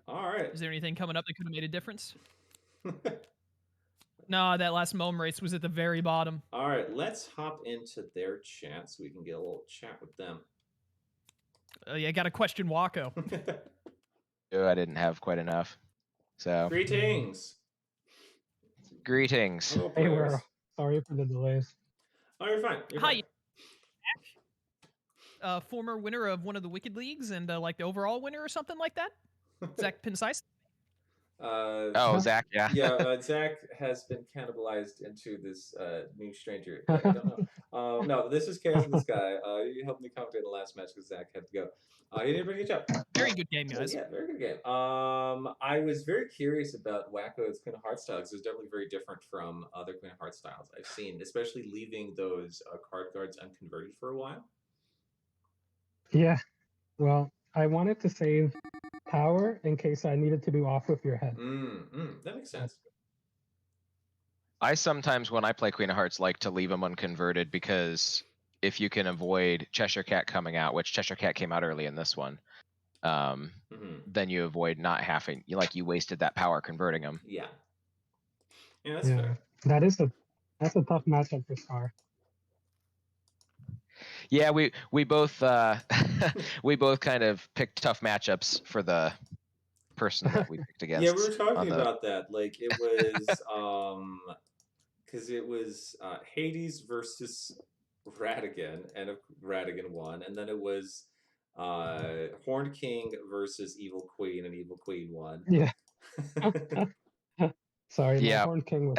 All right. Is there anything coming up that could have made a difference? No, that last Mome race was at the very bottom. All right, let's hop into their chat so we can get a little chat with them. Yeah, I got to question Wacko. I didn't have quite enough. So greetings. Greetings. Hello, hey, we're sorry for the delays. Oh, you're fine. Hi. Former winner of one of the Wicked Leagues and like the overall winner or something like that. Zach Pincise. Zach, yeah. Yeah, Zach has been cannibalized into this new stranger. I don't know. No, this is Chaos in the Sky. You helped me commentate the last match because Zach had to go. You did a pretty good job. Very good game, guys. Yeah, very good game. I was very curious about Wacko's Queen of Hearts style because it's definitely very different from other Queen of Hearts styles I've seen, especially leaving those card guards unconverted for a while. Yeah, well, I wanted to save power in case I needed to do off with your head. That makes sense. I sometimes, when I play Queen of Hearts, like to leave them unconverted because if you can avoid Cheshire Cat coming out, which Cheshire Cat came out early in this one, then you avoid not having, you wasted that power converting them. Yeah. Yeah, that's fair. That's a tough matchup for Scar. Yeah, we both we both kind of picked tough matchups for the person that we picked against. Yeah, we were talking about that. Like it was because it was Hades versus Radigan, and Radigan won, and then it was Horned King versus Evil Queen, and Evil Queen won. Yeah. Sorry, my Horned King was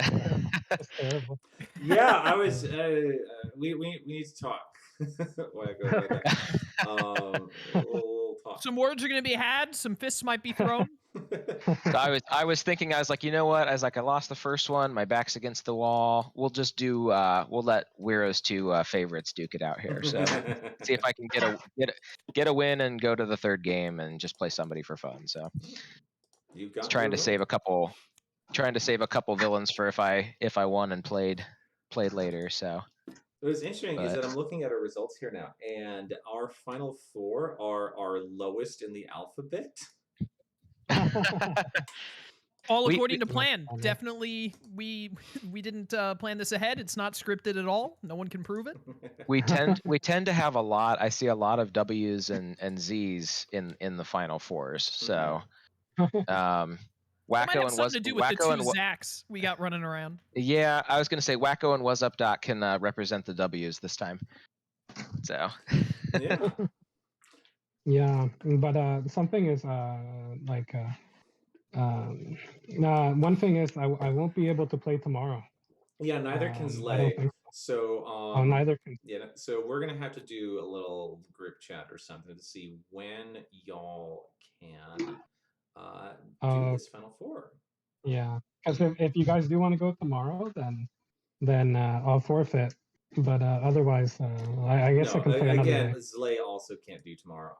terrible. Yeah, I was. We need to talk. We'll talk. Some words are going to be had. Some fists might be thrown. So I was thinking, I was like, you know what? I was like, I lost the first one. My back's against the wall. We'll just do. We'll let Weiro's two favorites duke it out here. So see if I can get a win and go to the third game and just play somebody for fun. So You've got trying to save a couple villains for if I won and played later. So what's interesting is that I'm looking at our results here now, and our final four are our lowest in the alphabet. All according to plan. Definitely, we didn't plan this ahead. It's not scripted at all. No one can prove it. we tend to have a lot. I see a lot of W's and Z's in the final fours. So, Wacko might have something to do with the Wacko two Zacks we got running around. Yeah, I was gonna say Wacko and Was Up Doc can represent the W's this time. So. Yeah. Yeah, but something is one thing is I won't be able to play tomorrow. Yeah, neither can Zlay. I don't think so. Oh, neither can. Yeah, so we're gonna have to do a little group chat or something to see when y'all can do this final four. Yeah, because if you guys do want to go tomorrow, then I'll forfeit. But otherwise, I guess I can play another day. Zlay also can't do tomorrow.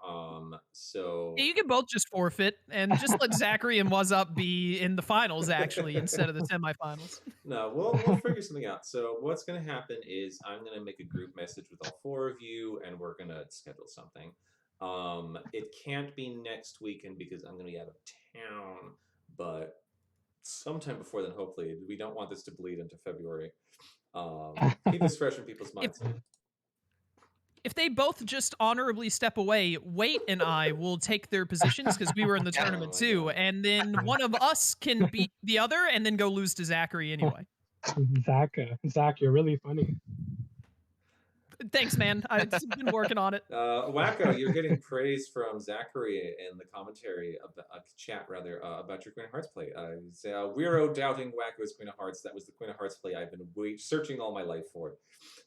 So yeah, you can both just forfeit and just let Zachary and Was Up be in the finals actually instead of the semifinals. No, we'll figure something out. So what's gonna happen is I'm gonna make a group message with all four of you, and we're gonna schedule something. It can't be next weekend because I'm gonna be out of town, but sometime before then, hopefully. We don't want this to bleed into February. Keep this fresh in people's minds. If they both just honorably step away, Wait and I will take their positions because we were in the tournament too, and then one of us can beat the other and then go lose to Zachary anyway. Zach, you're really funny. Thanks, man. I've been working on it. Wacko, you're getting praise from Zachary in the commentary chat about your Queen of Hearts play. Weiro doubting Wacko's Queen of Hearts. That was the Queen of Hearts play I've been searching all my life for.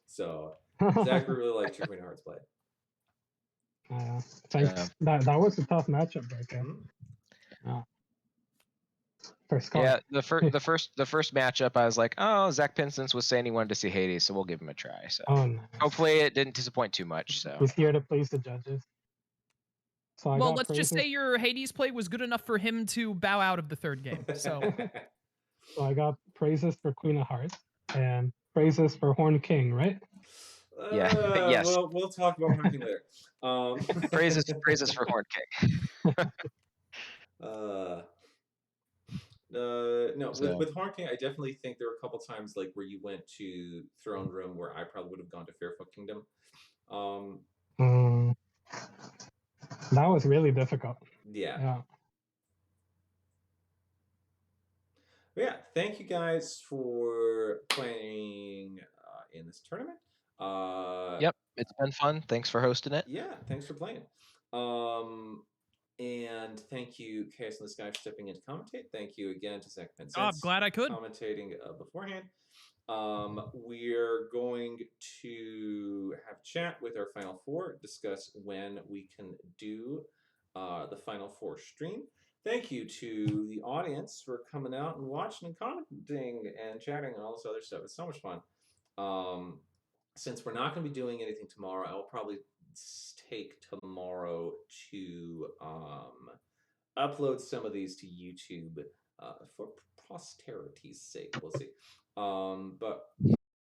So Zachary really liked your Queen of Hearts play. Thanks. That was a tough matchup right there. First call. Yeah, the first matchup, I was like, oh, Zach Pinson's was saying he wanted to see Hades, so we'll give him a try. So nice. Hopefully it didn't disappoint too much. So he's here to please the judges. So well, let's just say your Hades play was good enough for him to bow out of the third game. So I got praises for Queen of Hearts and praises for Horn King, right? Yeah. Yes. Well, we'll talk about Horn King later. Praises for Horn King. No, with Horn King, I definitely think there were a couple times like where you went to Throne Room where I probably would have gone to Fairfoot Kingdom. That was really difficult. Yeah. Yeah, thank you guys for playing in this tournament. Yep, it's been fun. Thanks for hosting it. Yeah, thanks for playing. And thank you, Chaos in the Sky, for stepping in to commentate. Thank you again to Zach Vincent. I'm glad I could. Commentating beforehand. We're going to have a chat with our Final Four, discuss when we can do the Final Four stream. Thank you to the audience for coming out and watching and commenting and chatting and all this other stuff. It's so much fun. Since we're not going to be doing anything tomorrow, I will probably take tomorrow to upload some of these to YouTube for posterity's sake. We'll see. But